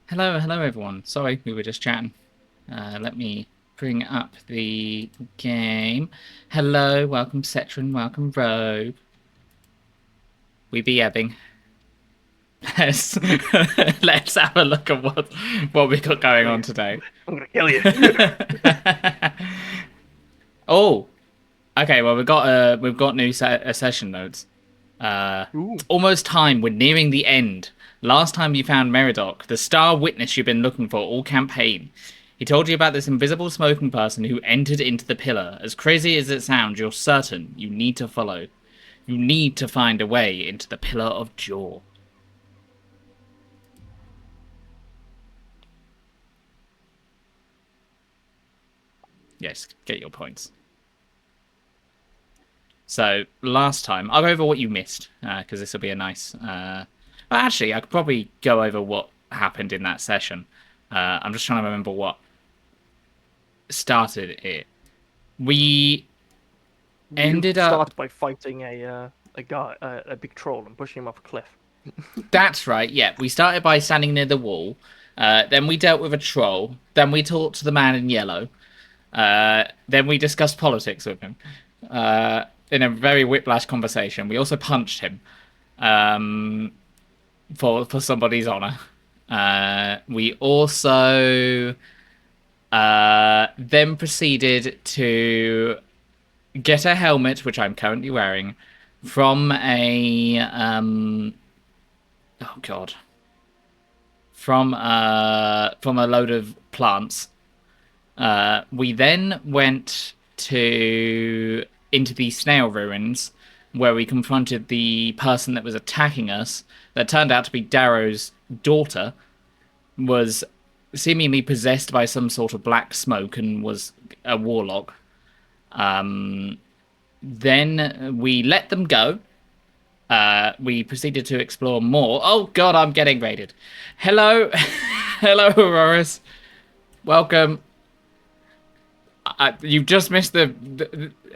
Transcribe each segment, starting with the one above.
Hello everyone. Sorry, we were just chatting. Let me bring up the game. Hello, welcome Cetrin, welcome Rogue. We be ebbing. Let's, let's have a look at what we got going Kill on you. today. I'm gonna kill you. Oh, okay. Well, we've got new session notes. Ooh. Almost time. We're nearing the end. Last time you found Meridoc, the star witness you've been looking for all campaign. He told you about this invisible smoking person who entered into the pillar. As crazy as it sounds, you're certain you need to follow. You need to find a way into the pillar of Jaw. Yes, get your points. So last time, I'll go over what you missed because this will be a nice. Well, actually, I could probably go over what happened in that session. I'm just trying to remember what started it. We You ended up. start by fighting a guy, a big troll, and pushing him off a cliff. That's right. Yeah, we started by standing near the wall. Then we dealt with a troll. Then we talked to the man in yellow. Then we discussed politics with him in a very whiplash conversation. We also punched him for somebody's honor. We also then proceeded to get a helmet, which I'm currently wearing, from a oh god, from a load of plants. We then went to into the snail ruins, where we confronted the person that was attacking us. That turned out to be Darrow's daughter. Was seemingly possessed by some sort of black smoke and was a warlock. Then we let them go. We proceeded to explore more. Oh god, I'm getting raided. Hello, hello, Auroras. Welcome. You've just missed the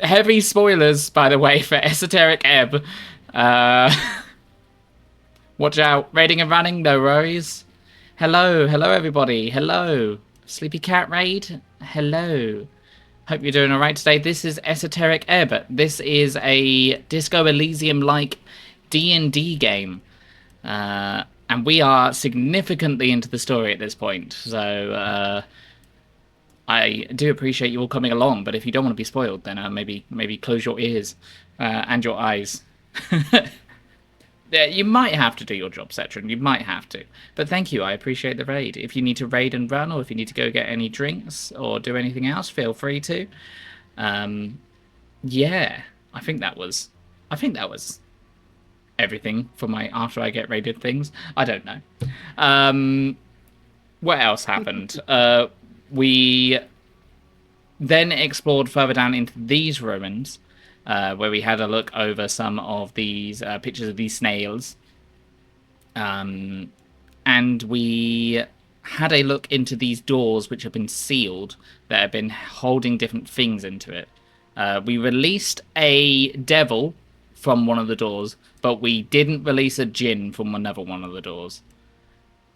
heavy spoilers, by the way, for Esoteric Ebb. Uh, watch out. Raiding and running, no worries. Hello everybody. Hello. Sleepy Cat Raid. Hello. Hope you're doing alright today. This is Esoteric Ebb. This is a Disco Elysium-like D&D game. And we are significantly into the story at this point. So, I do appreciate you all coming along, but if you don't want to be spoiled, then maybe close your ears and your eyes. Yeah, you might have to do your job, Cetrin. You might have to. But thank you. I appreciate the raid. If you need to raid and run, or if you need to go get any drinks or do anything else, feel free to. Yeah, I think that was. I think that was everything for my after I get raided things. I don't know. What else happened? We then explored further down into these ruins, where we had a look over some of these pictures of these snails. And we had a look into these doors which have been sealed that have been holding different things into it. We released a devil from one of the doors, but we didn't release a djinn from another one of the doors.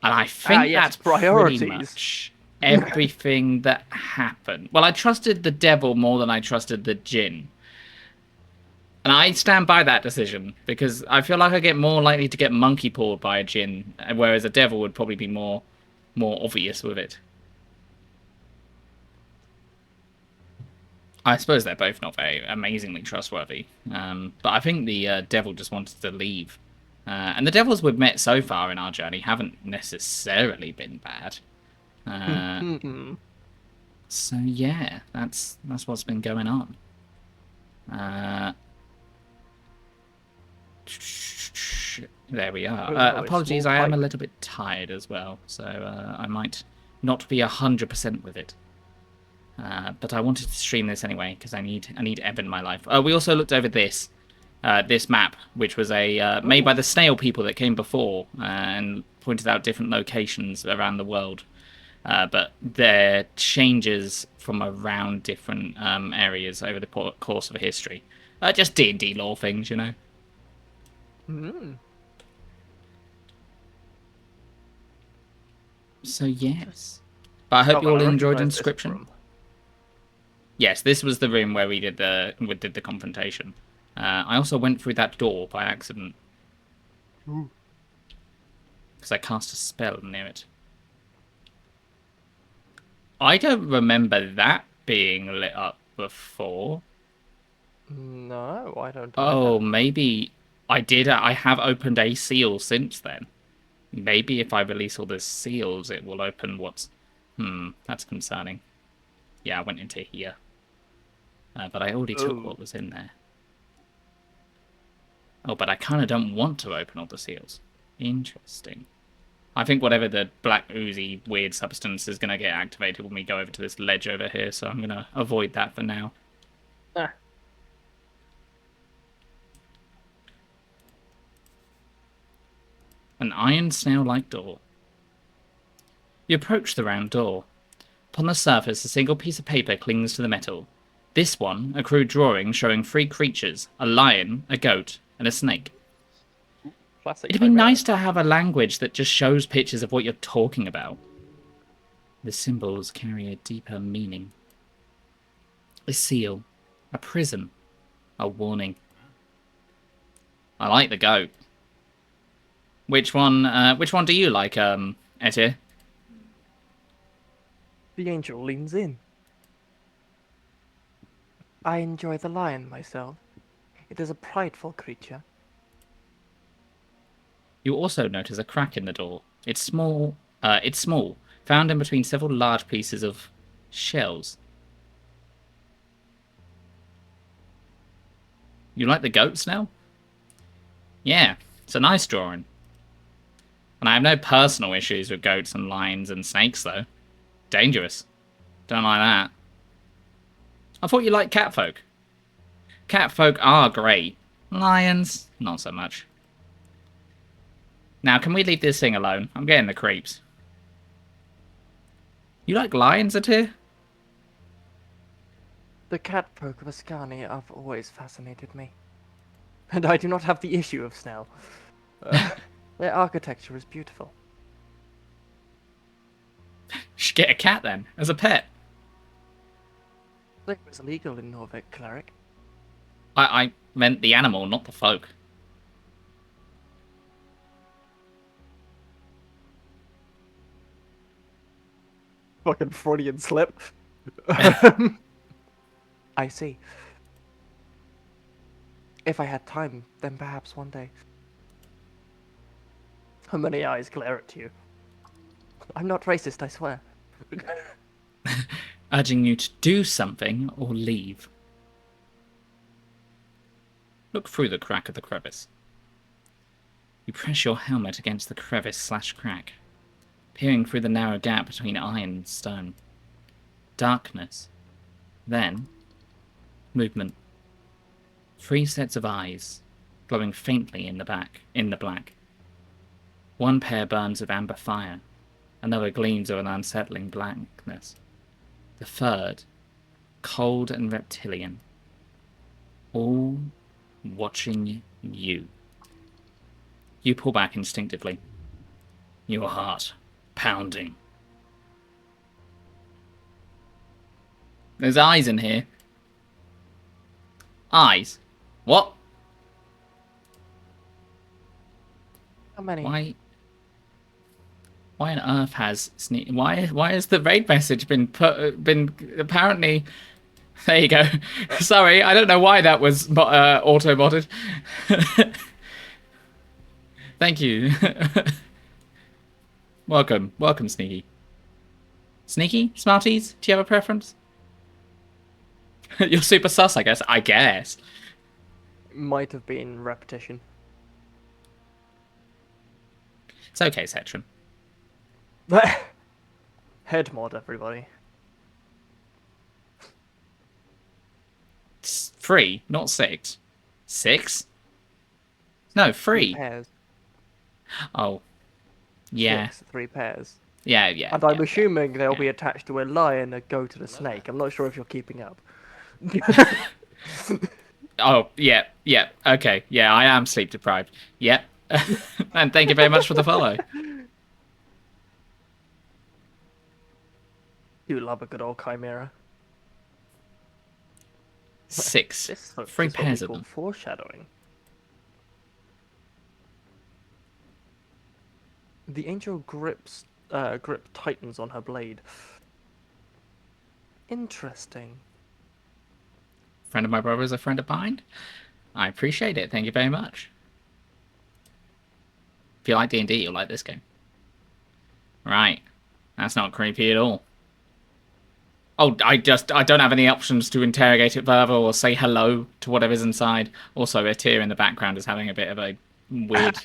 And I Ah, think yes, that's pretty priorities. much everything that happened. Well, I trusted the devil more than I trusted the djinn. And I stand by that decision because I feel like I get more likely to get monkey pawed by a djinn, whereas a devil would probably be more obvious with it. I suppose they're both not very amazingly trustworthy, but I think the devil just wanted to leave. And the devils we've met so far in our journey haven't necessarily been bad. Uh, so yeah, that's what's been going on. Uh, There we are. Oh, a Apologies, small I am a pipe. little bit tired as well, so I might not be 100% with it. But I wanted to stream this anyway because I need ebb in my life. We also looked over this map, which was a made by Ooh. the snail people that came before and pointed out different locations around the world. But there changes from around different areas over the course of history. Just D&D lore things, you know. Mm. So yes. But I hope Oh, you well, all I enjoyed recognize this Inscription. room. Yes, this was the room where we did the confrontation. I also went through that door by accident. Ooh. Because I cast a spell near it. I don't remember that being lit up before. No, I don't Oh, either. maybe I did. I have opened a seal since then. Maybe if I release all the seals, it will open what's... that's concerning. Yeah, I went into here. But I already took Oh. what was in there. Oh, but I kind of don't want to open all the seals. Interesting. I think whatever the black oozy weird substance is going to get activated when we go over to this ledge over here, so I'm going to avoid that for now. Ah. An iron snail-like door. You approach the round door. Upon the surface, a single piece of paper clings to the metal. This one, a crude drawing showing 3 creatures, a lion, a goat, and a snake. Classic It'd be chimera. nice to have a language that just shows pictures of what you're talking about. The symbols carry a deeper meaning. A seal, a prison, a warning. I like the goat. Which one do you like, Etir? The angel leans in. I enjoy the lion myself. It is a prideful creature. You also notice a crack in the door. It's small, found in between several large pieces of shells. You like the goats now? Yeah, it's a nice drawing. And I have no personal issues with goats and lions and snakes, though. Dangerous. Don't like that. I thought you liked catfolk. Catfolk are great. Lions, not so much. Now, can we leave this thing alone? I'm getting the creeps. You like lions, Atir? The catfolk of Ascani have always fascinated me. And I do not have the issue of Snell. Their architecture is beautiful. You should get a cat then, as a pet. It was illegal in Norvik, cleric. I meant the animal, not the folk. Fucking Freudian slip. I see. If I had time, then perhaps one day. How many eyes glare at you? I'm not racist, I swear. Urging you to do something or leave. Look through the crack of the crevice. You press your helmet against the crevice/crack, peering through the narrow gap between iron and stone. Darkness. Then, movement. 3 sets of eyes, glowing faintly in the black. One pair burns with amber fire, another gleams of an unsettling blackness. The third, cold and reptilian. All watching you. You pull back instinctively. Your heart pounding. There's eyes in here. Eyes? What? How many? Why on earth has why has the raid message been apparently? There you go. Sorry, I don't know why that was auto-modded. Thank you. Welcome, Sneaky. Sneaky? Smarties? Do you have a preference? You're super sus, I guess. Might have been repetition. It's okay, Cetron. Head mod, everybody. It's 3, not 6. 6? No, 3. 3 pairs. Oh. Yeah. 6, 3 pairs. Yeah. And I'm assuming they'll be attached to a lion, a goat, and a snake. I'm not sure if you're keeping up. Oh, yeah. Okay. Yeah, I am sleep deprived. Yep. And thank you very much for the follow. Do love a good old chimera. 6. This folks Three is what we pairs of call them. foreshadowing. The angel grip tightens on her blade. Interesting. Friend of my brother is a friend of mine. I appreciate it. Thank you very much. If you like D&D, you'll like this game. Right. That's not creepy at all. Oh, I don't have any options to interrogate it further or say hello to whatever's inside. Also, a tear in the background is having a bit of a weird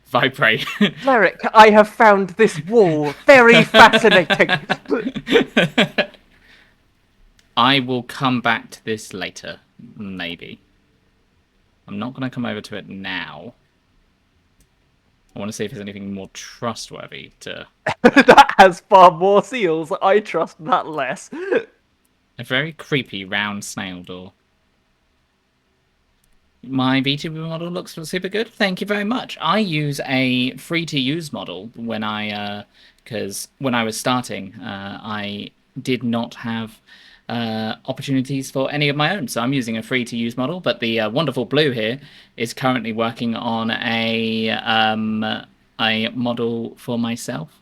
vibrate. Cleric, I have found this wall very fascinating. I will come back to this later, maybe. I'm not going to come over to it now. I want to see if there's anything more trustworthy to... That has far more seals. I trust that less. A very creepy round snail door. My VTuber model looks super good. Thank you very much. I use a free-to-use model when because when I was starting, I did not have opportunities for any of my own. So I'm using a free-to-use model. But the wonderful Blue here is currently working on a model for myself,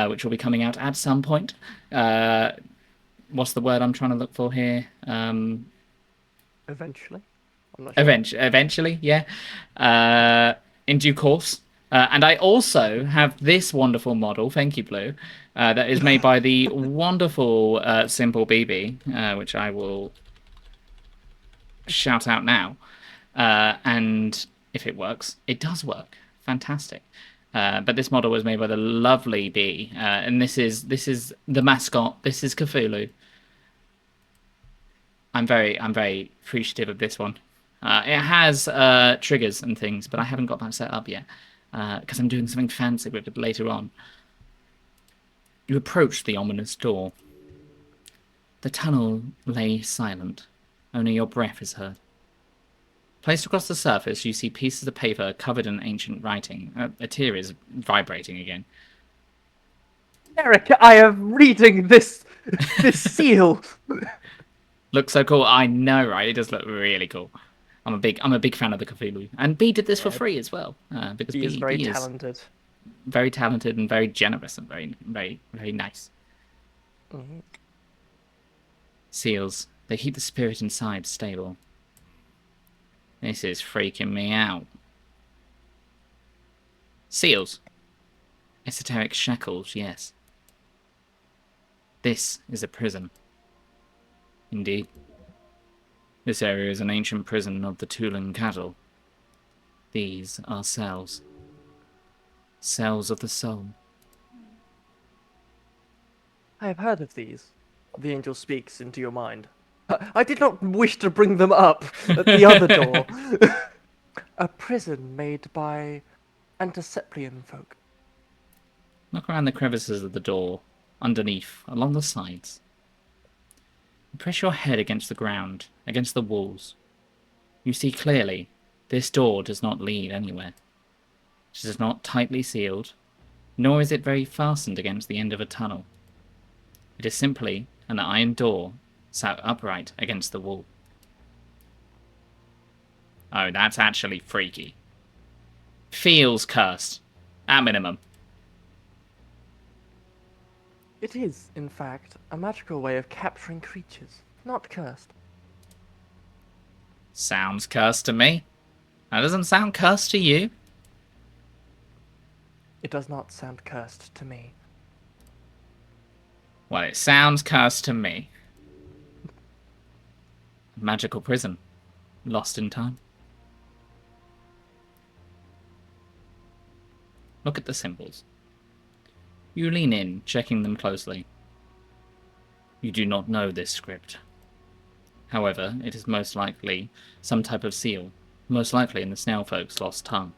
which will be coming out at some point. What's the word I'm trying to look for here? Eventually. I'm not sure. Eventually, yeah. In due course. And I also have this wonderful model, thank you, Blue, that is made by the wonderful Simple BB, which I will shout out now. And if it works, it does work. Fantastic. But this model was made by the lovely Bee, and this is the mascot. This is Cthulhu. I'm very appreciative of this one. It has triggers and things, but I haven't got that set up yet because I'm doing something fancy with it later on. You approach the ominous door. The tunnel lay silent. Only your breath is heard. Placed across the surface, you see pieces of paper covered in ancient writing. A tear is vibrating again. Eric, I am reading this seal. Looks so cool. I know, right? It does look really cool. I'm a big fan of the Cthulhu, and B did this for free as well because He is very B is talented. very talented and very generous and very nice. Mm-hmm. Seals. They keep the spirit inside stable. This is freaking me out. Seals. Esoteric shackles, yes. This is a prison. Indeed. This area is an ancient prison of the Tulan cattle. These are cells. Cells of the soul. I have heard of these. The angel speaks into your mind. I did not wish to bring them up at the other door. A prison made by Antiseplian folk. Look around the crevices of the door, underneath, along the sides. Press your head against the ground, against the walls. You see clearly, this door does not lead anywhere. It is not tightly sealed, nor is it very fastened against the end of a tunnel. It is simply an iron door sat upright against the wall. Oh, that's actually freaky. Feels cursed, at minimum. It is, in fact, a magical way of capturing creatures, not cursed. Sounds cursed to me. That doesn't sound cursed to you. It does not sound cursed to me. Well, it sounds cursed to me. Magical prison. Lost in time. Look at the symbols. You lean in, checking them closely. You do not know this script. However, it is most likely some type of seal, most likely in the snail folk's lost tongue.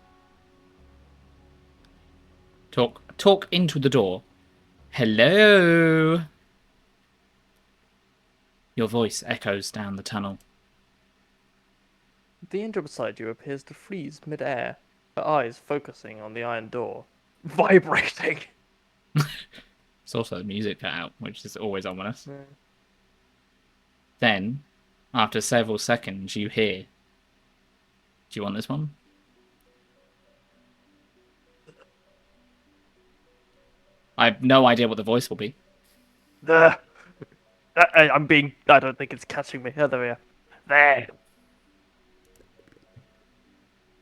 Talk into the door. Hello? Your voice echoes down the tunnel. The angel beside you appears to freeze mid-air, her eyes focusing on the iron door. Vibrating! It's also the music cut out, which is always ominous. Yeah. Then, after several seconds, you hear. Do you want this one? I have no idea what the voice will be. The I don't think it's catching me. Oh, there we are. There.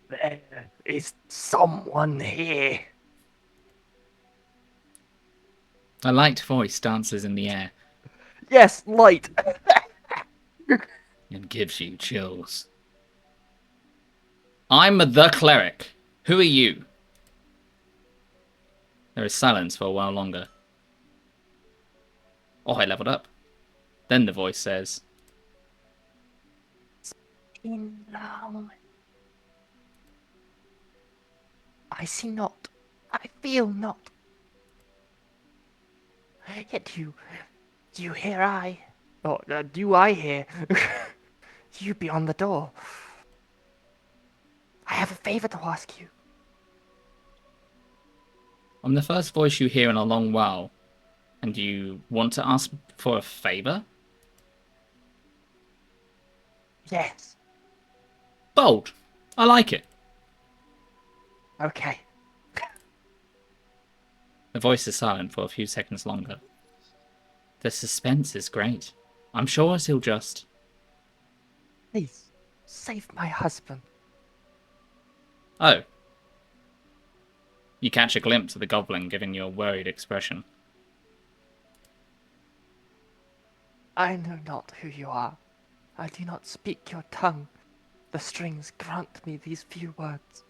There is someone here. A light voice dances in the air Yes, light. and gives you chills. I'm the cleric. Who are you? There is silence for a while longer. Oh, I leveled up. Then the voice says, In long. I see not. I feel not. Yet do you hear I? Oh, do I hear? You beyond the door. I have a favor to ask you. I'm the first voice you hear in a long while, and you want to ask for a favor? Yes. Bold. I like it. Okay. The voice is silent for a few seconds longer. The suspense is great. I'm sure he'll just... Please, save my husband. Oh. You catch a glimpse of the goblin giving you a worried expression. I know not who you are. I do not speak your tongue. The strings grant me these few words.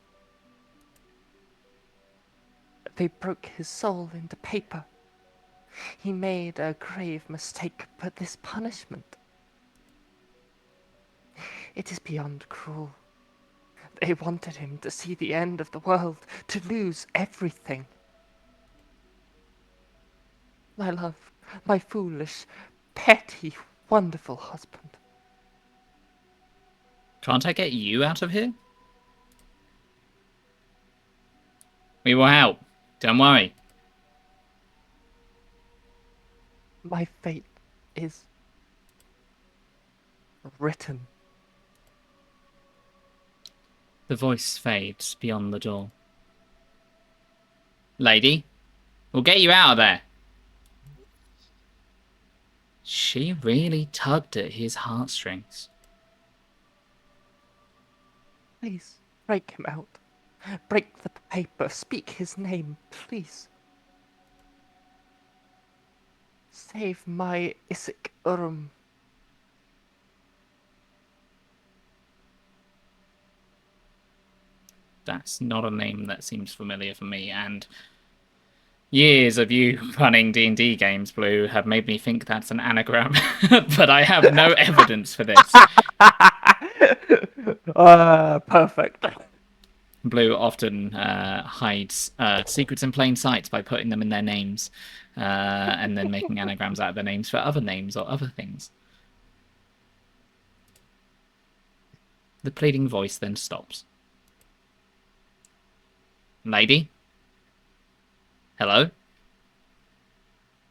They broke his soul into paper. He made a grave mistake, but this punishment, it is beyond cruel. They wanted him to see the end of the world, to lose everything. My love, my foolish, petty, wonderful husband. Can't I get you out of here? We will help. Don't worry. My fate is written. The voice fades beyond the door. Lady, we'll get you out of there. She really tugged at his heartstrings. Please, break him out. Break the paper. Speak his name, please. Save my Isik Urum. That's not a name that seems familiar for me, and years of you running D&D games, Blue, have made me think that's an anagram, but I have no evidence for this. Perfect. Blue often hides secrets in plain sight by putting them in their names, and then making anagrams out of their names for other names or other things. The pleading voice then stops. Lady? Hello?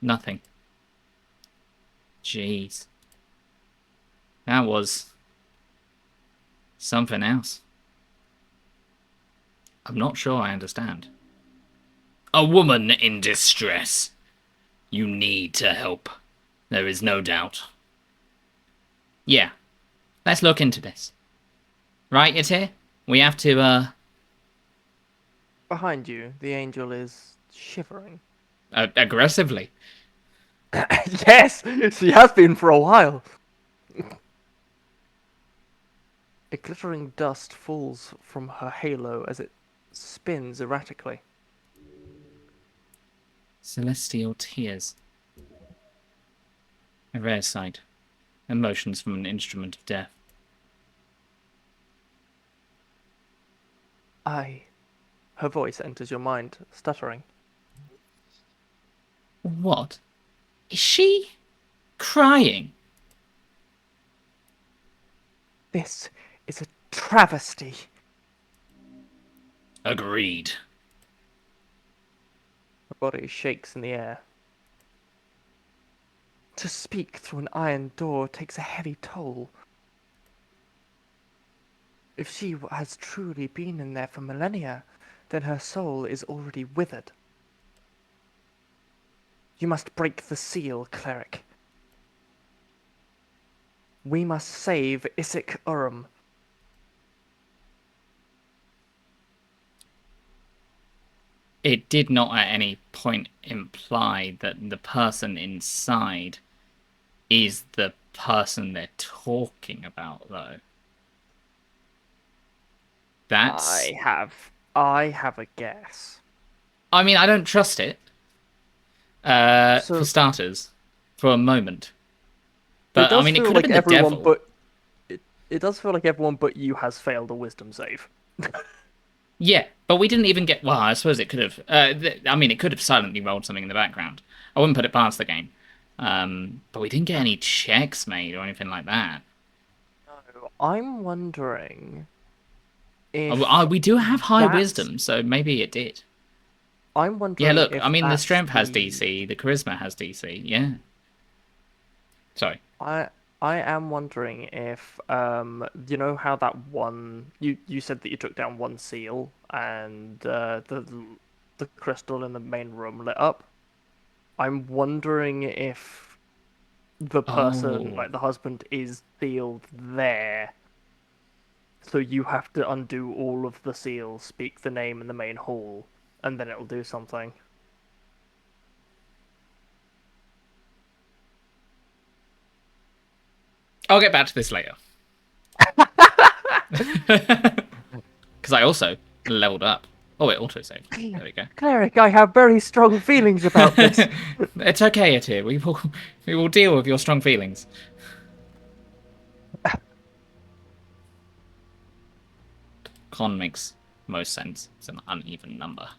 Nothing. Jeez. That was something else. I'm not sure I understand. A woman in distress. You need to help. There is no doubt. Yeah. Let's look into this. Right, it's here? We have to, Behind you, the angel is shivering. aggressively. Yes, she has been for a while. A glittering dust falls from her halo as it spins erratically. Celestial tears. A rare sight. Emotions from an instrument of death. Her voice enters your mind, stuttering. What? Is she crying? This is a travesty. Agreed. Her body shakes in the air. To speak through an iron door takes a heavy toll. If she has truly been in there for millennia, then her soul is already withered. You must break the seal, cleric. We must save Isik Urim. It did not at any point imply that the person inside is the person they're talking about, though. That's... I have a guess. I mean, I don't trust it. For So starters, for a moment. it But, I does mean, it feel could have like been the everyone devil. but it does feel like everyone but you has failed a wisdom save. Yeah, but we didn't even get... Well, I suppose it could have... I mean, it could have silently rolled something in the background. I wouldn't put it past the game. But we didn't get any checks made or anything like that. No, I'm wondering if We do have high that's wisdom, so maybe it did. I'm Yeah, wondering look, I if mean, the that's strength has DC, the charisma has DC, yeah. Sorry. I I am wondering if you know how that one you said that you took down one seal and the crystal in the main room lit up. I'm wondering if the person, Oh. like the husband, is sealed there. So you have to undo all of the seals, speak the name in the main hall, and then it'll do something. I'll get back to this later. Because I also leveled up. Oh, it autosaved. There we go. Cleric, I have very strong feelings about this. It's okay, Atir. We will deal with your strong feelings. Con makes most sense. It's an uneven number.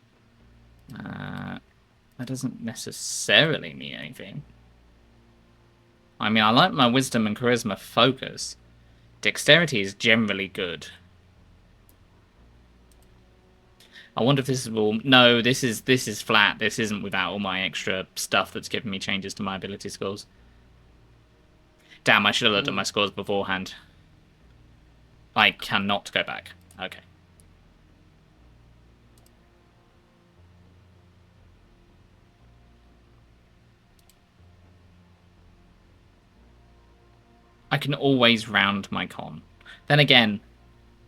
That doesn't necessarily mean anything. I mean, I like my wisdom and charisma focus. Dexterity is generally good. I wonder if this will... No, this is flat. This isn't without all my extra stuff that's giving me changes to my ability scores. Damn, I should have looked at my scores beforehand. I cannot go back. Okay. I can always round my con. Then again,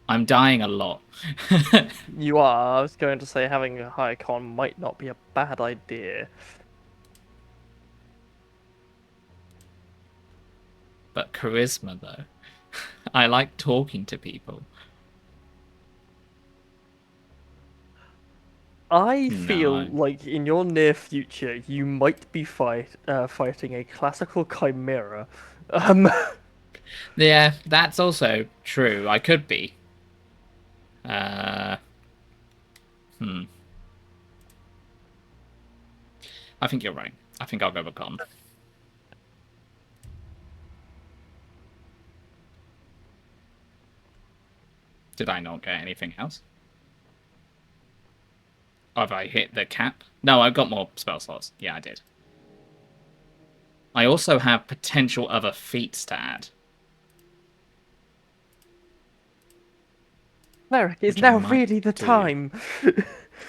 I'm dying a lot. You are. I was going to say having a high con might not be a bad idea. But charisma, though. I like talking to people. I feel No. like in your near future you might be fighting a classical chimera. Yeah, that's also true. I could be. I think you're right. I think I'll go with con. Did I not get anything else? Have I hit the cap? No, I've got more spell slots. Yeah, I did. I also have potential other feats to add. Cleric, is Which I now might really the do. time?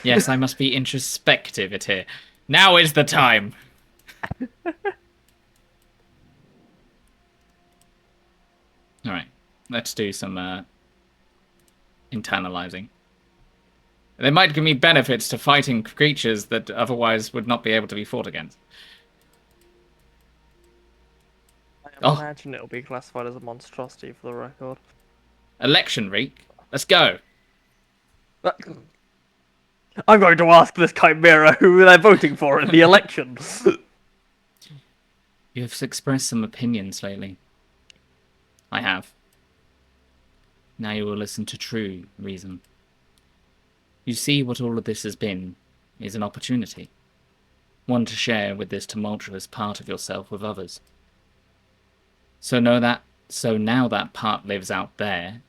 Yes, I must be introspective at here. Now is the time! Alright, let's do some internalizing. They might give me benefits to fighting creatures that otherwise would not be able to be fought against. I imagine it'll be classified as a monstrosity for the record. Election reek. Let's go. I'm going to ask this chimera who they're voting for in the election. You have expressed some opinions lately. I have. Now you will listen to true reason. You see what all of this has been is an opportunity. One to share with this tumultuous part of yourself with others. So now that part lives out there,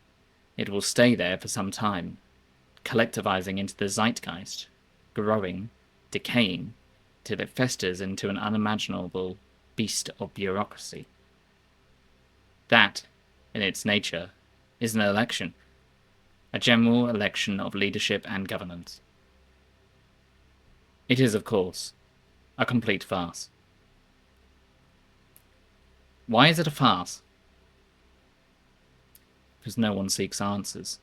it will stay there for some time, collectivizing into the zeitgeist, growing, decaying, till it festers into an unimaginable beast of bureaucracy. That, in its nature, is an election. A general election of leadership and governance. It is, of course, a complete farce. Why is it a farce? Because no one seeks answers.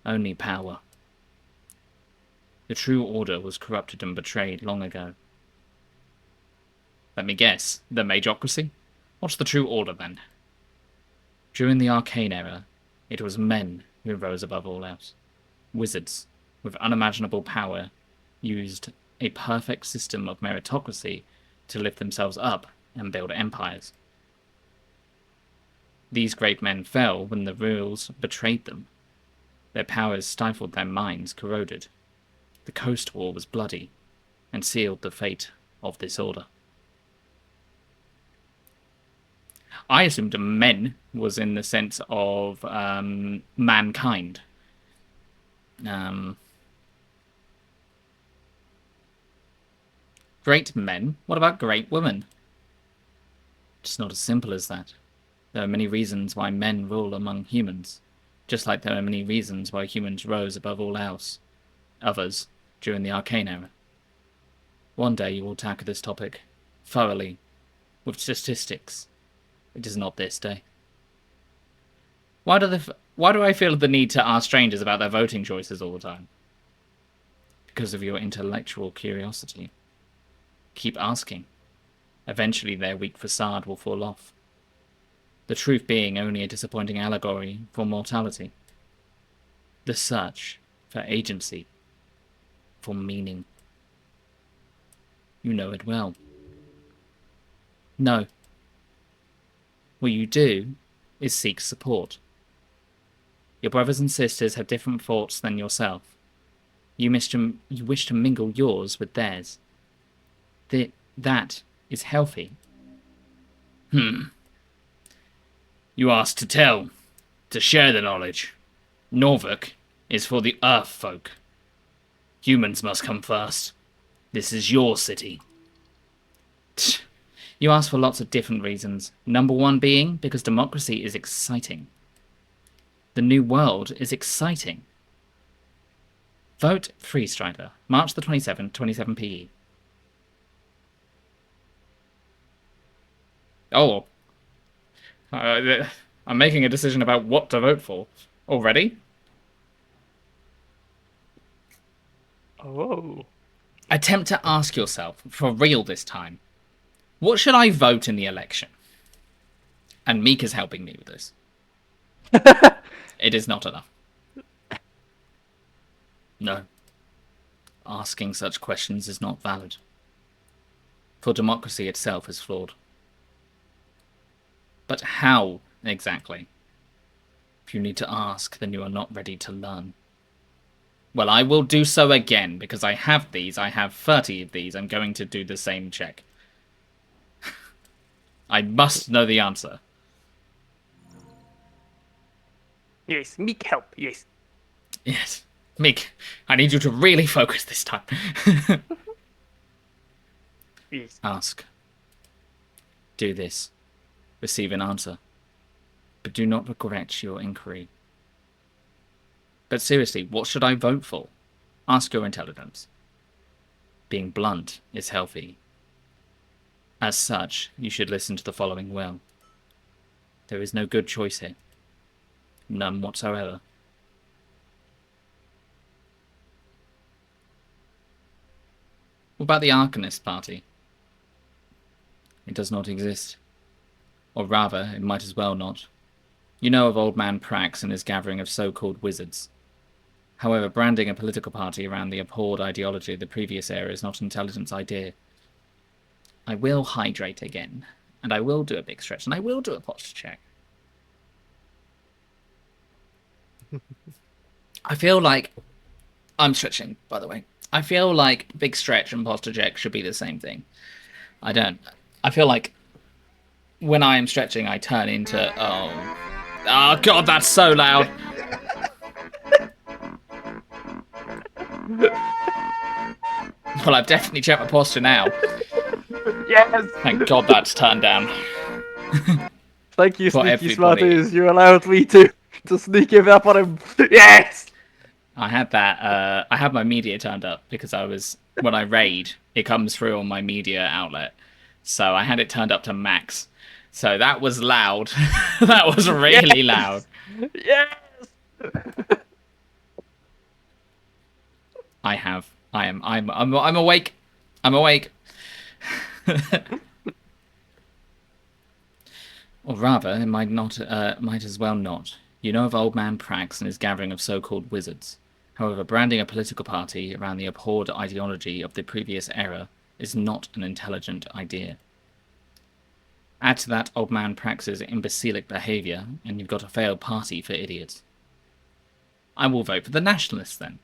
Only power. The true order was corrupted and betrayed long ago. Let me guess, the Magocracy? What's the true order then? During the Arcane Era, it was men who rose above all else. Wizards, with unimaginable power, used a perfect system of meritocracy to lift themselves up and build empires. These great men fell when the rules betrayed them. Their powers stifled, their minds corroded. The Coast War was bloody, and sealed the fate of this order. I assumed men was in the sense of mankind. Great men? What about great women? It's not as simple as that. There are many reasons why men rule among humans, just like there are many reasons why humans rose above all else, others, during the Arcane Era. One day you will tackle this topic, thoroughly, with statistics. It is not this day. Why do I feel the need to ask strangers about their voting choices all the time? Because of your intellectual curiosity. Keep asking. Eventually their weak facade will fall off. The truth being only a disappointing allegory for mortality. The search for agency, for meaning. You know it well. No. What you do is seek support. Your brothers and sisters have different thoughts than yourself. You wish to mingle yours with theirs. That is healthy. You asked to tell, to share the knowledge. Norfolk is for the Earth folk. Humans must come first. This is your city. You asked for lots of different reasons. Number one being because democracy is exciting. The new world is exciting. Vote Free Strider, March the 27th, 27 PE. Oh. I'm making a decision about what to vote for. Already? Oh. Attempt to ask yourself, for real this time, what should I vote in the election? And Mika's helping me with this. It is not enough. No. Asking such questions is not valid. For democracy itself is flawed. But how, exactly? If you need to ask, then you are not ready to learn. Well, I will do so again, because I have these. I have 30 of these. I'm going to do the same check. I must know the answer. Yes, Meek help, yes. Yes. Meek, I need you to really focus this time. Yes. Ask. Do this. Receive an answer. But do not regret your inquiry. But seriously, what should I vote for? Ask your intelligence. Being blunt is healthy. As such, you should listen to the following well. There is no good choice here. None whatsoever. What about the Arcanist Party? It does not exist. Or rather, it might as well not. You know of Old Man Prax and his gathering of so-called wizards. However, branding a political party around the abhorred ideology of the previous era is not an intelligent idea. I will hydrate again, and I will do a big stretch, and I will do a posture check. I feel like... I'm stretching, by the way. I feel like big stretch and posture check should be the same thing. I don't. I feel like when I am stretching, I turn into... Oh, God, that's so loud. Well, I've definitely checked my posture now. Yes! Thank God that's turned down Thank you, for Sneaky everybody. Smarties. You allowed me to sneak it up on him. Yes! I had that. I had my media turned up because when I raid, it comes through on my media outlet. So I had it turned up to max. So that was loud. That was really loud. Yes! I'm awake. I'm awake. Or rather, it might as well not. You know of Old Man Prax and his gathering of so-called wizards. However, branding a political party around the abhorred ideology of the previous era is not an intelligent idea. Add to that Old Man Prax's imbecilic behaviour, and you've got a failed party for idiots. I will vote for the Nationalists, then.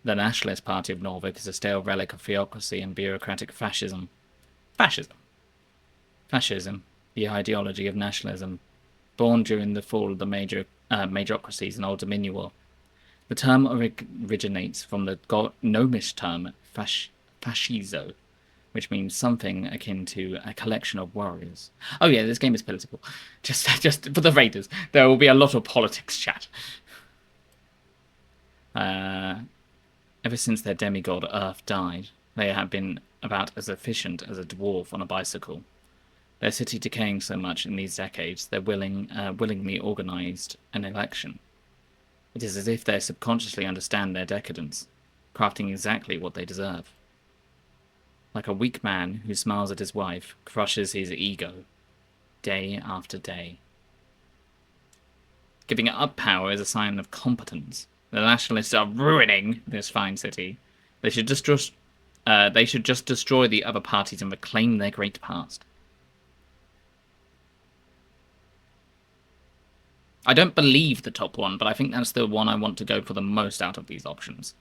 The Nationalist Party of Norfolk is a stale relic of theocracy and bureaucratic fascism. Fascism. Fascism, the ideology of nationalism, born during the fall of the majorocracies in Old Dominion War. The term originates from the gnomish term fascizo, which means something akin to a collection of warriors. Oh yeah, this game is political. Just for the raiders, there will be a lot of politics chat. Ever since their demigod Earth died, they have been about as efficient as a dwarf on a bicycle. Their city decaying so much in these decades, they willingly organised an election. It is as if they subconsciously understand their decadence, crafting exactly what they deserve. Like a weak man who smiles at his wife, crushes his ego, day after day. Giving up power is a sign of competence. The nationalists are ruining this fine city. They should just destroy the other parties and reclaim their great past. I don't believe the top one, but I think that's the one I want to go for the most out of these options.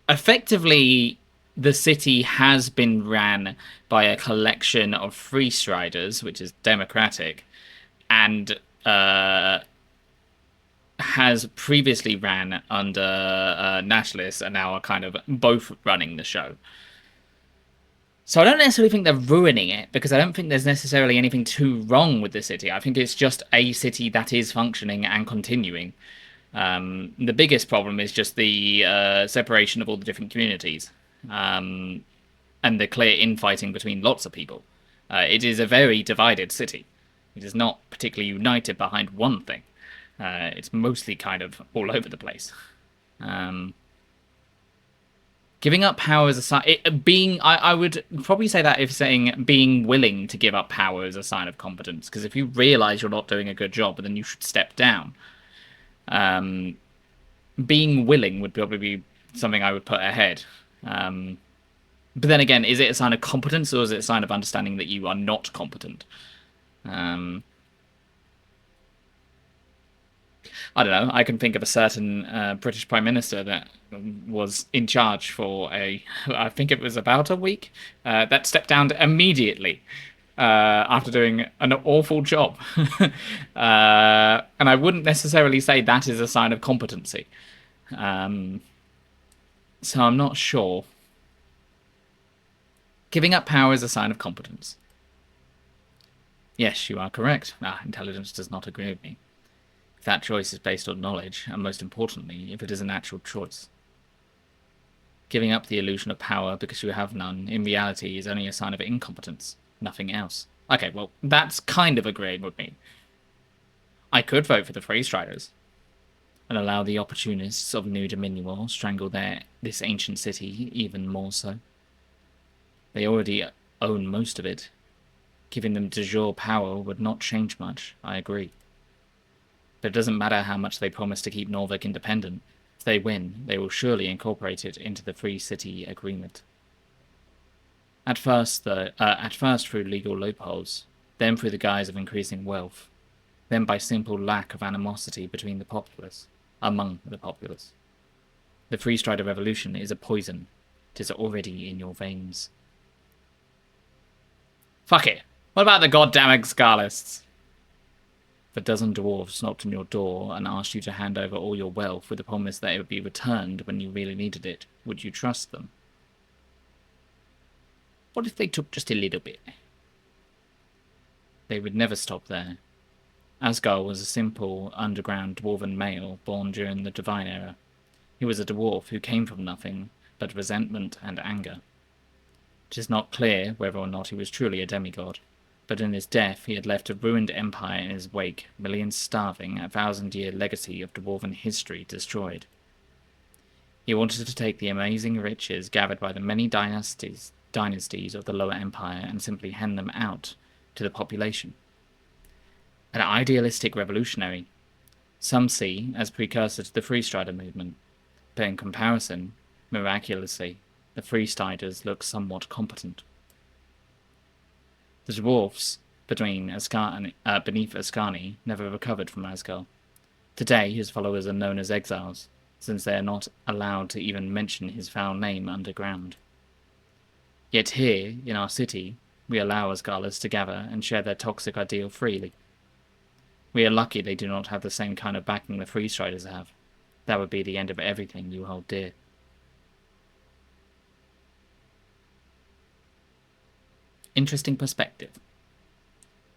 Effectively, the city has been ran by a collection of free striders, which is democratic, and has previously ran under nationalists and now are kind of both running the show. So I don't necessarily think they're ruining it, because I don't think there's necessarily anything too wrong with the city. I think it's just a city that is functioning and continuing. The biggest problem is just the separation of all the different communities, and the clear infighting between lots of people. It is a very divided city. It is not particularly united behind one thing. It's mostly kind of all over the place. Giving up power is a sign. I would probably say that if saying being willing to give up power is a sign of competence, because if you realise you're not doing a good job, then you should step down. Being willing would probably be something I would put ahead. But then again, is it a sign of competence, or is it a sign of understanding that you are not competent? I don't know. I can think of a certain British Prime Minister that was in charge for I think it was about a week, that stepped down immediately after doing an awful job. And I wouldn't necessarily say that is a sign of competency. So I'm not sure. Giving up power is a sign of competence. Yes, you are correct. Intelligence does not agree with me. If that choice is based on knowledge, and most importantly, if it is a natural choice. Giving up the illusion of power because you have none, in reality, is only a sign of incompetence, nothing else. Okay, well, that's kind of agreeing with me. I could vote for the Free Striders and allow the opportunists of New Dominion strangle this ancient city even more so. They already own most of it. Giving them de jure power would not change much, I agree. But it doesn't matter how much they promise to keep Norfolk independent. If they win, they will surely incorporate it into the Free City Agreement. At first through legal loopholes, then through the guise of increasing wealth, then by simple lack of animosity between the populace, among the populace. The Free Strider Revolution is a poison. It is already in your veins. Fuck it. What about the goddamn Excarlists? If a dozen dwarves knocked on your door and asked you to hand over all your wealth with the promise that it would be returned when you really needed it, would you trust them? What if they took just a little bit? They would never stop there. Asgard was a simple, underground dwarven male born during the Divine Era. He was a dwarf who came from nothing but resentment and anger. It is not clear whether or not he was truly a demigod, but in his death he had left a ruined empire in his wake, millions starving, a 1,000-year legacy of dwarven history destroyed. He wanted to take the amazing riches gathered by the many dynasties of the Lower Empire and simply hand them out to the population. An idealistic revolutionary, some see as precursor to the Freestrider movement, but in comparison, miraculously, the Freestriders look somewhat competent. The dwarfs beneath Ascani never recovered from Asgard. Today, his followers are known as exiles, since they are not allowed to even mention his foul name underground. Yet here, in our city, we allow Asgarders to gather and share their toxic ideal freely. We are lucky they do not have the same kind of backing the Freestriders have. That would be the end of everything you hold dear. Interesting perspective.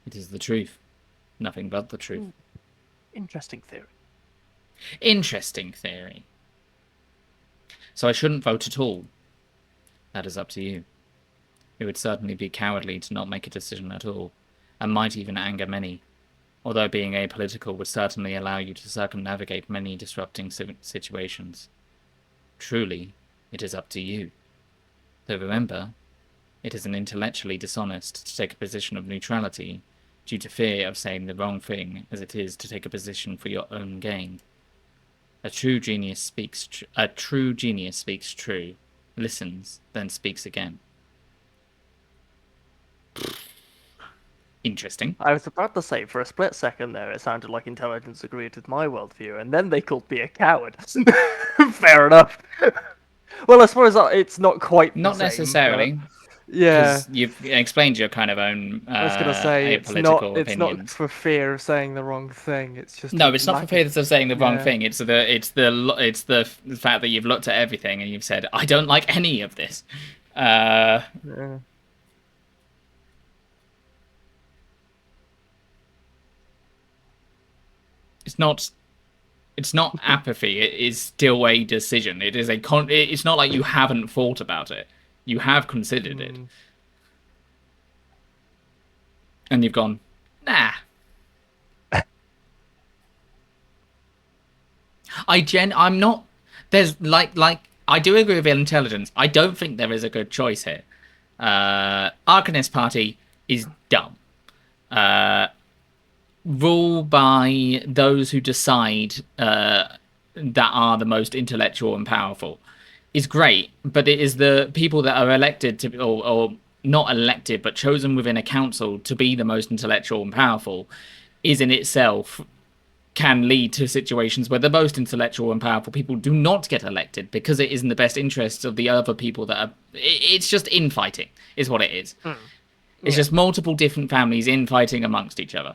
It is the truth. Nothing but the truth. Interesting theory. Interesting theory. So I shouldn't vote at all. That is up to you. It would certainly be cowardly to not make a decision at all, and might even anger many, although being apolitical would certainly allow you to circumnavigate many disrupting situations. Truly, it is up to you. Though remember, it is an intellectually dishonest to take a position of neutrality due to fear of saying the wrong thing as it is to take a position for your own gain. A true genius speaks true, listens, then speaks again. Interesting. I was about to say, for a split second there, it sounded like intelligence agreed with my worldview, and then they called me a coward. Fair enough. Well, I suppose it's not quite the Not same, necessarily. but yeah. Because you've explained your kind of own I was gonna say apolitical it's not opinions. for fear of saying the wrong thing. It's just No, it's not for fear of saying the wrong Yeah. thing. It's the fact that you've looked at everything and you've said, I don't like any of this. Yeah. It's not apathy. It is still a decision. It is it's not like you haven't thought about it. You have considered it, and you've gone, nah. I'm not. There's like I do agree with intelligence. I don't think there is a good choice here. Arcanist Party is dumb. Rule by those who decide that are the most intellectual and powerful is great, but it is the people that are elected to, or not elected, but chosen within a council to be the most intellectual and powerful, is in itself can lead to situations where the most intellectual and powerful people do not get elected because it is in the best interests of the other people that are. It's just infighting, is what it is. It's just multiple different families infighting amongst each other.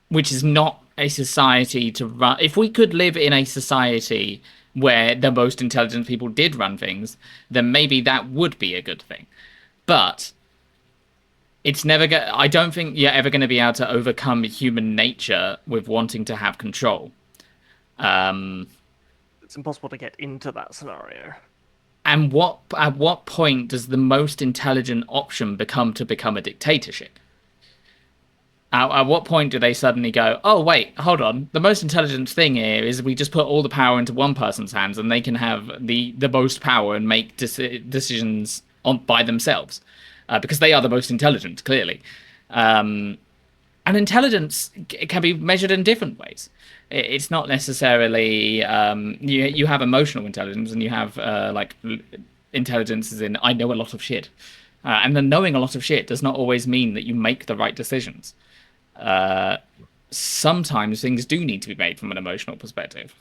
Which is not a society to run. If we could live in a society where the most intelligent people did run things, then maybe that would be a good thing. But it's never I don't think you're ever going to be able to overcome human nature with wanting to have control. It's impossible to get into that scenario. And at what point does the most intelligent option become a dictatorship? At what point do they suddenly go, oh, wait, hold on. The most intelligent thing here is we just put all the power into one person's hands and they can have the most power and make decisions by themselves. Because they are the most intelligent, clearly. And intelligence can be measured in different ways. It's not necessarily... you have emotional intelligence and you have intelligence as in, I know a lot of shit. And then knowing a lot of shit does not always mean that you make the right decisions. Sometimes things do need to be made from an emotional perspective,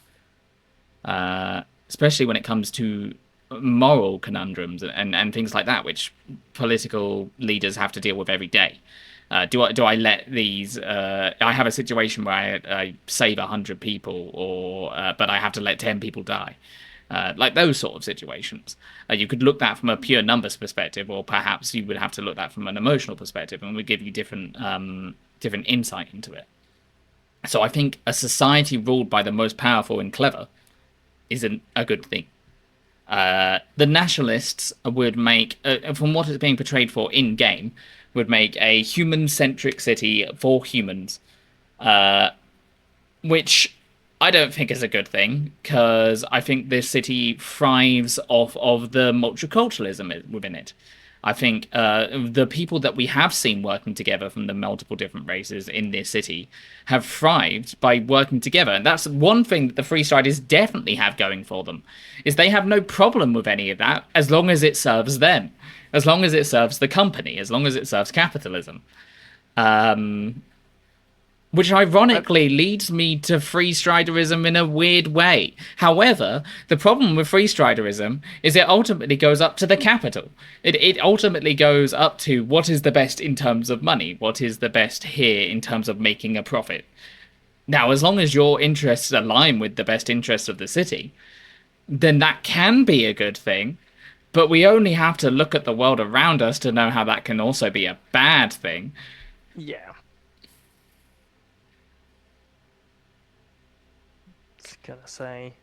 especially when it comes to moral conundrums and things like that, which political leaders have to deal with every day. Do I let these? I have a situation where I save 100 people, or but I have to let 10 people die. Like those sort of situations. You could look that from a pure numbers perspective, or perhaps you would have to look that from an emotional perspective, and would give you different insight into it. So I think a society ruled by the most powerful and clever isn't a good thing. The nationalists would make, from what is being portrayed for in game, would make a human-centric city for humans, which I don't think is a good thing, because I think this city thrives off of the multiculturalism within it. I think the people that we have seen working together from the multiple different races in this city have thrived by working together. And that's one thing that the Freestriders definitely have going for them, is they have no problem with any of that as long as it serves them, as long as it serves the company, as long as it serves capitalism. Which ironically leads me to freestriderism in a weird way. However, the problem with freestriderism is it ultimately goes up to the capital. It ultimately goes up to what is the best in terms of money, what is the best here in terms of making a profit. Now, as long as your interests align with the best interests of the city, then that can be a good thing. But we only have to look at the world around us to know how that can also be a bad thing. Yeah. Gonna say.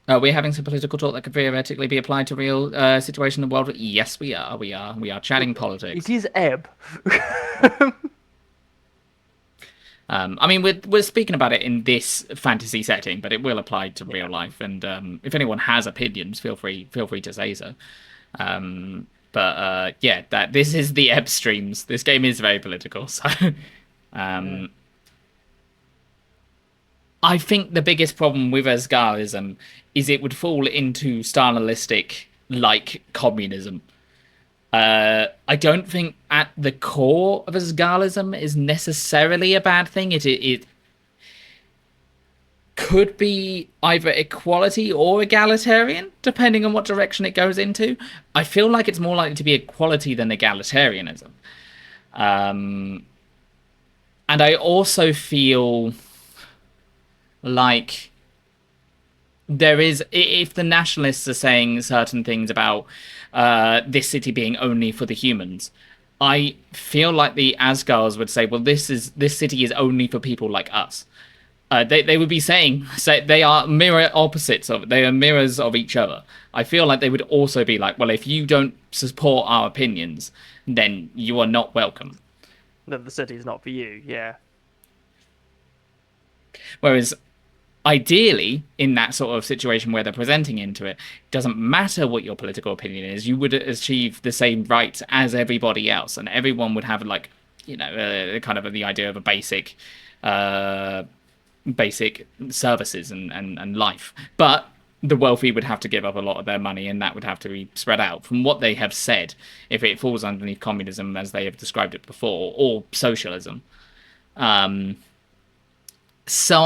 Are we having some political talk that could theoretically be applied to real situation in the world? Yes, we are. We are chatting politics. It is Ebb. I mean, we're speaking about it in this fantasy setting, but it will apply to real life. And if anyone has opinions, feel free to say so. But yeah, that this is the Ebb streams. This game is very political, so. I think the biggest problem with Asgarism is it would fall into Stalinistic like communism. I don't think at the core of Asgarism is necessarily a bad thing. It could be either equality or egalitarian, depending on what direction it goes into. I feel like it's more likely to be equality than egalitarianism. And I also feel like there is, if the nationalists are saying certain things about this city being only for the humans, I feel like the Asgars would say, well, this city is only for people like us. They would be saying they are mirror opposites of, they are mirrors of each other. I feel like they would also be like, well, if you don't support our opinions, then you are not welcome. Then the city is not for you. Yeah. Whereas ideally, in that sort of situation where they're presenting into it, doesn't matter what your political opinion is, you would achieve the same rights as everybody else, and everyone would have, like, you know, kind of the idea of a basic services and life. But the wealthy would have to give up a lot of their money, and that would have to be spread out. From what they have said, if it falls underneath communism as they have described it before, or socialism. So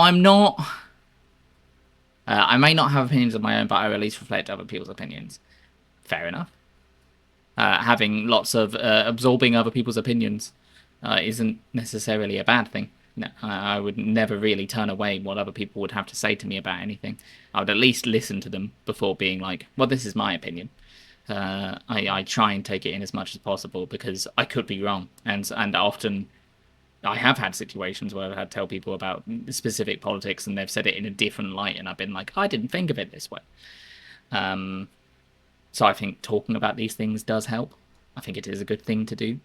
I'm not. I may not have opinions of my own, but I at least reflect other people's opinions. Fair enough. Having lots of absorbing other people's opinions isn't necessarily a bad thing. No, I would never really turn away what other people would have to say to me about anything. I would at least listen to them before being like, well, this is my opinion. I try and take it in as much as possible because I could be wrong. And often I have had situations where I've had to tell people about specific politics and they've said it in a different light, and I've been like, I didn't think of it this way. So I think talking about these things does help. I think it is a good thing to do.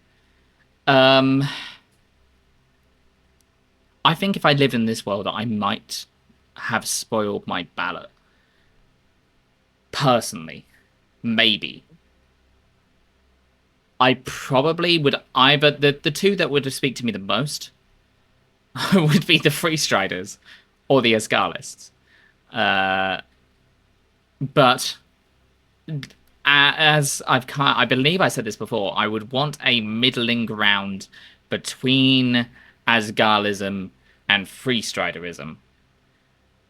I think if I lived in this world, I might have spoiled my ballot. Personally. Maybe. I probably would either... The two that would speak to me the most would be the Freestriders or the Asgalists. But as I believe I said this before, I would want a middling ground between Asgalism and Freestriderism.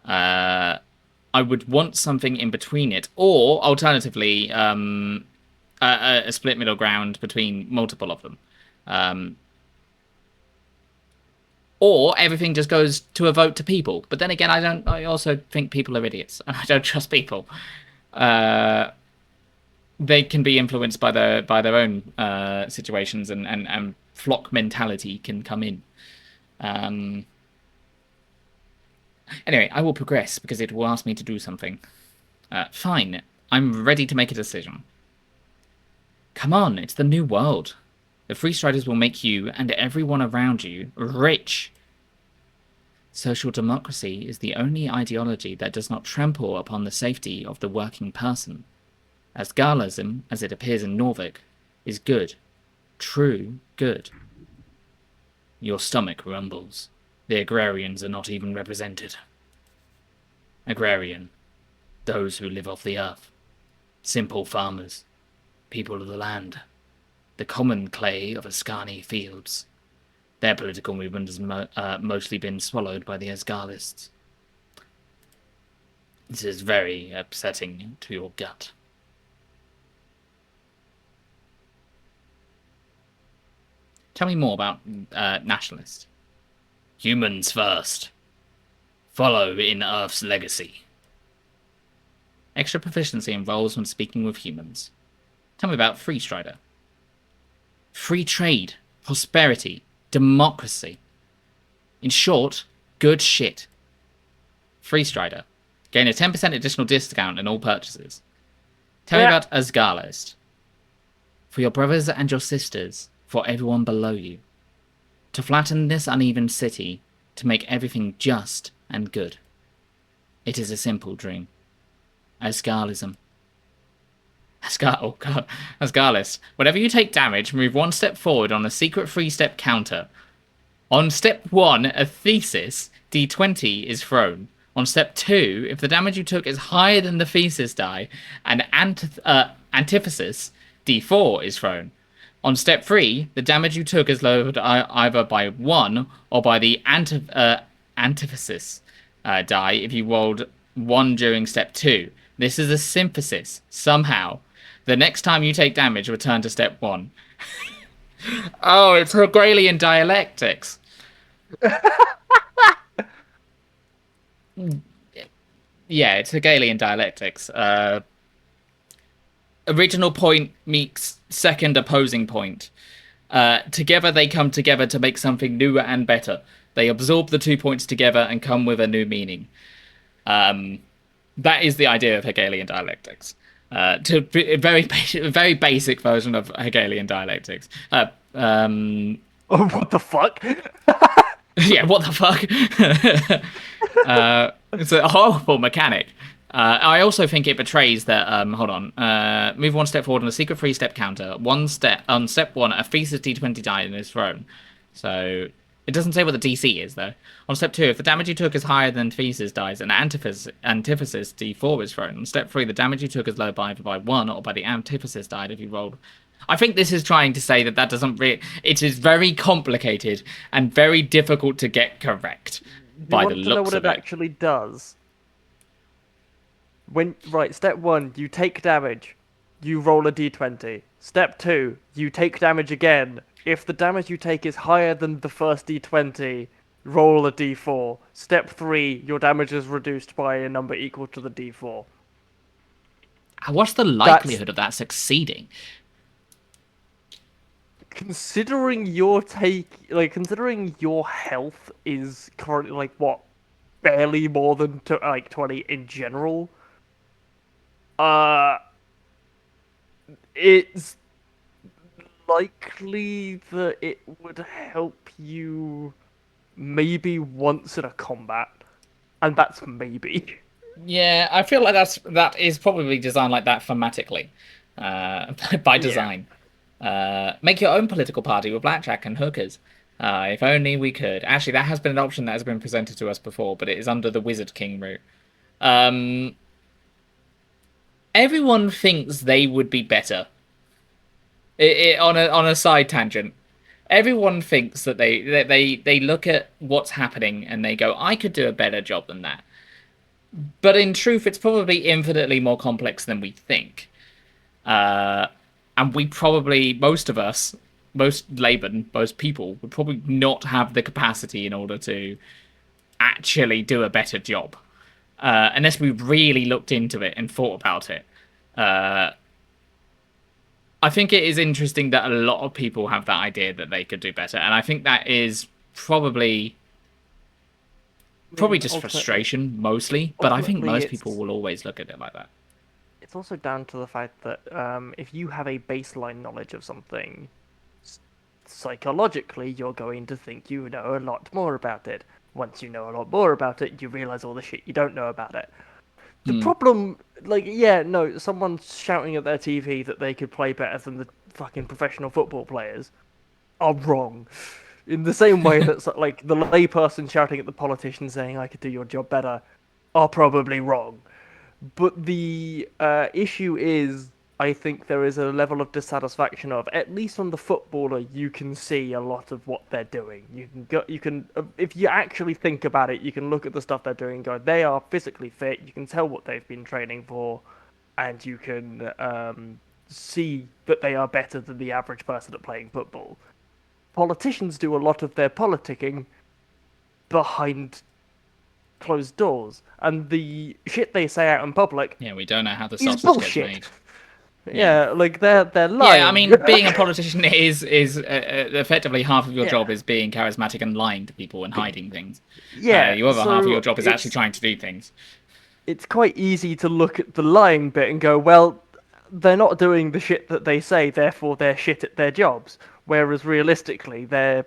I would want something in between it, or alternatively, a split middle ground between multiple of them. or everything just goes to a vote to people. But then again, I also think people are idiots, and I don't trust people. They can be influenced by their own situations, and flock mentality can come in. Anyway, I will progress because it will ask me to do something. Fine, I'm ready to make a decision. Come on, it's the new world. The Free Striders will make you and everyone around you rich. Social democracy is the only ideology that does not trample upon the safety of the working person. As Garlism, as it appears in Norvik, is good. True good. Your stomach rumbles. The agrarians are not even represented. Agrarian. Those who live off the earth. Simple farmers. People of the land. The common clay of Ascani fields. Their political movement has mostly been swallowed by the Asgarlists. This is very upsetting to your gut. Tell me more about nationalist. Humans first. Follow in Earth's legacy. Extra proficiency in roles when speaking with humans. Tell me about Free Strider. Free trade, prosperity, democracy. In short, good shit. Free Strider. Gain a 10% additional discount in all purchases. Tell me about Asgarlist. For your brothers and your sisters, for everyone below you. To flatten this uneven city, to make everything just and good. It is a simple dream. Asgarlism. Oh god. Asgarlist. Whenever you take damage, move one step forward on a secret 3-step counter. On step 1, a thesis, d20 is thrown. On step 2, if the damage you took is higher than the thesis die, an antithesis, d4 is thrown. On step 3, the damage you took is lowered either by 1 or by the antithesis die if you rolled 1 during step 2. This is a synthesis, somehow. The next time you take damage, return to step 1. Oh, it's Hegelian dialectics. Yeah, it's Hegelian dialectics. Original point meets second opposing point. Together they come together to make something newer and better. They absorb the 2 points together and come with a new meaning. That is the idea of Hegelian dialectics. To a very basic version of Hegelian dialectics. Oh, what the fuck? Yeah, what the fuck? It's a horrible mechanic. I also think it betrays that. Hold on. Move one step forward on a secret 3-step counter. On step 1, a thesis d20 die is thrown. So it doesn't say what the DC is though. On step 2, if the damage you took is higher than thesis dies, an antithesis d4 is thrown. On step 3, the damage you took is lowered by either by 1 or by the antithesis died if you rolled. I think this is trying to say that doesn't really. It is very complicated and very difficult to get correct. By the looks of it. You want to know what it actually does? Step 1, you take damage. You roll a d20. Step 2, you take damage again. If the damage you take is higher than the first d20, roll a d4. Step 3, your damage is reduced by a number equal to the d4. What's the likelihood of that succeeding? Considering considering your health is currently barely more than 20 in general, it's likely that it would help you maybe once in a combat, and that's maybe. Yeah, I feel like that is probably designed like that thematically, by design. Yeah. Make your own political party with blackjack and hookers. If only we could. Actually, that has been an option that has been presented to us before, but it is under the Wizard King route. Everyone thinks they would be better. On a side tangent, everyone thinks that they look at what's happening and they go, I could do a better job than that. But in truth, it's probably infinitely more complex than we think. And we probably, most of us, laymen, most people would probably not have the capacity in order to actually do a better job, unless we really looked into it and thought about it. Uh, I think it is interesting that a lot of people have that idea that they could do better, and I think that is probably I probably mean, just frustration mostly. But I think ultimately, most people will always look at it like that. it's also down to the fact that if you have a baseline knowledge of something, psychologically, you're going to think you know a lot more about it. Once you know a lot more about it, you realize all the shit you don't know about it. The Hmm. problem, like, yeah, no, someone's shouting at their TV that they could play better than the fucking professional football players are wrong. In the same way that, like, the layperson shouting at the politician saying, I could do your job better, are probably wrong. But the issue is, I think there is a level of dissatisfaction of, at least on the footballer, you can see a lot of what they're doing. If you actually think about it, you can look at the stuff they're doing and go, they are physically fit, you can tell what they've been training for, and you can see that they are better than the average person at playing football. Politicians do a lot of their politicking behind closed doors, and the shit they say out in public Yeah, we don't know how the is sausage gets bullshit. made. Yeah. Yeah, like they're Yeah, I lying. mean, being a politician is effectively half of your Yeah, job is being charismatic and lying to people and hiding things. yeah. The other half of your So job is actually trying to do things. it's quite easy to look at the lying bit and go, well, they're not doing the shit that they say, therefore they're shit at their jobs. Whereas realistically, they're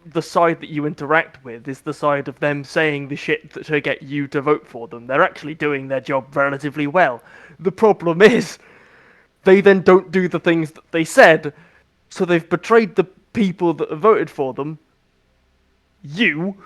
the side that you interact with is the side of them saying the shit to get you to vote for them. They're actually doing their job relatively well. The problem is they then don't do the things that they said, so they've betrayed the people that have voted for them. You.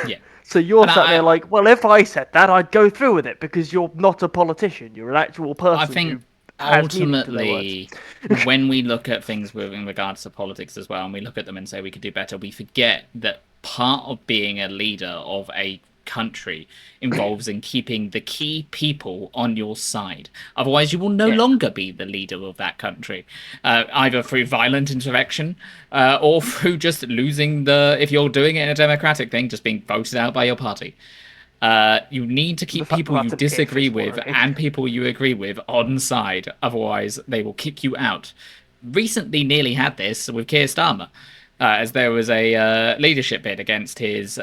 Yeah. So you're And sat there like, well, if I said that, I'd go through with it because you're not a politician. You're an actual I person think who has meaning to their words. ultimately, when we look at things with in regards to politics as well, and we look at them and say we could do better, we forget that part of being a leader of a country involves in keeping the key people on your side. Otherwise, you will no Yeah. longer be the leader of that country, either through violent insurrection or through just losing the. If you're doing it in a democratic thing, just being voted out by your party. You need to The keep fact that people you that's an if disagree is with worrying. and people you agree with on side. Otherwise, they will kick you out. Recently, nearly had this with Keir Starmer, as there was a leadership bid against his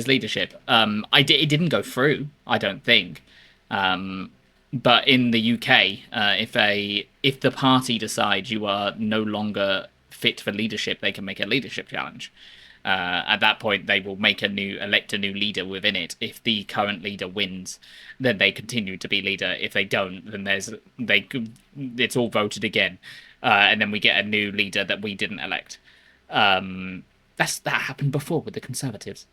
leadership. It didn't go through. I don't think. But in the UK, if the party decides you are no longer fit for leadership, they can make a leadership challenge. At that point, they will elect a new leader within it. If the current leader wins, then they continue to be leader. If they don't, then it's all voted again, and then we get a new leader that we didn't elect. That happened before with the Conservatives,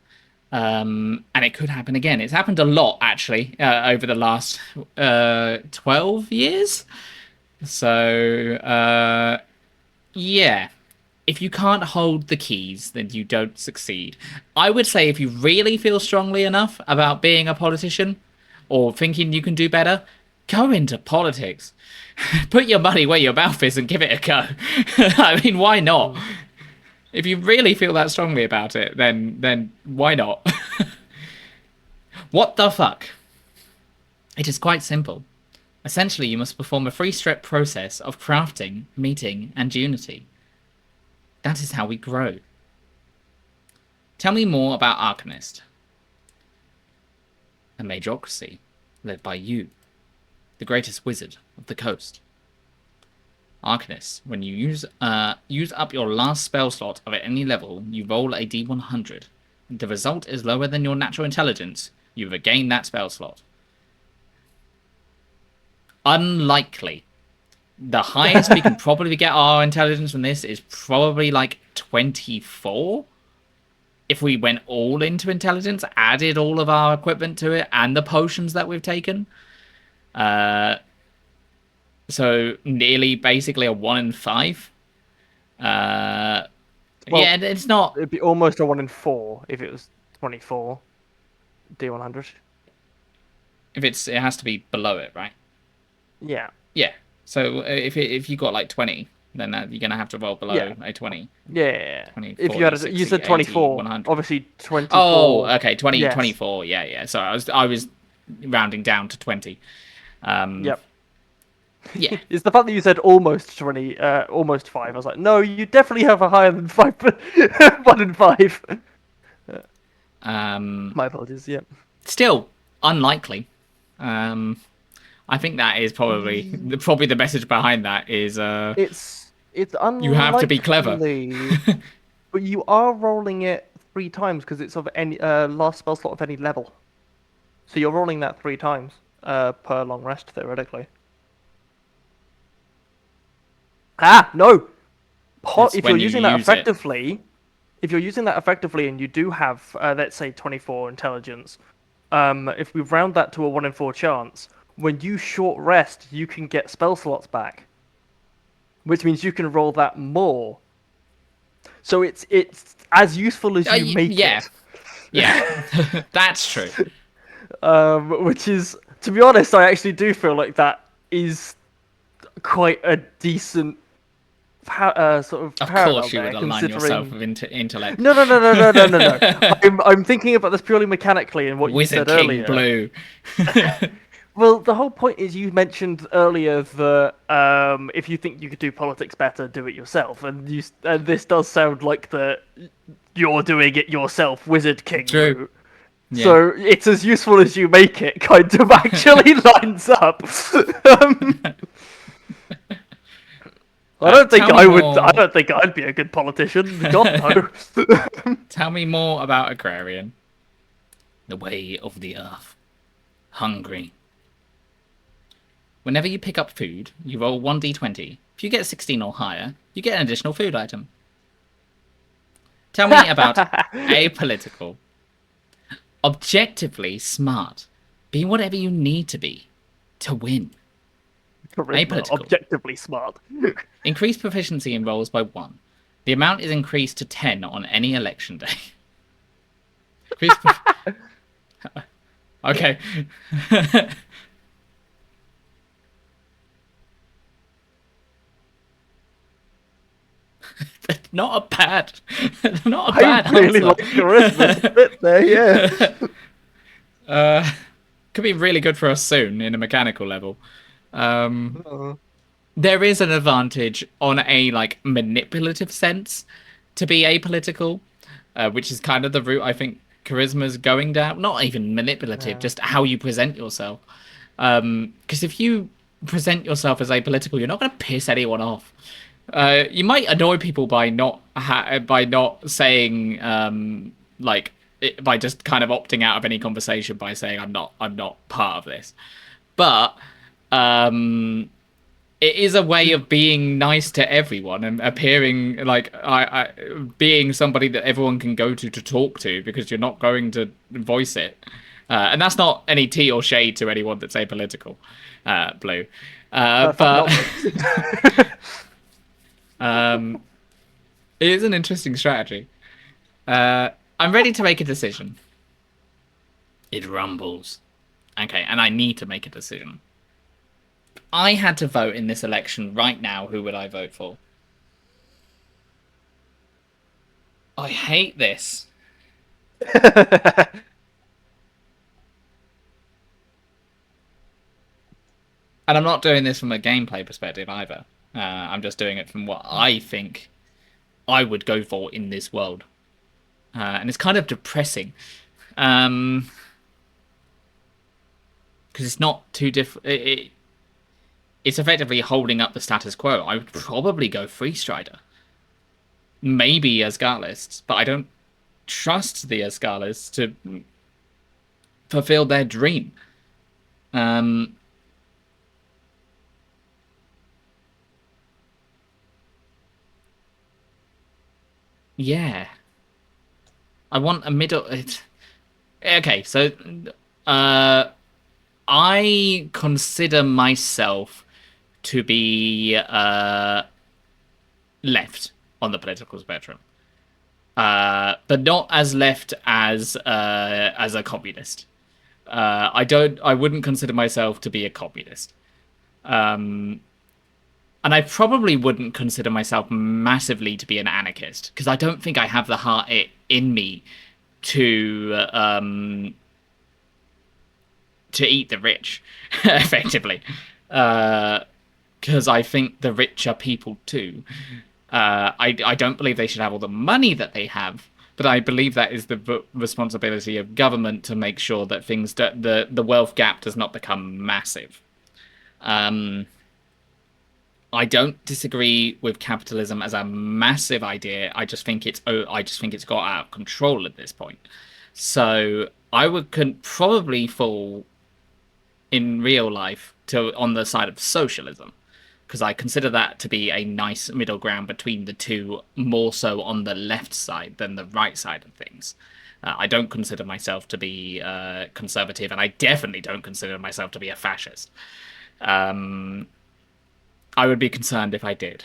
and it could happen again. It's happened a lot actually over the last 12 years. So yeah, if you can't hold the keys, then you don't succeed. I would say if you really feel strongly enough about being a politician or thinking you can do better, go into politics. Put your money where your mouth is and give it a go. I mean, why not? Mm. If you really feel that strongly about it, then why not? What the fuck? It is quite simple. Essentially, you must perform a three-step process of crafting, meeting, and unity. That is how we grow. Tell me more about Arcanist, a majocracy led by you, the greatest wizard of the coast. Arcanist, when you use up your last spell slot of at any level, you roll a d100. If the result is lower than your natural intelligence, you regain that spell slot. Unlikely. The highest we can probably get our intelligence from this is probably like 24. If we went all into intelligence, added all of our equipment to it and the potions that we've taken. So nearly basically a 1 in 5. Yeah, Well, it's not. it'd be almost a 1 in 4 if it was 24 D100. It has to be below it, right? Yeah. Yeah. So if you got like 20, then you're going to have to roll below Yeah. a 20. Yeah. 20, If you 40, had you 60, said 80, 24. 100. Obviously Oh, 24. okay, 20, Yes. 24. Yeah, yeah. So I was rounding down to 20. Yep. Yeah. It's the fact that you said almost 20, almost 5. I was like, no, you definitely have a higher than 5, 1 in 5. Um, My apologies, yeah. Still unlikely. Um, I think that is probably the message behind that is It's you have to be clever. unlikely, but you are rolling it 3 times because it's of any last spell slot of any level. So you're rolling that 3 times per long rest, theoretically. Ah, no! It's If you're when you using that use it. effectively, if you're using that effectively and you do have, let's say, 24 intelligence, if we round that to a 1 in 4 chance, when you short rest, you can get spell slots back, which means you can roll that more. So it's as useful as you make Yeah, it. yeah, that's true. Which is, to be honest, I actually do feel like that is quite a decent sort of Of parallel course, you would there, align yourself considering. with intellect. No, no, no, no, no, no, no, no. I'm thinking about this purely mechanically in what you Wizard said King earlier. Blue. Well, the whole point is you mentioned earlier that if you think you could do politics better, do it yourself, and this does sound like the you're doing it yourself, Wizard King True. route. Yeah. So it's as useful as you make it, kind of actually lines up. I don't think Tell me I would. I more. don't think I'd be a good politician. God no. Tell me more about Agrarian. The way of the earth. Hungry. Whenever you pick up food, you roll 1d20. If you get 16 or higher, you get an additional food item. Tell me about apolitical. Objectively smart. Be whatever you need to be to win. Charisma, Apolitical. objectively smart. Increase proficiency in rolls by 1. The amount is increased to 10 on any election day. Increase. Okay. Not a bad, not a bad I really answer. like charisma. A bit there, yeah. Could be really good for us soon in a mechanical level. Uh, There is an advantage on a like manipulative sense to be apolitical, which is kind of the route I think charisma's going down. Not even manipulative, yeah. just how you present yourself. Because if you present yourself as apolitical, you're not going to piss anyone off. You might annoy people by not saying by just kind of opting out of any conversation by saying I'm not part of this. But it is a way of being nice to everyone and appearing like being somebody that everyone can go to talk to because you're not going to voice it. And that's not any tea or shade to anyone that's apolitical, Blue. But it is an interesting strategy. I'm ready to make a decision. It rumbles. Okay, and I need to make a decision. I had to vote in this election right now. Who would I vote for? I hate this. And I'm not doing this from a gameplay perspective either. I'm just doing it from what I think I would go for in this world. And it's kind of depressing. Because it's not too different. It's effectively holding up the status quo. I would probably go Free Strider. Maybe Asgarlists, but I don't trust the Asgarlists to fulfill their dream. Yeah. I want a middle. Okay, so I consider myself to be left on the political spectrum, but not as left as a communist. I wouldn't consider myself to be a communist. And I probably wouldn't consider myself massively to be an anarchist because I don't think I have the heart in me to eat the rich, effectively, because I think the rich are people too. I don't believe they should have all the money that they have, but I believe that is the responsibility of government to make sure that the wealth gap does not become massive. I don't disagree with capitalism as a massive idea. I just think it's got out of control at this point. So I would probably fall in real life to on the side of socialism because I consider that to be a nice middle ground between the two, more so on the left side than the right side of things. I don't consider myself to be conservative, and I definitely don't consider myself to be a fascist. I would be concerned if I did.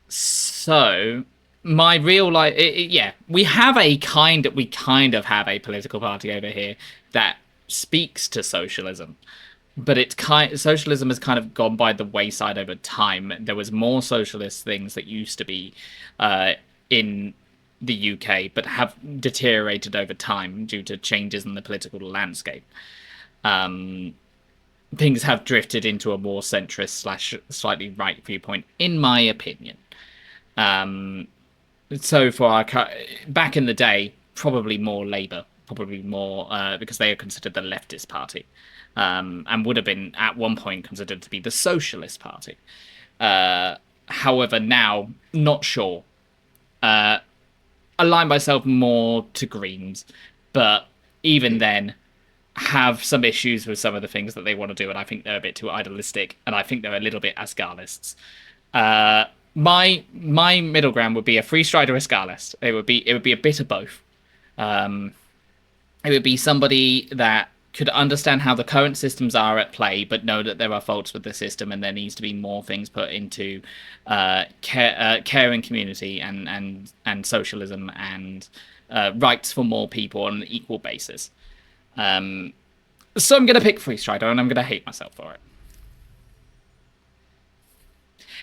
So my real life, yeah, we kind of have a political party over here that speaks to socialism, but socialism has kind of gone by the wayside over time. There was more socialist things that used to be in the UK, but have deteriorated over time due to changes in the political landscape. Things have drifted into a more centrist slash slightly right viewpoint, in my opinion. So for back in the day, probably more Labour, probably more because they are considered the leftist party, and would have been at one point considered to be the socialist party. However, now not sure. Align myself more to Greens, but even then, have some issues with some of the things that they want to do, and I think they're a bit too idealistic, and I think they're a little bit Ascalists. My middle ground would be a free strider Ascalist. It would be a bit of both. It would be somebody that could understand how the current systems are at play, but know that there are faults with the system, and there needs to be more things put into care and community and socialism and rights for more people on an equal basis. So I'm going to pick Free Strider, and I'm going to hate myself for it.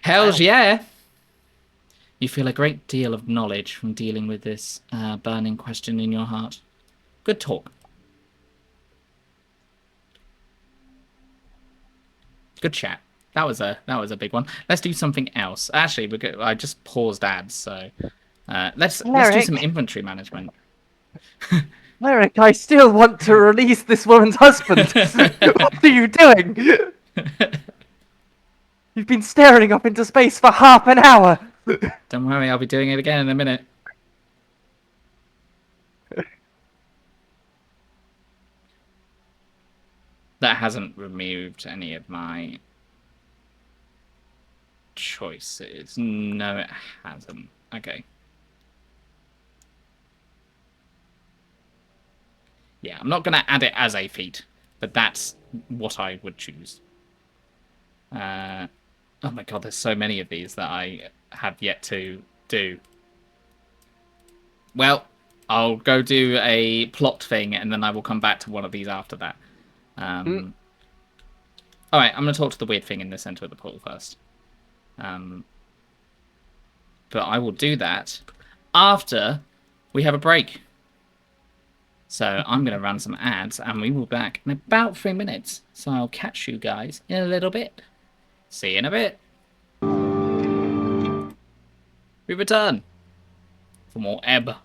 Hells yeah! You feel a great deal of knowledge from dealing with this burning question in your heart. Good talk. Good chat. That was a big one. Let's do something else. Actually, I just paused ads, so let's do some inventory management. Merrick, I still want to release this woman's husband. What are you doing? You've been staring up into space for half an hour. Don't worry, I'll be doing it again in a minute. That hasn't removed any of my choices. No, it hasn't. Okay. Yeah, I'm not going to add it as a feat, but that's what I would choose. Oh my god, there's so many of these that I have yet to do. Well, I'll go do a plot thing, and then I will come back to one of these after that. Alright, I'm going to talk to the weird thing in the center of the pool first. But I will do that after we have a break. So I'm going to run some ads, and we will be back in about 3 minutes. So I'll catch you guys in a little bit. See you in a bit. We return for more Ebb.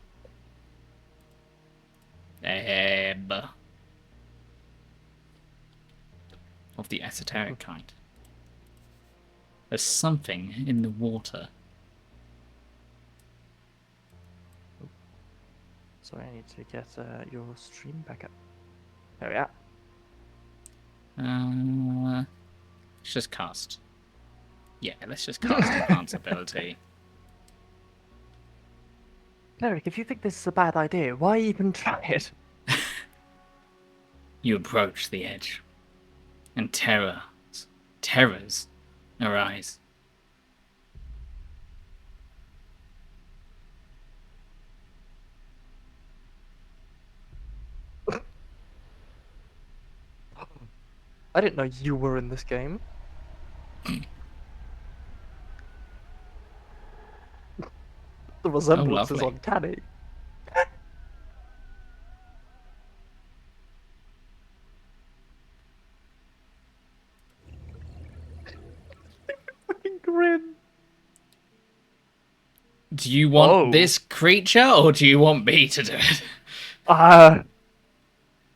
Ebb. Of the esoteric kind. There's something in the water. Sorry, I need to get your stream back up. There we are. Let's just cast. Yeah, let's just cast Enhance ability. Merrick, if you think this is a bad idea, why even try it? You approach the edge, and terrors arise. I didn't know you were in this game. The Oh, resemblance is lovely. uncanny. Fucking grin. Do you want Oh. this creature, or do you want me to do it? Uh,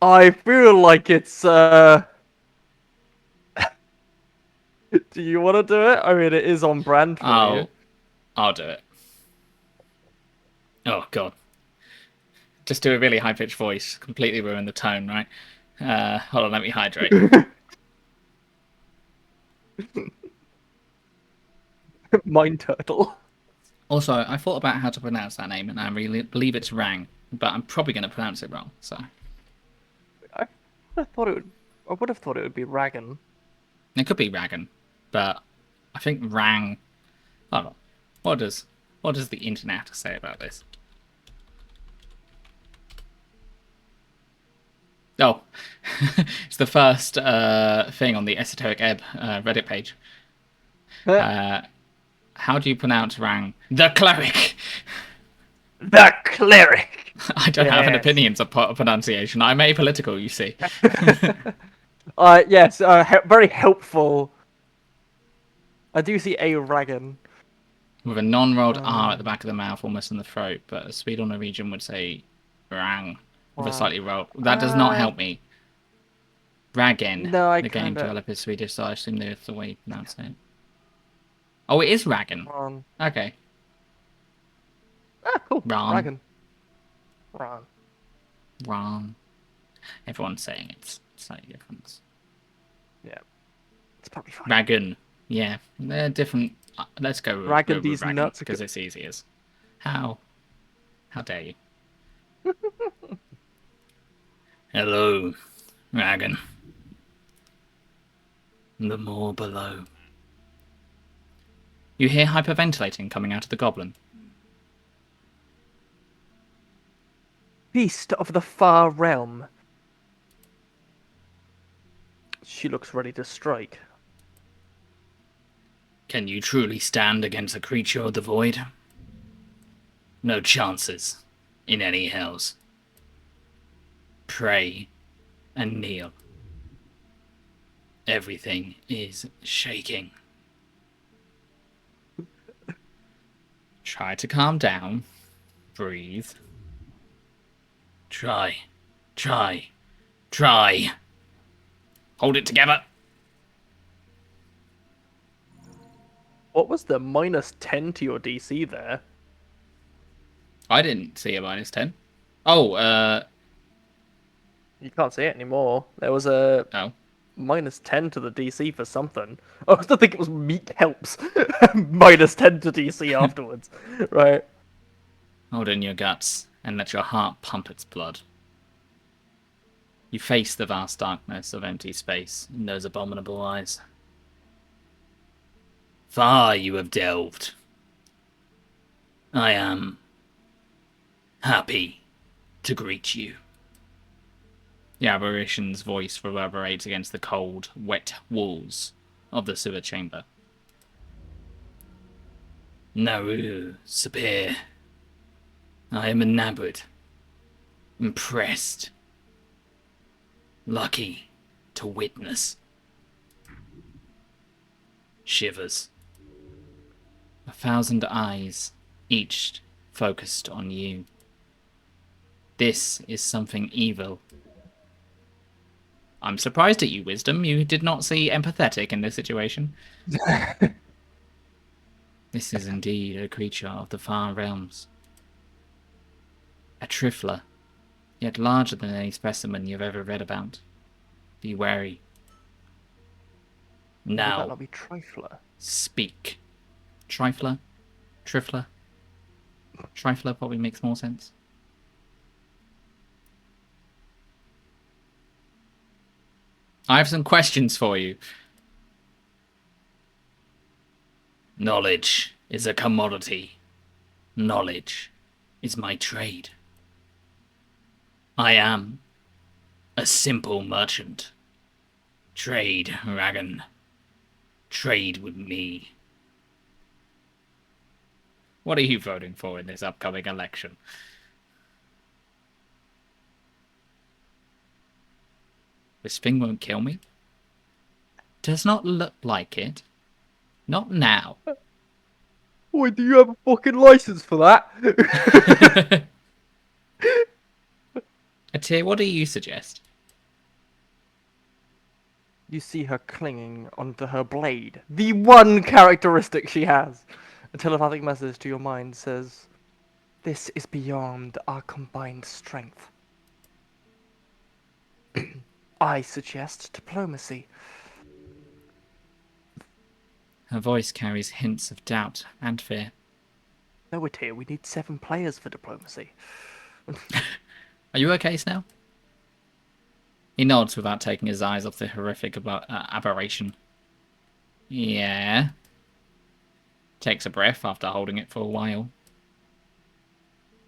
I feel like it's, do you want to do it? I mean, it is on brand for you. I'll do it. Oh, God. Just do a really high-pitched voice. Completely ruin the tone, right? Hold on, let me hydrate. Mind turtle. Also, I thought about how to pronounce that name, and I really believe it's Rang, but I'm probably going to pronounce it wrong, so... I would have thought it would. I would have thought it would be Ragan. It could be Ragan, but I think Rang... Hold on. What does the internet say about this? Oh, it's the first thing on the Esoteric Ebb Reddit page. How do you pronounce Rang? The cleric! The cleric. I don't have an Yes. opinion of pronunciation. I'm apolitical, you see. Yes. Very helpful. I do see a Ragan. With a non-rolled R at the back of the mouth, almost in the throat, but a Swede or Norwegian would say Rang with a Wow. slightly rolled. That does not help me. Ragen. No, I The game kinda. developer is Swedish, so I assume that's the way you pronounce it. Oh, it is Ragen. Okay. Ah, cool. Ron. Ragan. Ron. Ron. Everyone's saying it's slightly different. Yeah. It's probably fine. Ragun. Yeah, they're different. Let's go with Ragan these Ragun nuts. because it's easiest. How dare you? Hello, Ragan. The more below. You hear hyperventilating coming out of the goblin. Beast of the far realm. She looks ready to strike. Can you truly stand against a creature of the void? No chances in any hells. Pray and kneel. Everything is shaking. Try to calm down. Breathe. Try. Hold it together. What was the -10 to your DC there? I didn't see a -10. Oh, You can't see it anymore. There was a oh. -10 to the DC for something. Oh, I still think it was Meek helps. -10 to DC afterwards. Right. Hold in your guts and let your heart pump its blood. You face the vast darkness of empty space in those abominable eyes. Far you have delved. I am happy to greet you. The apparition's voice reverberates against the cold, wet walls of the sewer chamber. Naru, Sapir. I am enamored, impressed, lucky to witness. Shivers. 1,000 eyes, each focused on you. This is something evil. I'm surprised at you, Wisdom. You did not see empathetic in this situation. This is indeed a creature of the far realms. A trifler, yet larger than any specimen you've ever read about. Be wary. Would that Now, not be Trifler? speak. Trifler? Trifler? Trifler probably makes more sense. I have some questions for you. Knowledge is a commodity. Knowledge is my trade. I am a simple merchant. Trade, Ragan. Trade with me. What are you voting for in this upcoming election? This thing won't kill me? Does not look like it. Not now. Wait, do you have a fucking license for that? Atir, what do you suggest? You see her clinging onto her blade, the one characteristic she has. A telepathic message to your mind says, "This is beyond our combined strength." I suggest diplomacy. Her voice carries hints of doubt and fear. No, we're here. We need 7 players for diplomacy. Are you okay, Snail? He nods without taking his eyes off the horrific aberration. Yeah. Takes a breath after holding it for a while.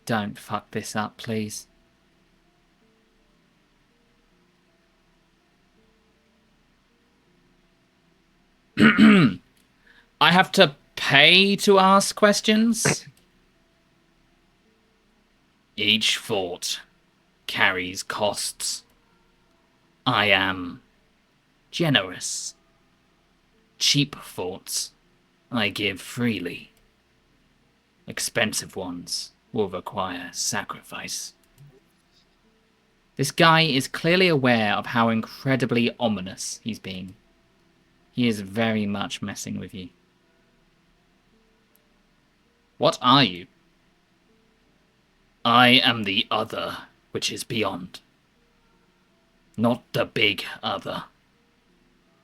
Don't fuck this up, please. I have to pay to ask questions? Each thought carries costs. I am generous. Cheap thoughts I give freely. Expensive ones will require sacrifice. This guy is clearly aware of how incredibly ominous he's being. He is very much messing with you. What are you? I am the other which is beyond. Not the big other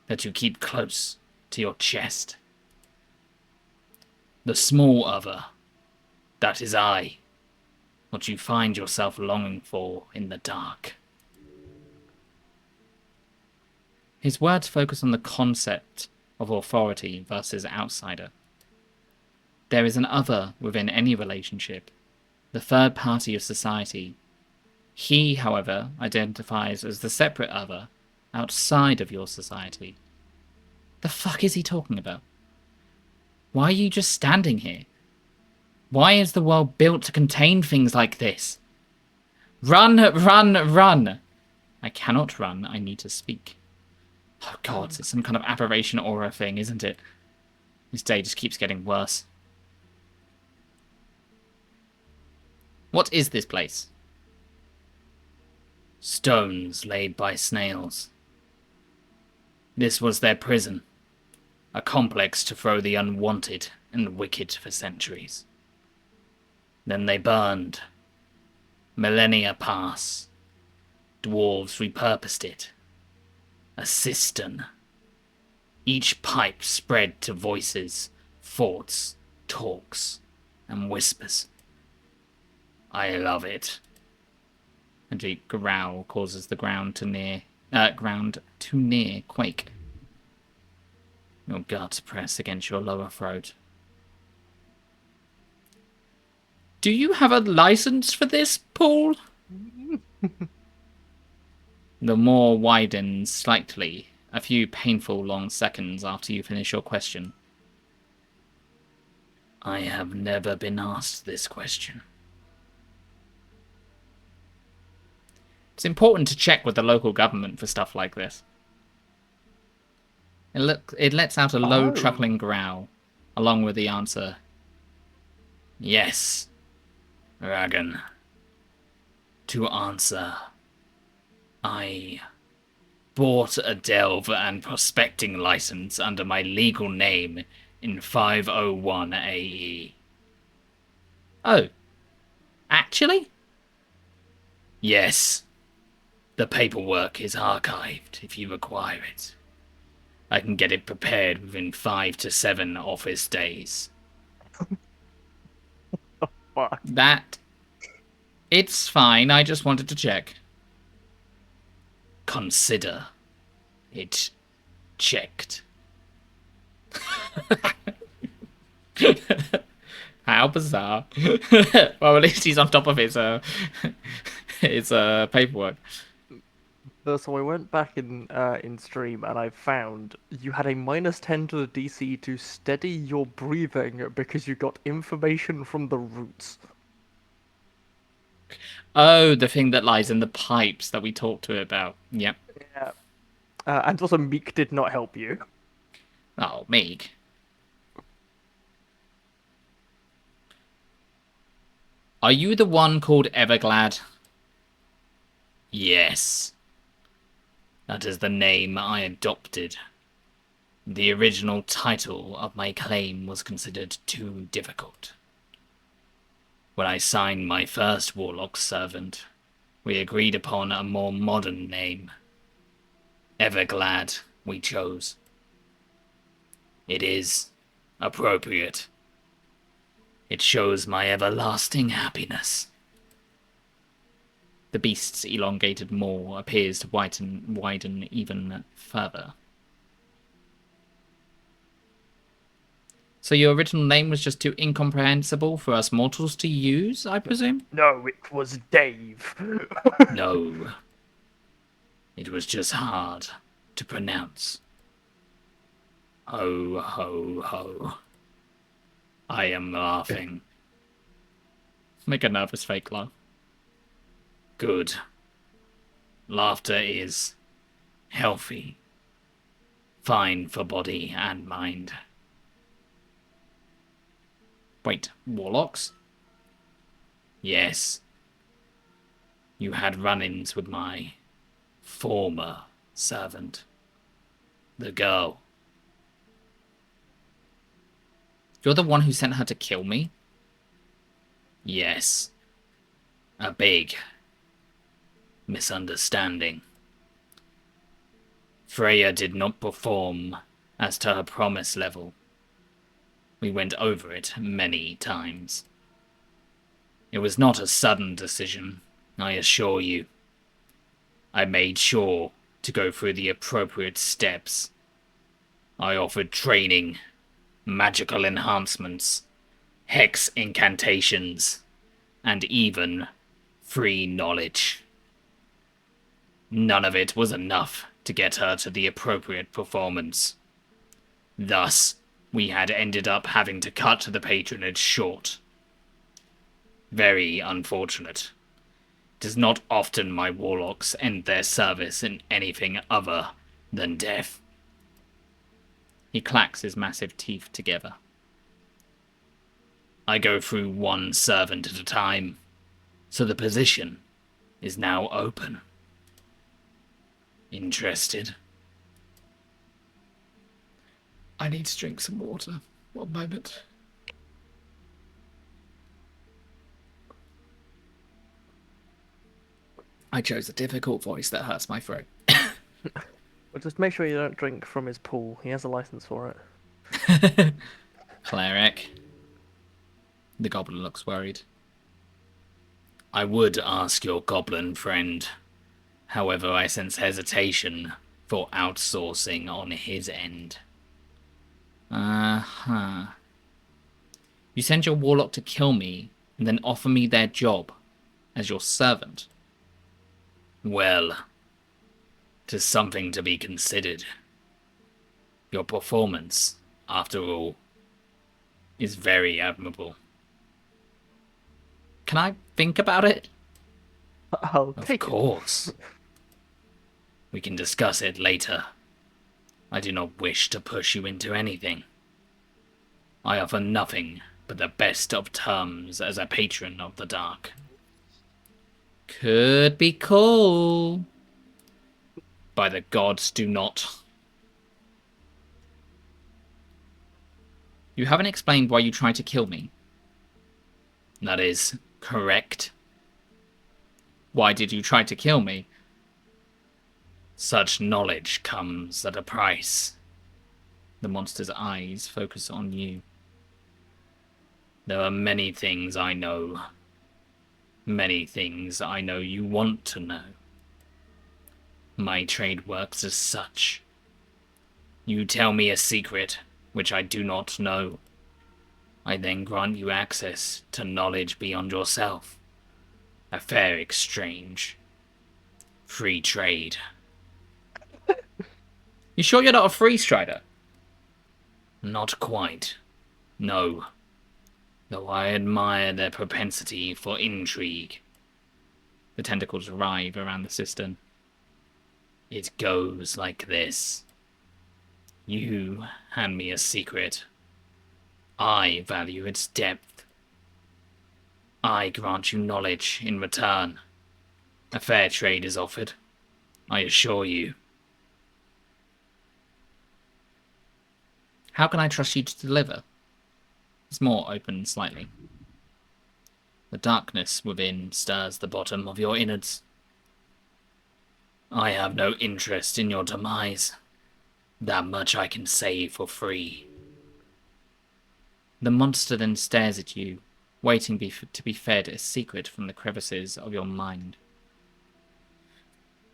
that you keep close to your chest. The small other, that is I, what you find yourself longing for in the dark. His words focus on the concept of authority versus outsider. There is an other within any relationship, the third party of society. He, however, identifies as the separate other outside of your society. The fuck is he talking about? Why are you just standing here? Why is the world built to contain things like this? Run, run, run! I cannot run, I need to speak. Oh god, it's some kind of aberration aura thing, isn't it? This day just keeps getting worse. What is this place? Stones laid by snails. This was their prison. A complex to throw the unwanted and wicked for centuries. Then they burned. Millennia pass. Dwarves repurposed it. A cistern. Each pipe spread to voices, thoughts, talks, and whispers. I love it. A deep growl causes the ground too near quake. Your guts press against your lower throat. Do you have a license for this, Paul? The maw widens slightly, a few painful long seconds after you finish your question. I have never been asked this question. It's important to check with the local government for stuff like this. It lets out a low, chuckling growl, along with the answer. Yes, Ragan. To answer, I bought a delve and prospecting license under my legal name in 501 AE. Oh, actually? Yes. The paperwork is archived if you require it. I can get it prepared within 5 to 7 office days. Fuck. It's fine, I just wanted to check. Consider it checked. How bizarre. Well, at least he's on top of his paperwork. So I went back in stream and I found you had a -10 to the DC to steady your breathing because you got information from the roots. Oh, the thing that lies in the pipes that we talked to it about. Yep. Yeah. And also Meek did not help you. Oh, Meek. Are you the one called Everglad? Yes. That is the name I adopted. The original title of my claim was considered too difficult. When I signed my first warlock servant, we agreed upon a more modern name. Everglad we chose. It is appropriate. It shows my everlasting happiness. The beast's elongated maw appears to widen even further. So your original name was just too incomprehensible for us mortals to use, I presume? No, it was Dave. No. It was just hard to pronounce. Ho, ho, ho. I am laughing. Make a nervous fake laugh. Good. Laughter is healthy. Fine for body and mind. Wait, warlocks? Yes. You had run-ins with my former servant. The girl. You're the one who sent her to kill me? Yes. A big misunderstanding. Freya did not perform as to her promise level. We went over it many times. It was not a sudden decision, I assure you. I made sure to go through the appropriate steps. I offered training, magical enhancements, hex incantations, and even free knowledge. None of it was enough to get her to the appropriate performance. Thus, we had ended up having to cut the patronage short. Very unfortunate. It is not often my warlocks end their service in anything other than death. He clacks his massive teeth together. I go through one servant at a time, so the position is now open. Interested? I need to drink some water. One moment. I chose a difficult voice that hurts my throat. Well, just make sure you don't drink from his pool. He has a license for it. Cleric. The goblin looks worried. I would ask your goblin friend. However, I sense hesitation for outsourcing on his end. Uh-huh. You send your warlock to kill me and then offer me their job as your servant. Well, 'tis something to be considered. Your performance, after all, is very admirable. Can I think about it? I'll take Of course. We can discuss it later. I do not wish to push you into anything. I offer nothing but the best of terms as a patron of the dark. Could be cool. By the gods, do not. You haven't explained why you tried to kill me. That is correct. Why did you try to kill me? Such knowledge comes at a price. The monster's eyes focus on you. There are many things I know. Many things I know you want to know. My trade works as such. You tell me a secret which I do not know. I then grant you access to knowledge beyond yourself. A fair exchange. Free trade. You sure you're not a free strider? Not quite. No. Though I admire their propensity for intrigue. The tentacles writhe around the cistern. It goes like this. You hand me a secret. I value its depth. I grant you knowledge in return. A fair trade is offered, I assure you. How can I trust you to deliver? It's more open slightly. The darkness within stirs the bottom of your innards. I have no interest in your demise. That much I can say for free. The monster then stares at you, waiting to be fed a secret from the crevices of your mind.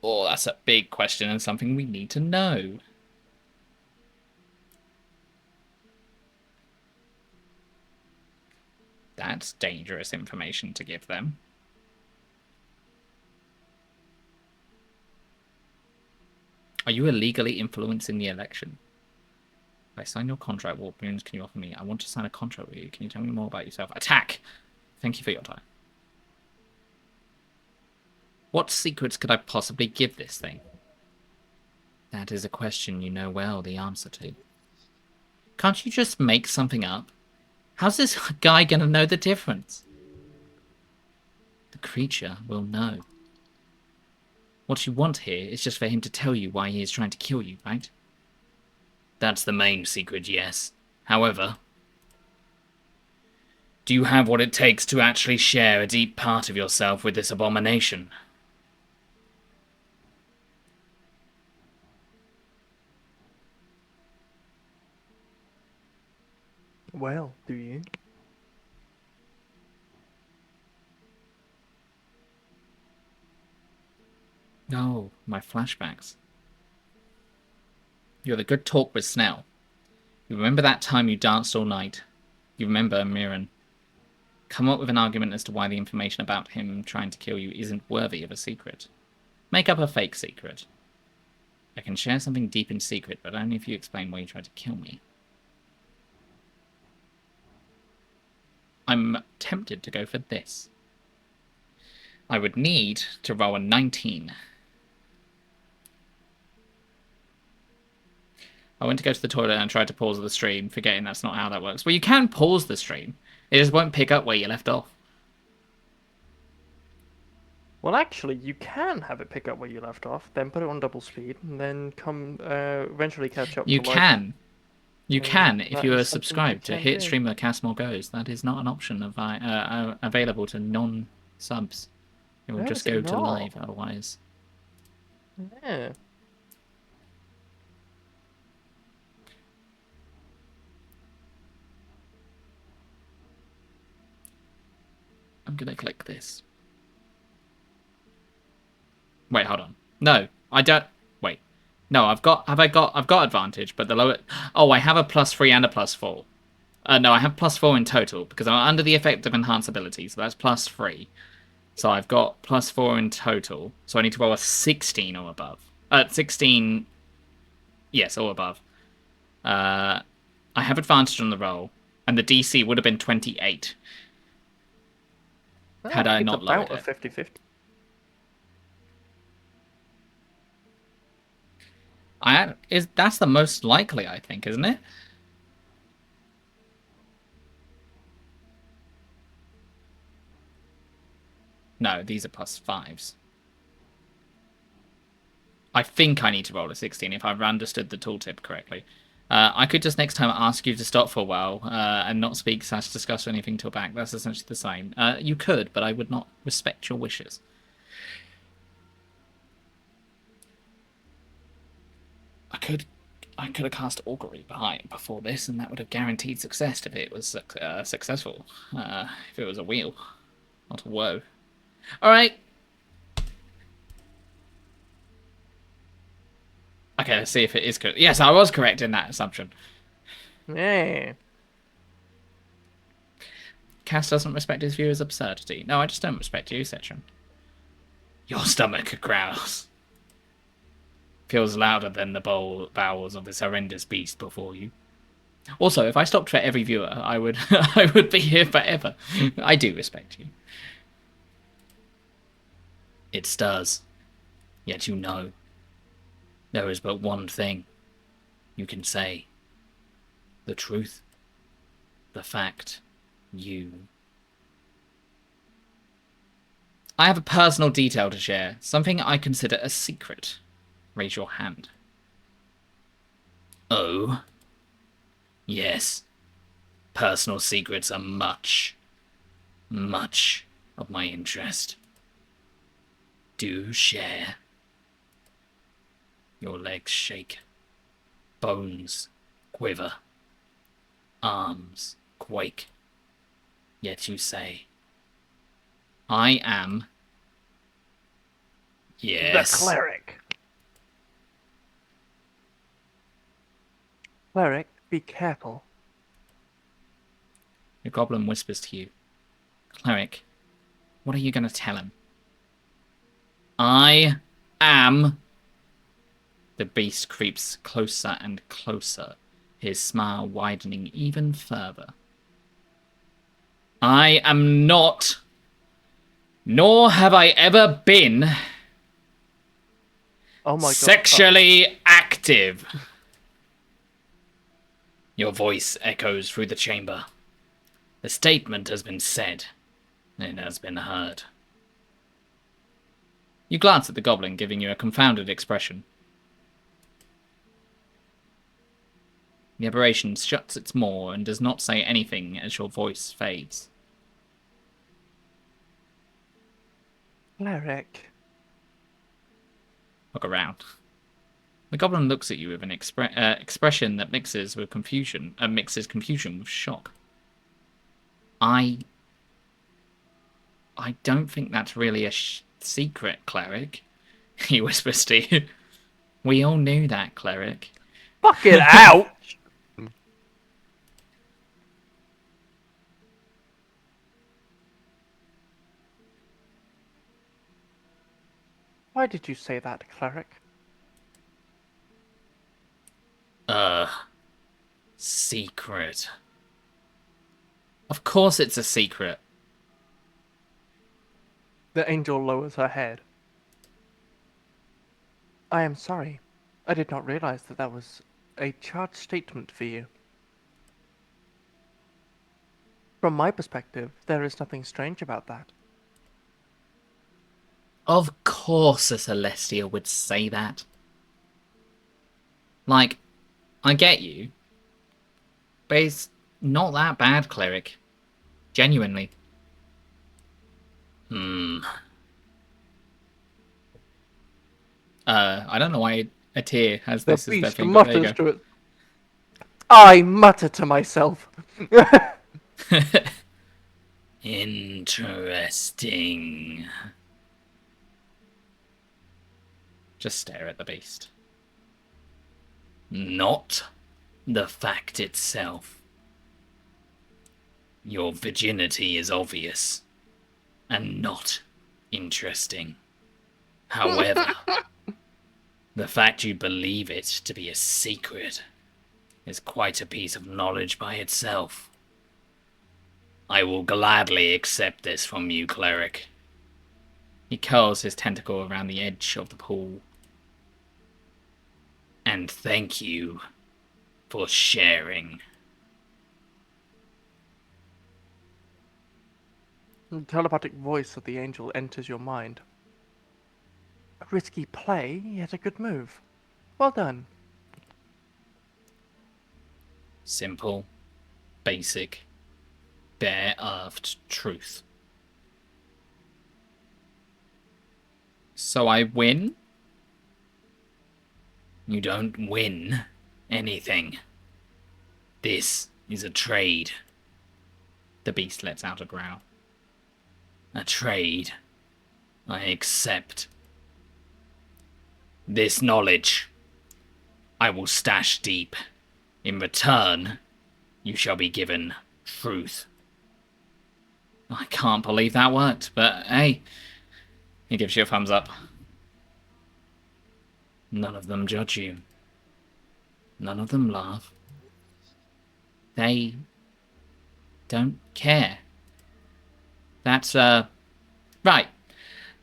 Oh, that's a big question and something we need to know. That's dangerous information to give them. Are you illegally influencing the election? If I sign your contract, what boons can you offer me? I want to sign a contract with you. Can you tell me more about yourself? Attack! Thank you for your time. What secrets could I possibly give this thing? That is a question you know well the answer to. Can't you just make something up? How's this guy gonna know the difference? The creature will know. What you want here is just for him to tell you why he is trying to kill you, right? That's the main secret, yes. However, do you have what it takes to actually share a deep part of yourself with this abomination? Well, do you? No, my flashbacks. You had a good talk with Snell. You remember that time you danced all night. You remember Mirren. Come up with an argument as to why the information about him trying to kill you isn't worthy of a secret. Make up a fake secret. I can share something deep in secret, but only if you explain why you tried to kill me. I'm tempted to go for this. I would need to roll a 19. I went to go to the toilet and tried to pause the stream, forgetting that's not how that works. Well, you can pause the stream. It just won't pick up where you left off. Well, actually, you can have it pick up where you left off, then put it on double speed, and then come eventually catch up. You to life. can. You can if that you is are something subscribed you to can Hit do. Streamer Cast Morgause. That is not an option available to non-subs. It will Where just is it go to not? live otherwise. Yeah. I'm gonna click this. Wait, hold on. No, I don't. Wait. No, I've got advantage, but the lower. Oh, I have a +3 and a +4. No, I have +4 in total because I'm under the effect of enhance ability, so that's +3. So I've got +4 in total. So I need to roll a 16 or above. 16. Yes, or above. I have advantage on the roll, and the DC would have been 28 had I It's not lowered about a it. 50-50. That's the most likely, I think, isn't it? No, these are +5s. I think I need to roll a 16 if I've understood the tooltip correctly. I could just next time ask you to stop for a while and not speak / discuss anything till back. That's essentially the same. You could, but I would not respect your wishes. I could have cast Augury before this, and that would have guaranteed success if it was successful. If it was a wheel, not a woe. All right. Okay, let's see if it is correct. Yes, I was correct in that assumption. Yeah. Cass doesn't respect his viewers' absurdity. No, I just don't respect you, Citron. Your stomach growls. Feels louder than the bowels of this horrendous beast before you. Also, if I stopped for every viewer, I would I would be here forever. I do respect you. It stirs, yet you know. There is but one thing you can say. The truth. The fact. You. I have a personal detail to share. Something I consider a secret. Raise your hand. Oh? Yes. Personal secrets are much of my interest. Do share. Your legs shake. Bones quiver. Arms quake. Yet you say, I am... Yes. The cleric. Cleric, be careful. The goblin whispers to you. Cleric, what are you going to tell him? I am... The beast creeps closer and closer, his smile widening even further. I am not, nor have I ever been, Oh my god. sexually active. Your voice echoes through the chamber. The statement has been said. It has been heard. You glance at the goblin, giving you a confounded expression. The aberration shuts its maw and does not say anything as your voice fades. Cleric. Look around. The goblin looks at you with an expression that mixes confusion with shock. I don't think that's really a secret, cleric. He whispers to you. We all knew that, cleric. Fucking ouch! Why did you say that, cleric? Secret. Of course it's a secret. The angel lowers her head. I am sorry. I did not realize that that was a charged statement for you. From my perspective, there is nothing strange about that. Of course a Celestia would say that. Like, I get you. But it's not that bad, cleric. Genuinely. I don't know why a tear has this as their beast thing, but there you mutters go. to it. I mutter to myself. Interesting. Just stare at the beast. Not the fact itself. Your virginity is obvious and not interesting. However, the fact you believe it to be a secret is quite a piece of knowledge by itself. I will gladly accept this from you, cleric. He curls his tentacle around the edge of the pool. And thank you for sharing. The telepathic voice of the angel enters your mind. A risky play, yet a good move. Well done. Simple, basic, bare-earthed truth. So I win? You don't win anything. This is a trade. The beast lets out a growl. A trade I accept. This knowledge I will stash deep. In return, you shall be given truth. I can't believe that worked, but hey, He gives you a thumbs up. None of them judge you. None of them laugh. They don't care. That's, right.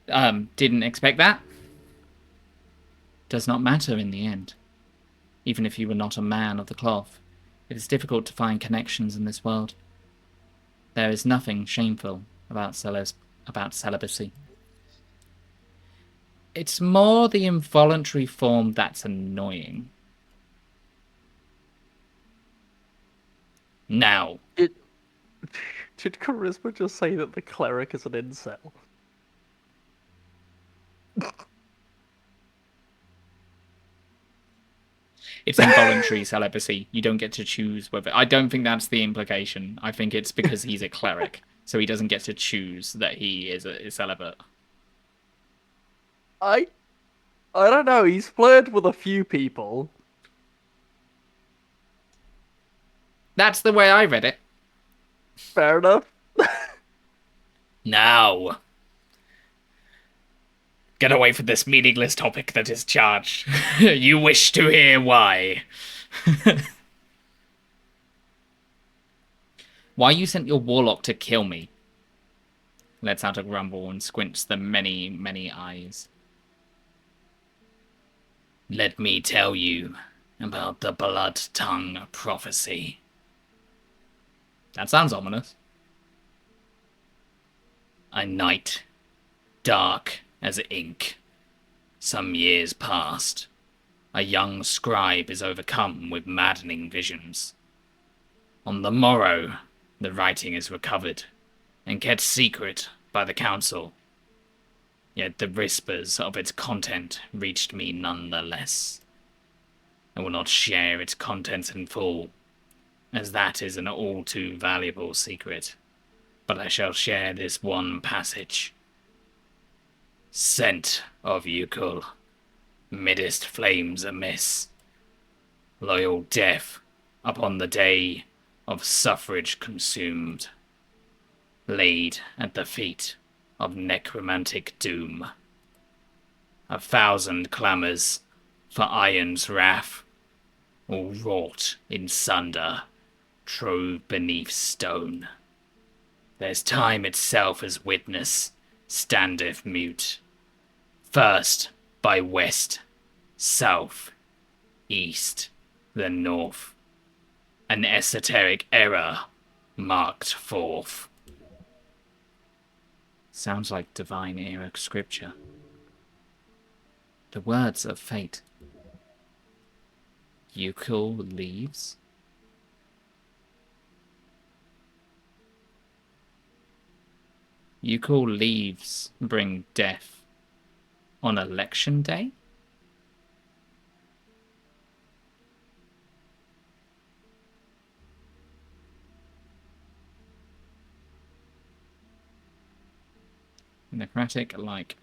Didn't expect that. Does not matter in the end. Even if you were not a man of the cloth, it is difficult to find connections in this world. There is nothing shameful about celibacy. It's more the involuntary form that's annoying. Now. Did Charisma just say that the cleric is an incel? It's involuntary celibacy. You don't get to choose whether... I don't think that's the implication. I think it's because he's a cleric, so he doesn't get to choose that he is a celibate. I don't know. He's flirted with a few people. That's the way I read it. Fair enough. Now. Get away from this meaningless topic that is charged. You wish to hear why. Why you sent your warlock to kill me? Lets out a grumble and squints the many, many eyes. Let me tell you about the Blood Tongue prophecy. That sounds ominous. A night, dark as ink. Some years past, a young scribe is overcome with maddening visions. On the morrow, the writing is recovered and kept secret by the council. Yet the whispers of its content reached me nonetheless. I will not share its contents in full, as that is an all too valuable secret, but I shall share this one passage. Scent of Ukul, midst flames amiss, loyal death upon the day of suffrage consumed, laid at the feet of necromantic doom. 1,000 clamours for iron's wrath, all wrought in sunder, trove beneath stone. There's time itself as witness, standeth mute. First by west, south, east, then north. An esoteric error marked forth. Sounds like divine era scripture. The words of fate. Ukul leaves? Ukul leaves bring death on election day? Necrotic like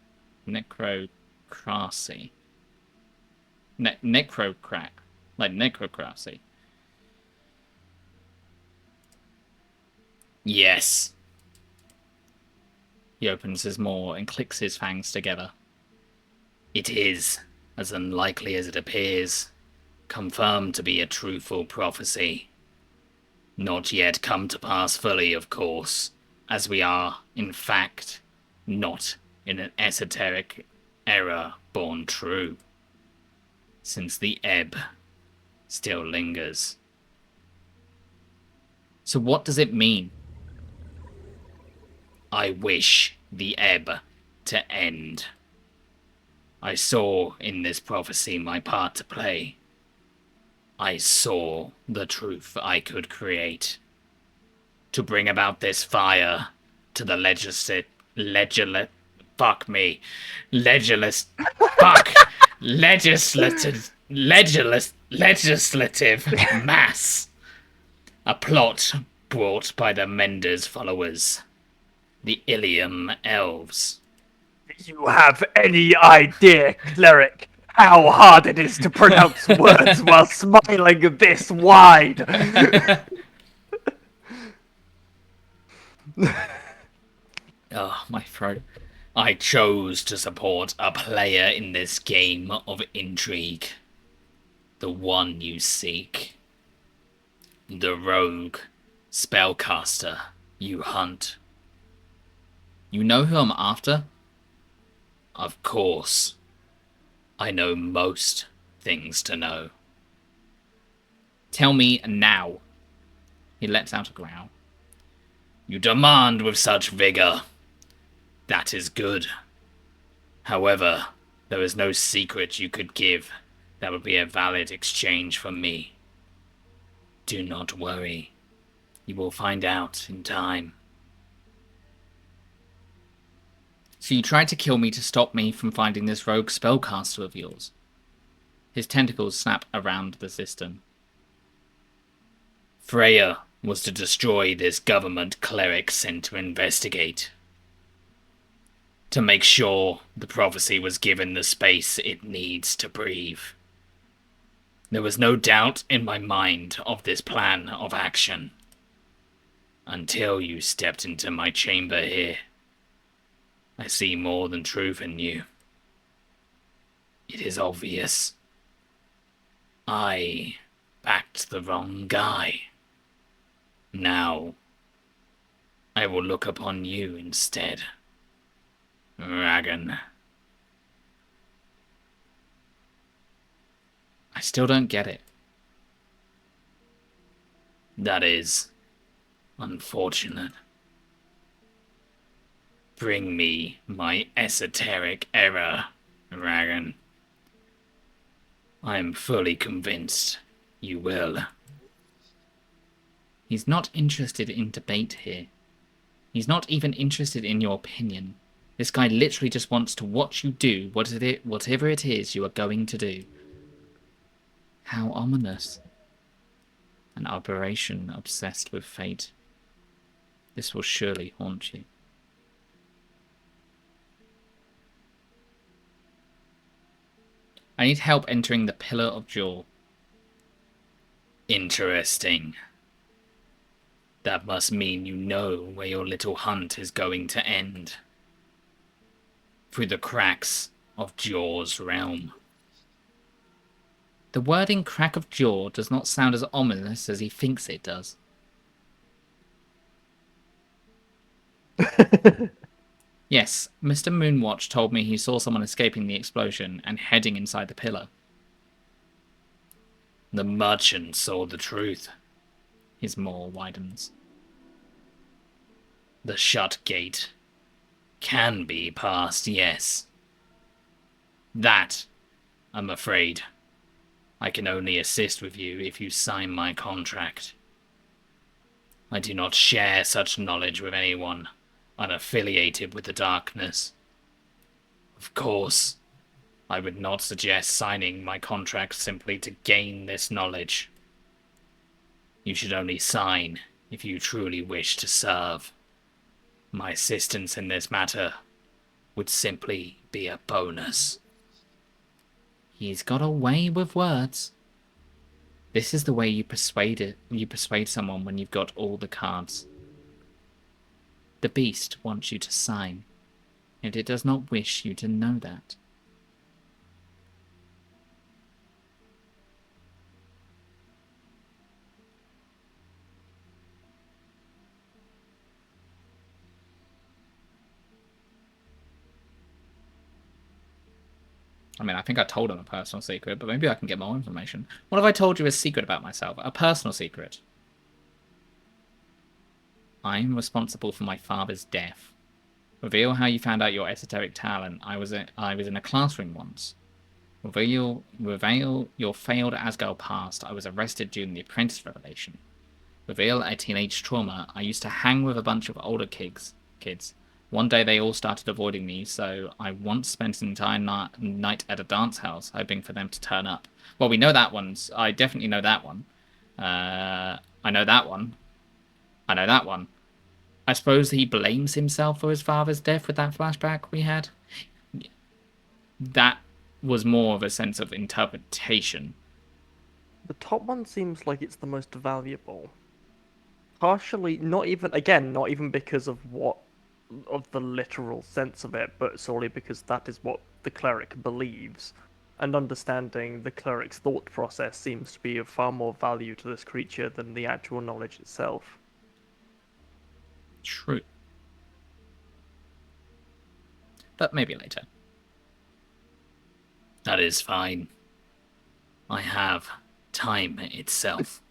necrocracy. Necrocrack. Like necrocracy. Yes. He opens his maw and clicks his fangs together. It is, as unlikely as it appears, confirmed to be a truthful prophecy. Not yet come to pass fully, of course, as we are, in fact, not in an esoteric era born true, since the ebb still lingers. So what does it mean? I wish the ebb to end. I saw in this prophecy my part to play. I saw the truth I could create. To bring about this fire to the legislative mass. A plot brought by the Mender's followers, the Ilium elves. Do you have any idea, cleric, how hard it is to pronounce words while smiling this wide? Oh, my throat. I chose to support a player in this game of intrigue. The one you seek. The rogue spellcaster you hunt. You know who I'm after? Of course. I know most things to know. Tell me now. He lets out a growl. You demand with such vigor. That is good. However, there is no secret you could give that would be a valid exchange for me. Do not worry. You will find out in time. So you tried to kill me to stop me from finding this rogue spellcaster of yours. His tentacles snap around the system. Freya was to destroy this government cleric sent to investigate. To make sure the prophecy was given the space it needs to breathe. There was no doubt in my mind of this plan of action. Until you stepped into my chamber here. I see more than truth in you. It is obvious. I backed the wrong guy. Now, I will look upon you instead. Dragon. I still don't get it. That is unfortunate. Bring me my esoteric error, Dragon. I am fully convinced you will. He's not interested in debate here. He's not even interested in your opinion. This guy literally just wants to watch you do whatever it is you are going to do. How ominous. An aberration obsessed with fate. This will surely haunt you. I need help entering the Pillar of Jaw. Interesting. That must mean you know where your little hunt is going to end. Through the cracks of Jaw's realm. The wording crack of jaw does not sound as ominous as he thinks it does. Yes, Mr. Moonwatch told me he saw someone escaping the explosion and heading inside the pillar. The merchant saw the truth. His maw widens. The shut gate can be passed, yes. That, I'm afraid, I can only assist with you if you sign my contract. I do not share such knowledge with anyone unaffiliated with the darkness. Of course, I would not suggest signing my contract simply to gain this knowledge. You should only sign if you truly wish to serve. My assistance in this matter would simply be a bonus. He's got a way with words. This is the way you persuade someone when you've got all the cards. The beast wants you to sign, and it does not wish you to know that. I mean, I think I told him a personal secret, but maybe I can get more information. What have I told you a secret about myself? A personal secret. I'm responsible for my father's death. Reveal how you found out your esoteric talent. I was in a classroom once. Reveal your failed Asgard past. I was arrested during the apprentice revelation. Reveal a teenage trauma. I used to hang with a bunch of older kids. One day they all started avoiding me, so I once spent an entire night at a dance house, hoping for them to turn up. Well, we know that one. I definitely know that one. I know that one. I know that one. I suppose he blames himself for his father's death with that flashback we had. That was more of a sense of interpretation. The top one seems like it's the most valuable. Partially, not even because of what of the literal sense of it, but solely because that is what the cleric believes. And understanding the cleric's thought process seems to be of far more value to this creature than the actual knowledge itself. True. But maybe later. That is fine. I have time itself.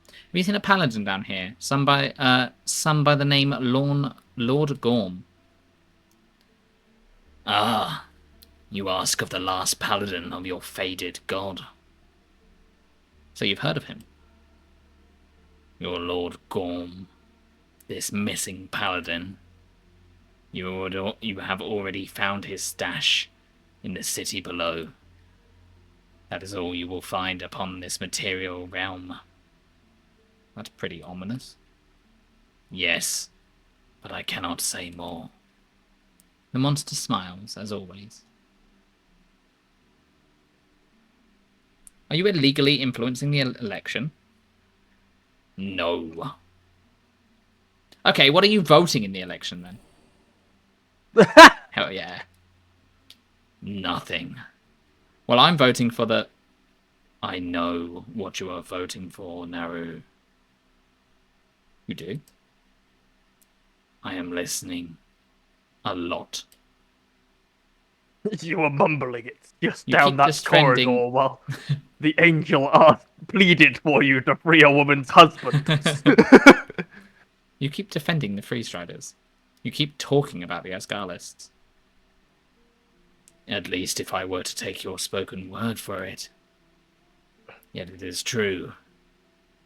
Have you seen a paladin down here? Some by the name Lord Gorm. Ah, you ask of the last paladin of your faded god. So you've heard of him? Your Lord Gorm, this missing paladin. You have already found his stash in the city below. That is all you will find upon this material realm. That's pretty ominous. Yes, but I cannot say more. The monster smiles, as always. Are you illegally influencing the election? No. Okay, what are you voting in the election, then? Hell yeah. Nothing. Well, I'm voting for the... I know what you are voting for, Naru. You do? I am listening. A lot. You were mumbling it just You down keep that defending... corridor while the angel earth pleaded for you to free a woman's husband. You keep defending the Freestriders. You keep talking about the Asgarlists. At least if I were to take your spoken word for it. Yet it is true.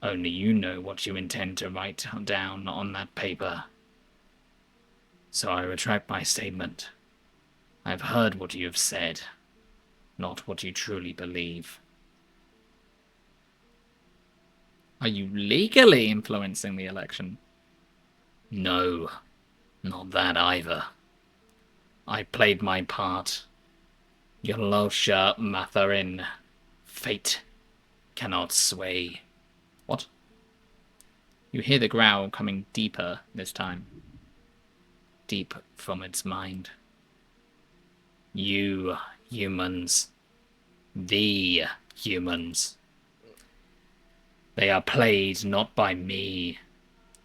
Only you know what you intend to write down on that paper. So I retract my statement. I've heard what you have said, not what you truly believe. Are you legally influencing the election? No, not that either. I played my part. Yolosha Matharin. Fate cannot sway. What? You hear the growl coming deeper this time. Deep from its mind. You humans. The humans. They are played not by me.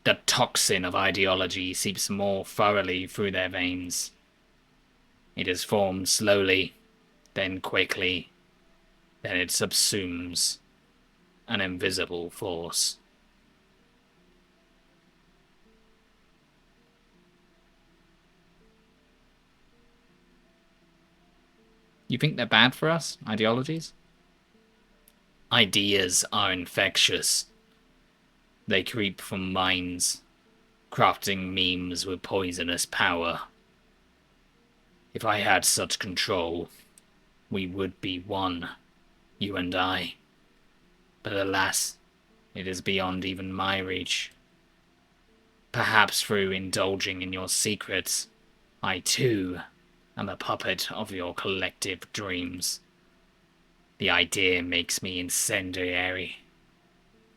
The toxin of ideology seeps more thoroughly through their veins. It is formed slowly, then quickly, then it subsumes an invisible force. You think they're bad for us, ideologies? Ideas are infectious. They creep from minds, crafting memes with poisonous power. If I had such control, we would be one, you and I. But alas, it is beyond even my reach. Perhaps through indulging in your secrets, I too am a puppet of your collective dreams. The idea makes me incendiary,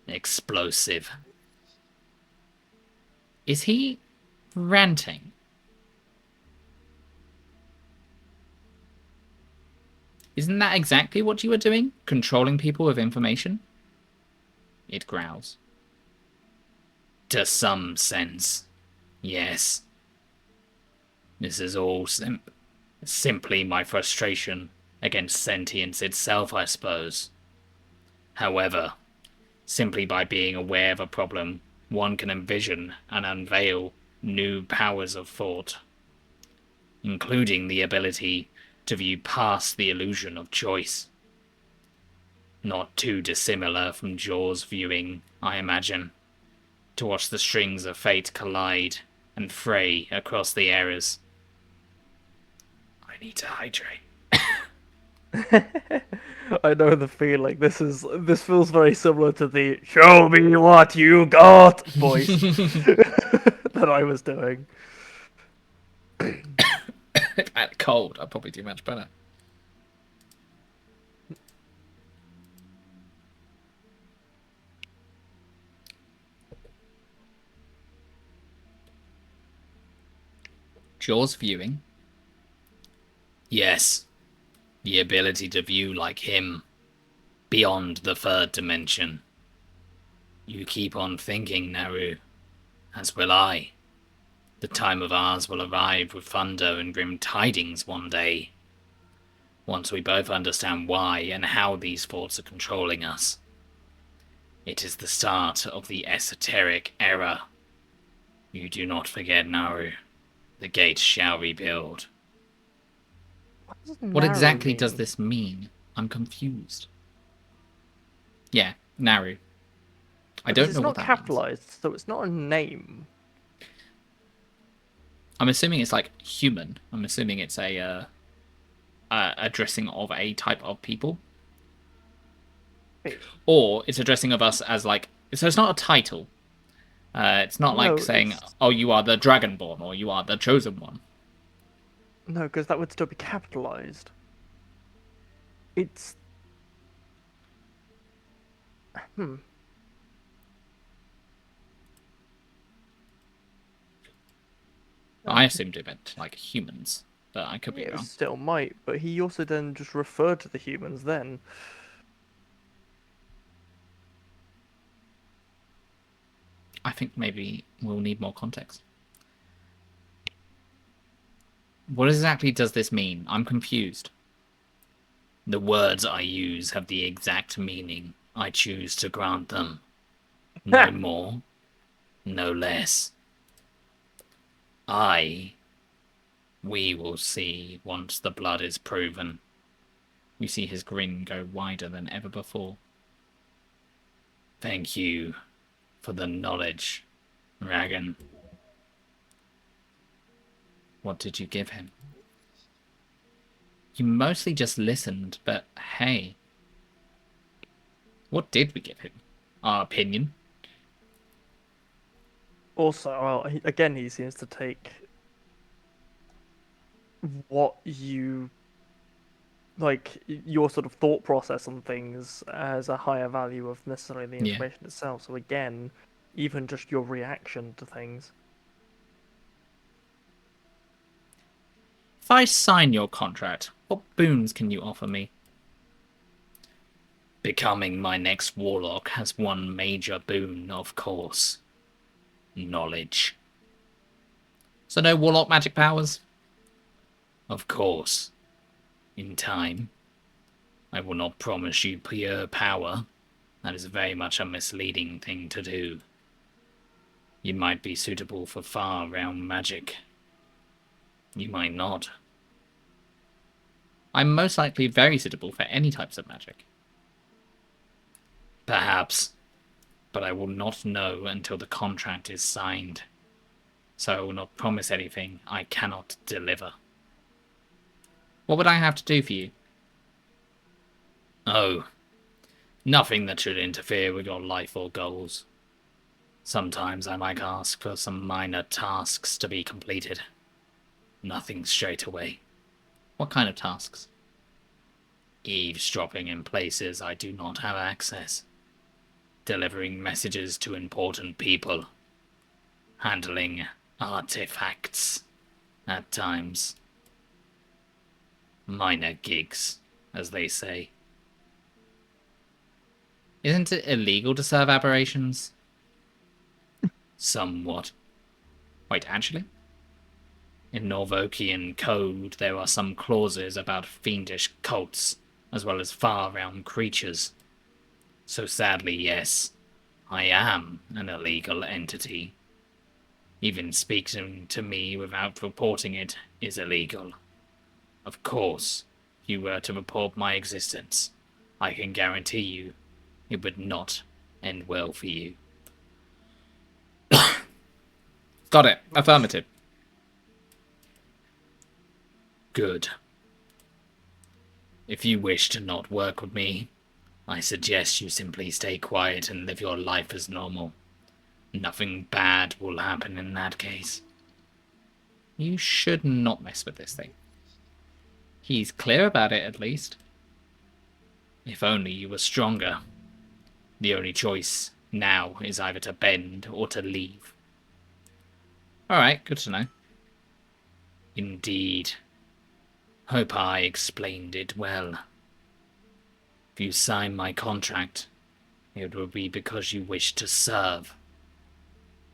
explosive. Is he ranting? Isn't that exactly what you were doing? Controlling people with information? It growls. To some sense, yes. This is all simply my frustration against sentience itself, I suppose. However, simply by being aware of a problem, one can envision and unveil new powers of thought, including the ability to view past the illusion of choice. Not too dissimilar from Jaws viewing, I imagine, to watch the strings of fate collide and fray across the eras. I need to hydrate. I know the feeling. This feels very similar to the "Show me what you got" voice that I was doing. If I had a cold, I'd probably do much better. Jaws viewing. Yes, the ability to view like him, beyond the third dimension. You keep on thinking, Naru, as will I. The time of ours will arrive with thunder and grim tidings one day. Once we both understand why and how these thoughts are controlling us. It is the start of the esoteric era. You do not forget, Naru. The gates shall rebuild. What does What narrow exactly does mean? this mean? I'm confused. Yeah, Naru. I Because don't it's know what not that means. capitalized, so it's not a name. I'm assuming it's like human. I'm assuming it's a addressing of a type of people. Wait, Or it's addressing of us as like... So it's not a title. It's not like no, saying, it's oh, you are the Dragonborn, or you are the Chosen One. no, because that would still be capitalized. It's hmm. I assumed it meant like humans, but I could be Yeah, it wrong. still might, but he also then just referred to the humans then. I think maybe we'll need more context. What exactly does this mean? I'm confused. The words I use have the exact meaning I choose to grant them. No more, no less. We will see once the blood is proven. You see his grin go wider than ever before. Thank you for the knowledge, Ragan. What did you give him? You mostly just listened, but hey. What did we give him? Our opinion? Also, well, again, he seems to take what you like your sort of thought process on things as a higher value of necessarily the Yeah. information itself. So again, even just your reaction to things. If I sign your contract, what boons can you offer me? Becoming my next warlock has one major boon, of course. Knowledge. So no warlock magic powers? Of course. In time. I will not promise you pure power. That is very much a misleading thing to do. You might be suitable for far realm magic. You might not. I'm most likely very suitable for any types of magic. Perhaps, but I will not know until the contract is signed. So I will not promise anything I cannot deliver. What would I have to do for you? Oh, nothing that should interfere with your life or goals. Sometimes I might ask for some minor tasks to be completed. Nothing straight away. What kind of tasks? Eavesdropping in places I do not have access. Delivering messages to important people. Handling artifacts at times. Minor gigs, as they say. Isn't it illegal to serve aberrations? Somewhat. Wait, actually? In Norvokian code, there are some clauses about fiendish cults, as well as far realm creatures. So sadly, yes, I am an illegal entity. Even speaking to me without reporting it is illegal. Of course, if you were to report my existence, I can guarantee you it would not end well for you. Got it. Affirmative. Good. If you wish to not work with me, I suggest you simply stay quiet and live your life as normal. Nothing bad will happen in that case. You should not mess with this thing. He's clear about it, at least. If only you were stronger. The only choice now is either to bend or to leave. Alright, good to know. Indeed. Hope I explained it well. If you sign my contract, it will be because you wish to serve,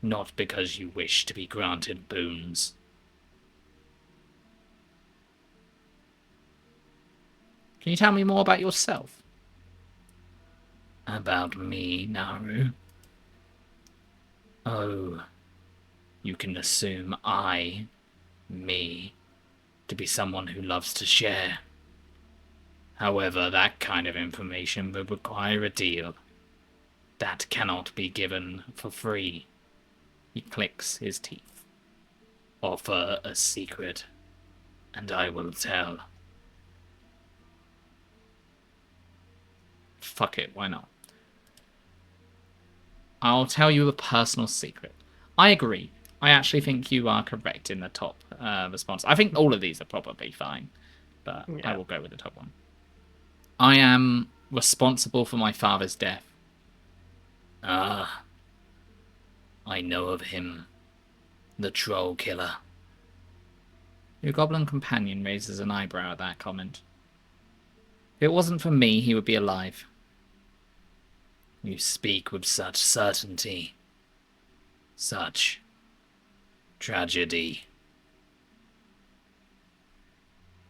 not because you wish to be granted boons. Can you tell me more about yourself? About me, Naru? Oh, you can assume me, to be someone who loves to share. However, that kind of information would require a deal. That cannot be given for free. He clicks his teeth. Offer a secret, and I will tell. Fuck it, why not? I'll tell you a personal secret. I agree. I actually think you are correct in the top response. I think all of these are probably fine, but Yeah. I will go with the top one. I am responsible for my father's death. Ah, I know of him. The troll killer. Your goblin companion raises an eyebrow at that comment. If it wasn't for me, he would be alive. You speak with such certainty. Such tragedy.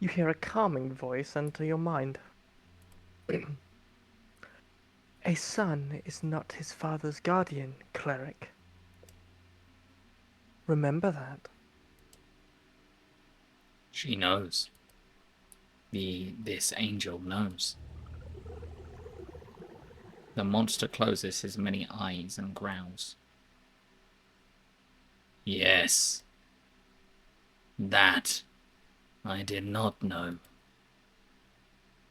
You hear a calming voice enter your mind. A son is not his father's guardian, cleric. Remember that. She knows. This angel knows. The monster closes his many eyes and growls. Yes. That I did not know.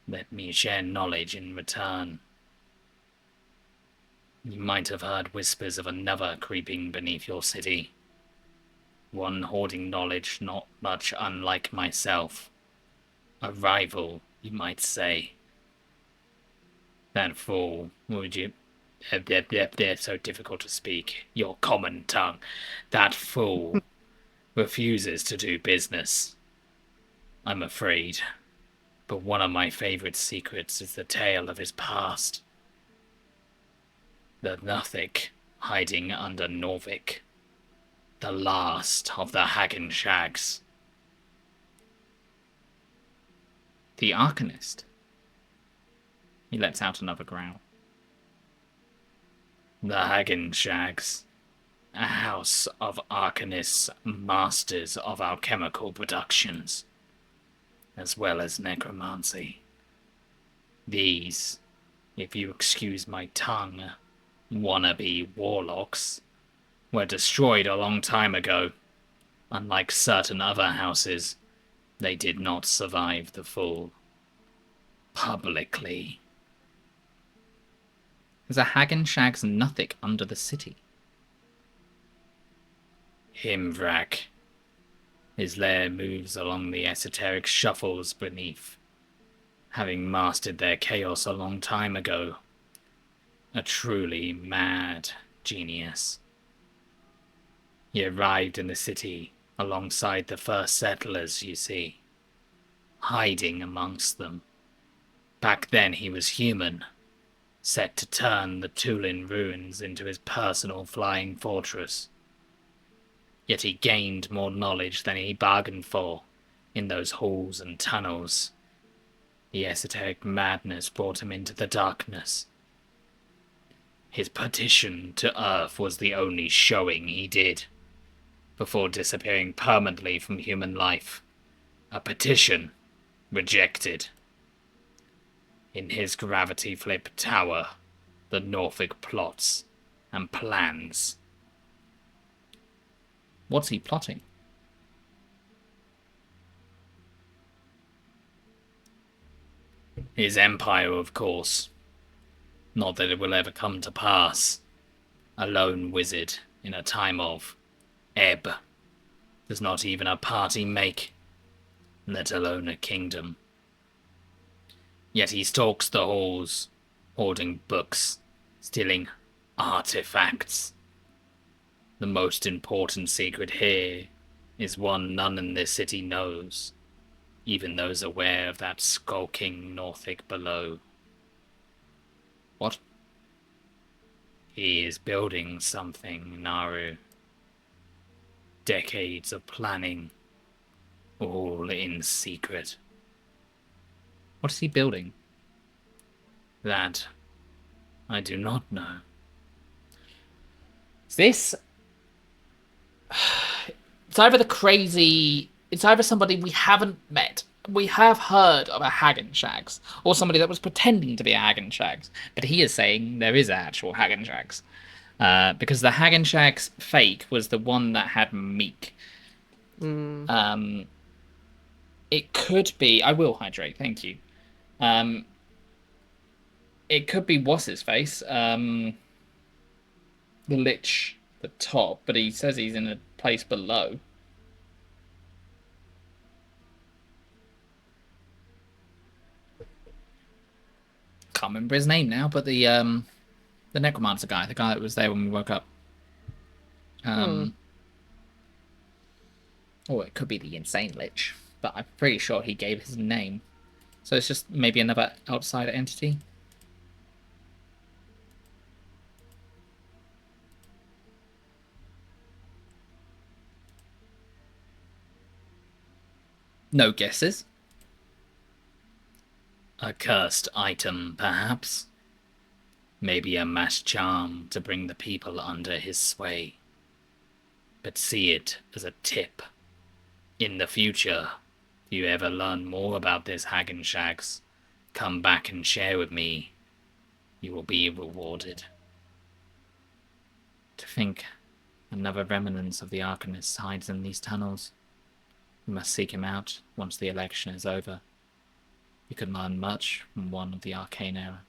Let me share knowledge in return. You might have heard whispers of another creeping beneath your city. One hoarding knowledge not much unlike myself. A rival, you might say. That fool, would you... They're so difficult to speak. Your common tongue. That fool refuses to do business. I'm afraid. But one of my favorite secrets is the tale of his past. The Nothic hiding under Norvik. The last of the Hagenshags. The Arcanist. He lets out another growl. The Hagenshags. A house of Arcanists, masters of alchemical productions, as well as necromancy. These, if you excuse my tongue, wannabe warlocks, were destroyed a long time ago. Unlike certain other houses, they did not survive the fall. Publicly. There's a Hagenshags Nothic under the city. Himvrak. His lair moves along the esoteric shuffles beneath, having mastered their chaos a long time ago. A truly mad genius. He arrived in the city alongside the first settlers, you see, hiding amongst them. Back then he was human, set to turn the Tulin ruins into his personal flying fortress. Yet he gained more knowledge than he bargained for in those halls and tunnels. The esoteric madness brought him into the darkness. His petition to Earth was the only showing he did, before disappearing permanently from human life. A petition rejected. In his gravity flip tower, the Norfolk plots and plans. What's he plotting? His empire, of course. Not that it will ever come to pass. A lone wizard in a time of ebb does not even a party make, let alone a kingdom. Yet he stalks the halls, hoarding books, stealing artifacts. The most important secret here is one none in this city knows, even those aware of that skulking Northic below. What? He is building something, Naru. Decades of planning, all in secret. What is he building? That I do not know. Is this... It's either the crazy... It's either somebody we haven't met. We have heard of a Hagenshags, or somebody that was pretending to be a Hagenshags, but he is saying there is an actual Hagenshags. Because the Hagenshags fake was the one that had Meek. It could be... I will hydrate, thank you. It could be what's his face, the Lich, the top, but he says he's in a place below. Can't remember his name now, but the necromancer guy, the guy that was there when we woke up. Oh, it could be the insane Lich, but I'm pretty sure he gave his name. So it's just maybe another outside entity. No guesses. A cursed item, perhaps. Maybe a mass charm to bring the people under his sway. But see it as a tip. In the future, if you ever learn more about this Hagenshags, come back and share with me. You will be rewarded. To think another remnant of the Arcanist hides in these tunnels. We must seek him out once the election is over. You can learn much from one of the arcane era.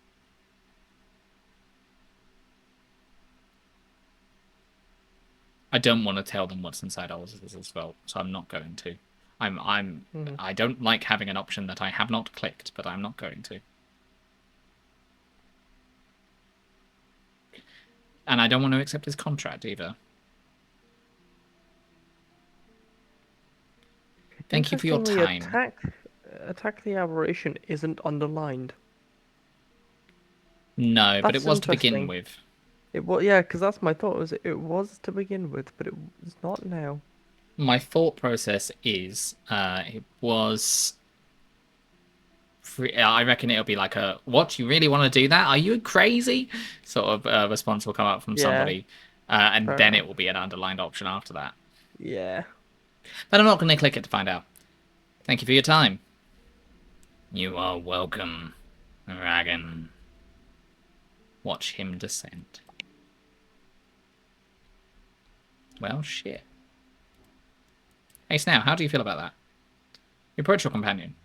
I don't want to tell them what's inside ours as well, so I'm not going to. I don't like having an option that I have not clicked, but I'm not going to. And I don't want to accept his contract either. Thank you for your time. Attack the aberration isn't underlined. No, but it was to begin with. It was, yeah, because that's my thought. It was to begin with, but it's not now. My thought process is, it was. I reckon it'll be like a "What, you really want to do that? Are you crazy?" sort of response will come up from somebody, and then it will be an underlined option after that. Yeah. But I'm not going to click it to find out. Thank you for your time. You are welcome, Dragon. Watch him descend. Well, shit. Hey, Snail, how do you feel about that? You approach your companion.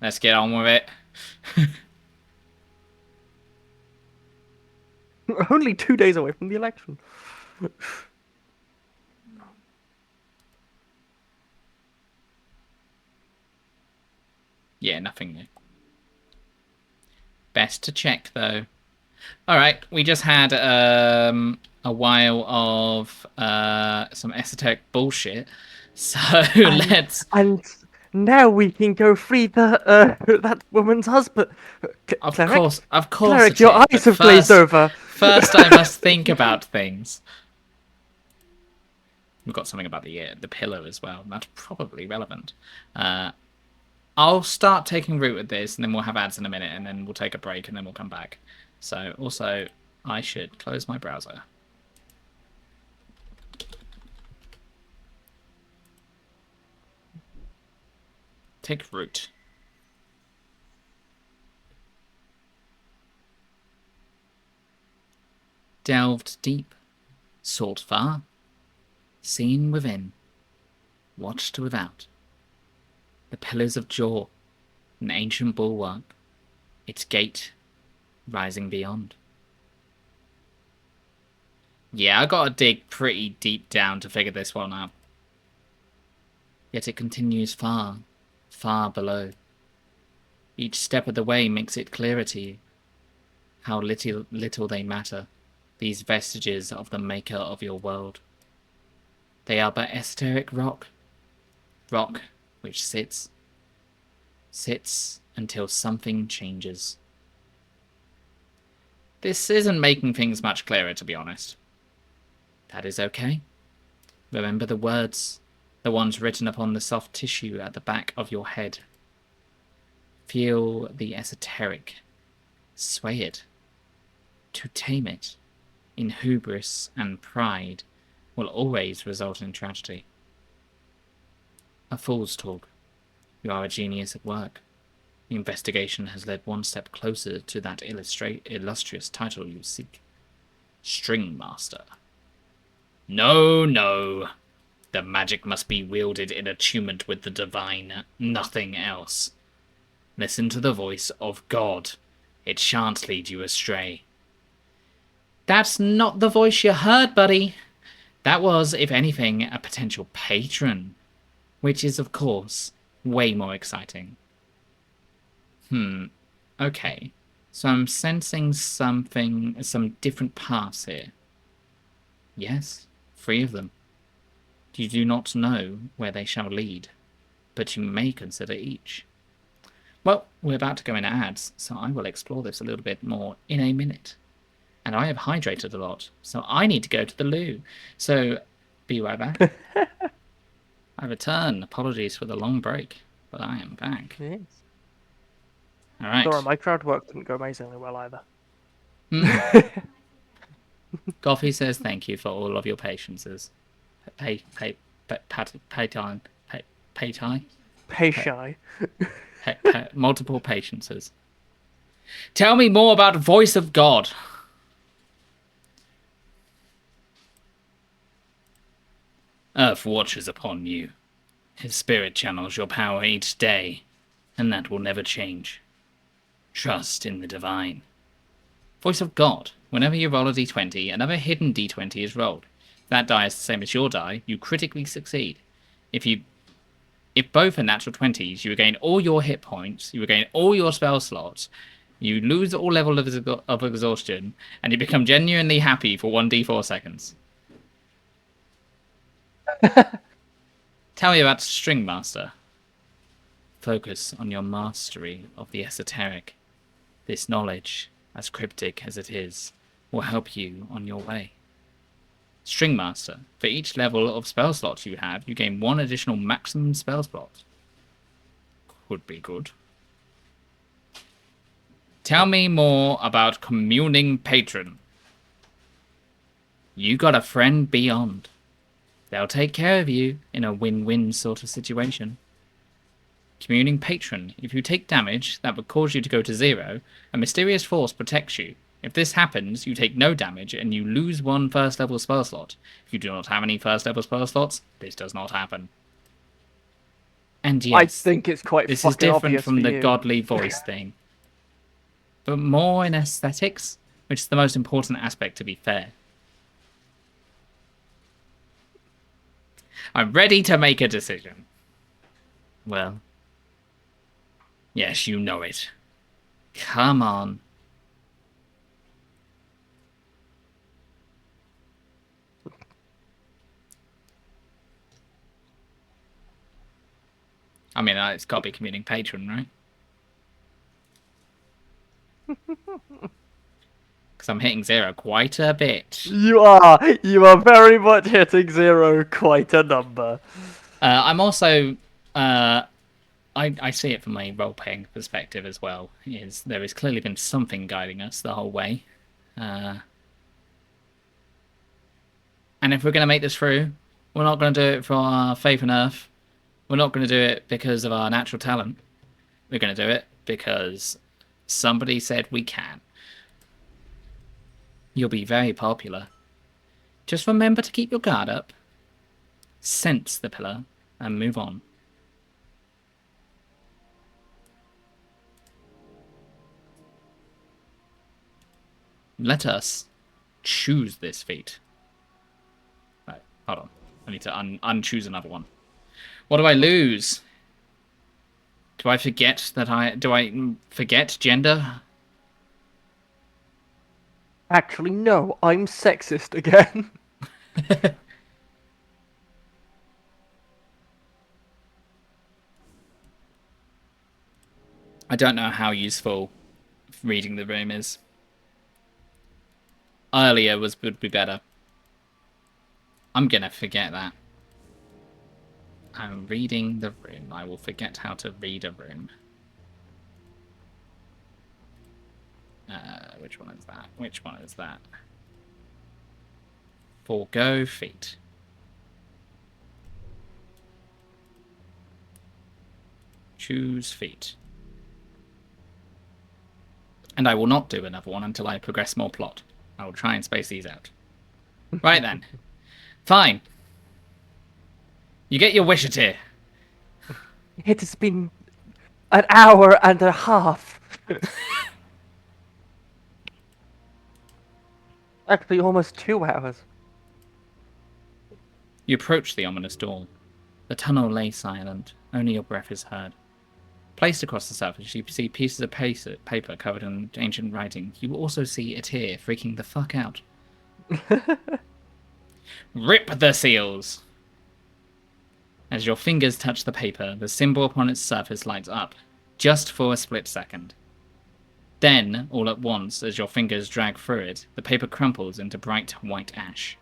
Let's get on with it. Only 2 days away from the election. Yeah, nothing new. Best to check, though. Alright, we just had a while of some esoteric bullshit. So let's... And now we can go free the that woman's husband. Of Cleric? course. Cleric, your eyes have glazed over. First, I must think about things. We've got something about the pillar as well. That's probably relevant. I'll start taking root at this, and then we'll have ads in a minute, and then we'll take a break, and then we'll come back. So, also, I should close my browser. Take root. Delved deep, sought far, seen within, watched without. The pillars of Jaw, an ancient bulwark, its gate rising beyond. Yeah, I gotta dig pretty deep down to figure this one out. Yet it continues far, far below. Each step of the way makes it clearer to you how little they matter, these vestiges of the maker of your world. They are but esoteric rock, rock which sits until something changes. This isn't making things much clearer, to be honest. That is okay. Remember the words, the ones written upon the soft tissue at the back of your head. Feel the esoteric. Sway it. To tame it, in hubris and pride, will always result in tragedy. A fool's talk. You are a genius at work. The investigation has led one step closer to that illustrious title you seek. String Master. No, no. The magic must be wielded in attunement with the divine, nothing else. Listen to the voice of God. It shan't lead you astray. That's not the voice you heard, buddy. That was, if anything, a potential patron. Which is, of course, way more exciting. Okay. So I'm sensing some different paths here. Yes, 3 of them. You do not know where they shall lead, but you may consider each. Well, we're about to go into ads, so I will explore this a little bit more in a minute. And I have hydrated a lot, so I need to go to the loo. So, be right back. I return. Apologies for the long break, but I am back. Yes. All right. Sorry, my crowd work didn't go amazingly well either. Coffee says thank you for all of your patiences. Pay time. Multiple patiences. Tell me more about Voice of God. Earth watches upon you. His spirit channels your power each day, and that will never change. Trust in the divine. Voice of God. Whenever you roll a d20, another hidden d20 is rolled. If that die is the same as your die, you critically succeed. If both are natural 20s, you regain all your hit points, you regain all your spell slots, you lose all level of exhaustion, and you become genuinely happy for 1d4 seconds. Tell me about String Master. Focus on your mastery of the esoteric. This knowledge, as cryptic as it is, will help you on your way. String Master. For each level of spell slots you have, you gain 1 additional maximum spell slot. Could be good. Tell me more about Communing Patron. You got a friend beyond. They'll take care of you in a win-win sort of situation. Communing Patron. If you take damage that would cause you to go to 0, a mysterious force protects you. If this happens, you take no damage and you lose 1 first level spell slot. If you do not have any first level spell slots, this does not happen. And yes, I think it's quite this is fucking different obvious from for the you. godly voice thing. But more in aesthetics, which is the most important aspect, to be fair. I'm ready to make a decision. Well, yes, you know it. Come on. I mean, it's got to be Communing Patron, right? Because I'm hitting 0 quite a bit. You are very much hitting 0 quite a number. I'm also, I see it from a role-playing perspective as well. There has clearly been something guiding us the whole way. And if we're going to make this through, we're not going to do it for our faith in Earth. We're not going to do it because of our natural talent. We're going to do it because somebody said we can. You'll be very popular. Just remember to keep your guard up, sense the pillar, and move on. Let us choose this fate. Right, hold on. I need to unchoose another one. What do I lose? Do I forget gender? Actually, no, I'm sexist again. I don't know how useful reading the room is. Earlier would be better. I'm gonna forget that. I'm reading the room. I will forget how to read a room. Which one is that? Which one is that? Forgo feet. Choose feet. And I will not do another one until I progress more plot. I will try and space these out. Right then. Fine. You get your wish here. It has been an hour and a half. Actually, almost 2 hours. You approach the ominous door. The tunnel lay silent. Only your breath is heard. Placed across the surface, you see pieces of paper covered in ancient writing. You will also see it here, freaking the fuck out. Rip the seals! As your fingers touch the paper, the symbol upon its surface lights up, just for a split second. Then, all at once, as your fingers drag through it, the paper crumples into bright white ash.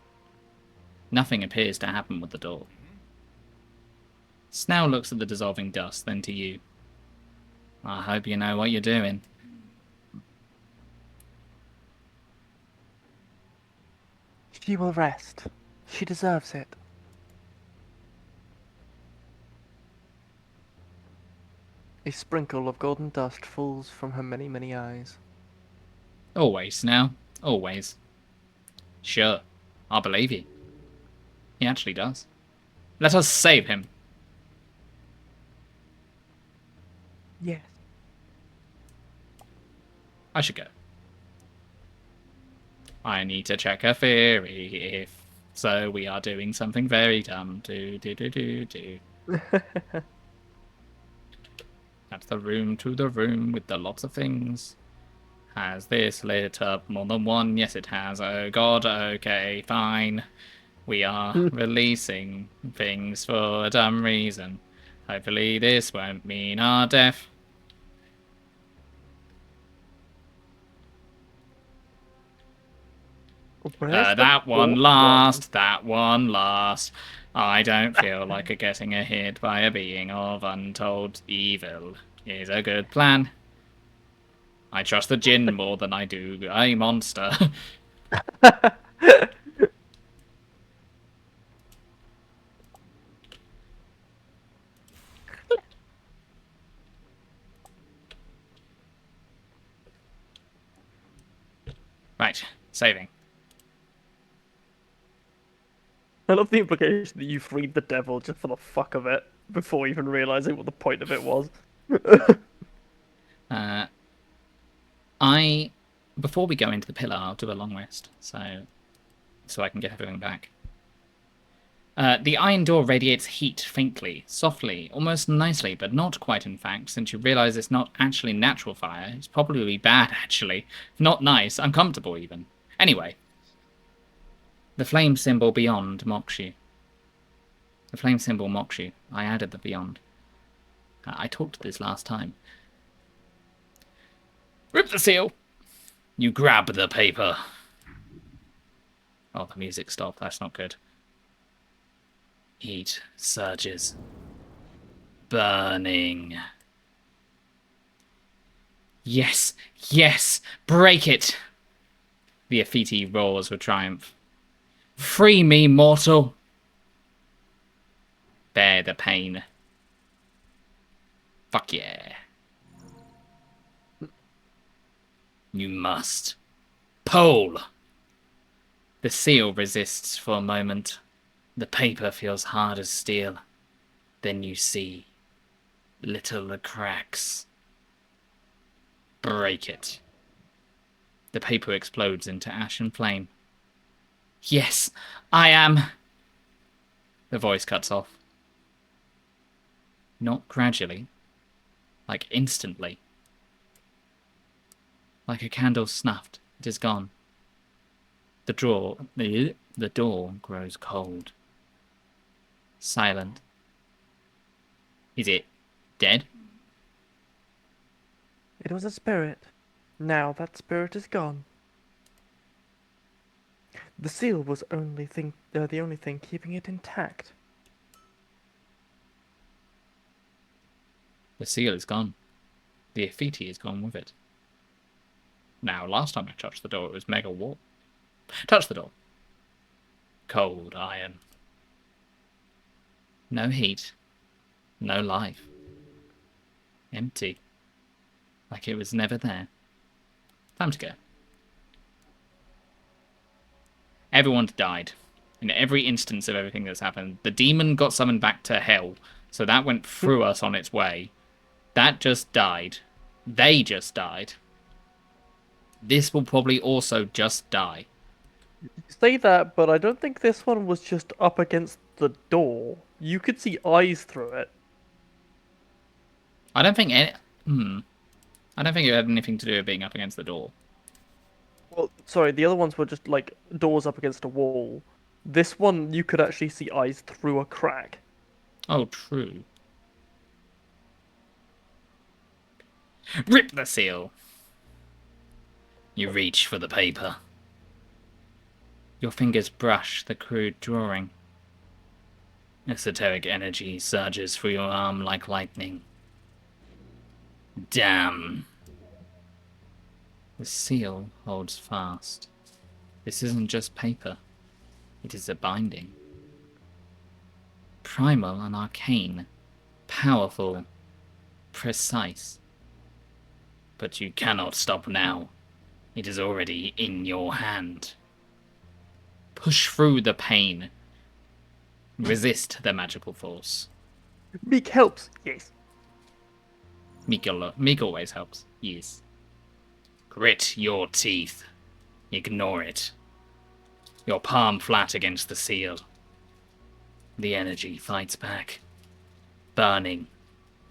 Nothing appears to happen with the door. Snell looks at the dissolving dust, then to you. I hope you know what you're doing. She will rest. She deserves it. A sprinkle of golden dust falls from her many, many eyes. Always, Snell. Always. Sure. I believe you. He actually does. Let us save him. Yes. I should go. I need to check a theory. If so, we are doing something very dumb. That's the room to the room with the lots of things. Has this lit up more than one? Yes, it has. Oh god, okay, fine. We are releasing things for a dumb reason. Hopefully this won't mean our death. That one last. That one last. I don't feel like getting hit by a being of untold evil is a good plan. I trust the djinn more than I do a monster. Right, saving. I love the implication that you freed the devil just for the fuck of it, before even realizing what the point of it was. Before we go into the pillar, I'll do a long rest, so I can get everything back. The iron door radiates heat faintly, softly, almost nicely, but not quite in fact, since you realize it's not actually natural fire. It's probably bad, actually. Not nice, uncomfortable even. Anyway. The flame symbol beyond mocks you. The flame symbol mocks you. I added the beyond. I talked this last time. Rip the seal! You grab the paper. Oh, the music stopped. That's not good. Heat surges. Burning. Yes! Yes! Break it! The Afiti roars with triumph. Free me, mortal! Bear the pain. Fuck yeah. You must. Pole! The seal resists for a moment. The paper feels hard as steel. Then you see little cracks. Break it. The paper explodes into ash and flame. Yes, I am. The voice cuts off. Not gradually. Like instantly. Like a candle snuffed, it is gone. The door grows cold. Silent. Is it dead? It was a spirit. Now that spirit is gone. The seal was the only thing keeping it intact. The seal is gone. The Effiti is gone with it. Now, last time I touched the door, it was mega warm. Touch the door. Cold iron. No heat. No life. Empty. Like it was never there. Time to go. Everyone's died. In every instance of everything that's happened. The demon got summoned back to hell, so that went through us on its way. That just died. They just died. This will probably also just die. You say that, but I don't think this one was just up against the door. You could see eyes through it. I don't think any... I don't think it had anything to do with being up against the door. Well, sorry, the other ones were just like doors up against a wall. This one, you could actually see eyes through a crack. Oh, true. Rip the seal. You reach for the paper. Your fingers brush the crude drawing. Esoteric energy surges through your arm like lightning. Damn. The seal holds fast. This isn't just paper. It is a binding. Primal and arcane. Powerful. Precise. But you cannot stop now. It is already in your hand. Push through the pain. Resist the magical force. Meek helps, yes. Meek always helps. Yes. Grit your teeth. Ignore it. Your palm flat against the seal. The energy fights back. Burning.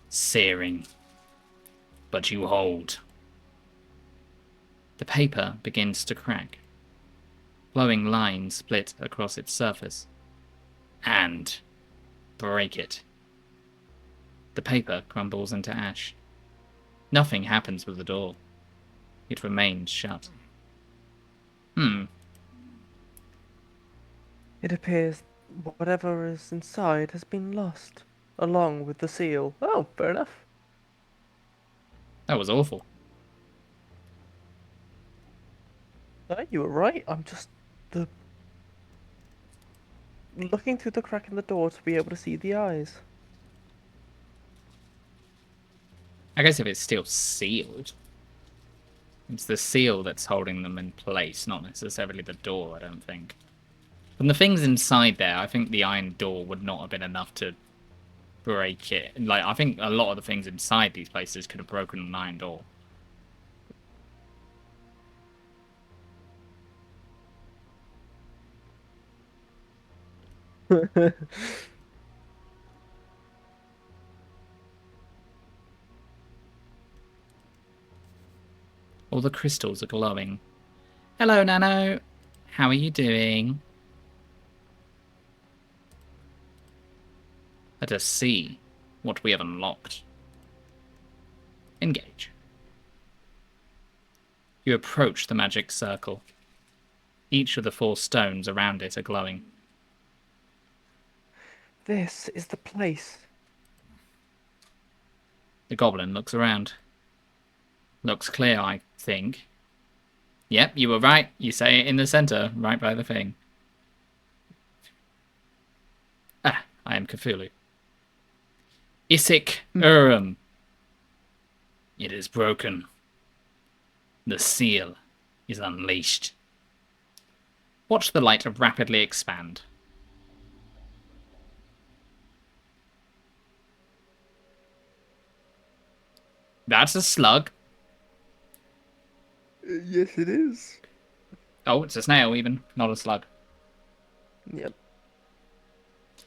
Searing. But you hold. The paper begins to crack. Glowing lines split across its surface. And break it. The paper crumbles into ash. Nothing happens with the door. It remains shut. It appears whatever is inside has been lost, along with the seal. Oh, fair enough. That was awful. You were right. I'm just looking through the crack in the door to be able to see the eyes. I guess if it's still sealed, it's the seal that's holding them in place, not necessarily the door, I don't think. From the things inside there, I think the iron door would not have been enough to break it. Like, I think a lot of the things inside these places could have broken an iron door. All the crystals are glowing. Hello, Nano. How are you doing? Let us see what we have unlocked. Engage. You approach the magic circle. Each of the 4 stones around it are glowing. This is the place. The goblin looks around. Looks clear, I think. Yep, you were right. You say it in the center, right by the thing. Ah, I am Cthulhu. Isik Urim. It is broken. The seal is unleashed. Watch the light rapidly expand. That's a slug. Yes, it is. Oh, it's a snail even, not a slug. Yep.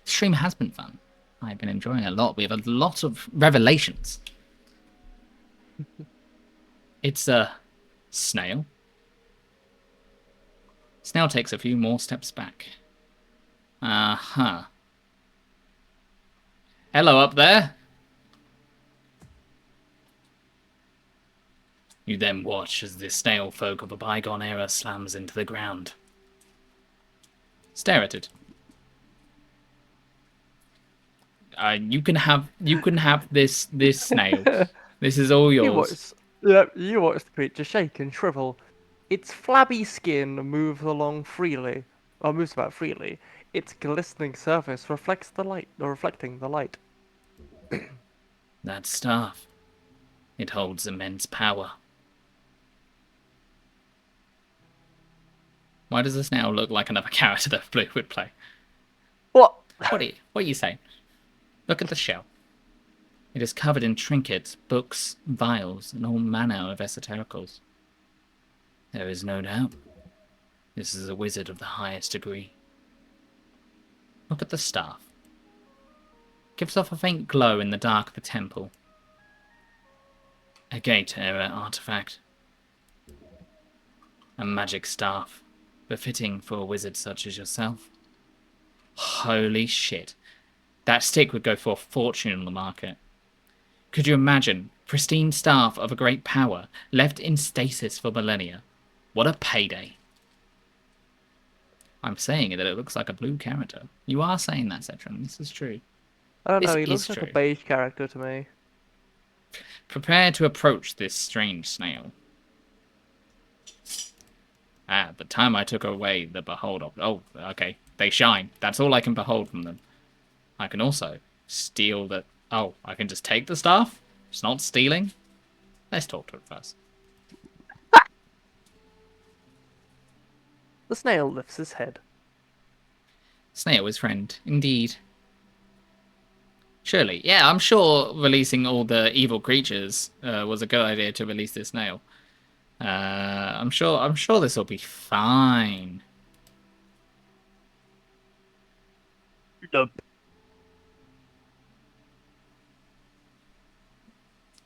Stream has been fun. I've been enjoying it a lot. We have a lot of revelations. It's a snail. Snail takes a few more steps back. Uh-huh. Hello up there. You then watch as the snail folk of a bygone era slams into the ground. Stare at it. You can have this snail. This is all You yours. watch, yeah, you watch the creature shake and shrivel. Its flabby skin moves along freely, or moves about freely. Its glistening surface reflects the light, or reflecting the light. That staff. It holds immense power. Why does the snail look like another character that Blue would play? What? What are you saying? Look at the shell. It is covered in trinkets, books, vials, and all manner of esotericals. There is no doubt. This is a wizard of the highest degree. Look at the staff. Gives off a faint glow in the dark of the temple. A gate-era artifact. A magic staff, befitting for a wizard such as yourself. Holy shit. That stick would go for a fortune on the market. Could you imagine? Pristine staff of a great power, left in stasis for millennia. What a payday. I'm saying that it looks like a Blue character. You are saying that, Cetron. This is true. I don't This know, he is looks like a true. beige character to me. Prepare to approach this strange snail. The time I took away the behold of... Oh, okay. They shine. That's all I can behold from them. I can also steal the... Oh, I can just take the staff? It's not stealing? Let's talk to it first. The snail lifts his head. Snail is friend, indeed. Surely. Yeah, I'm sure releasing all the evil creatures was a good idea to release this snail. I'm sure this will be fine. Nope.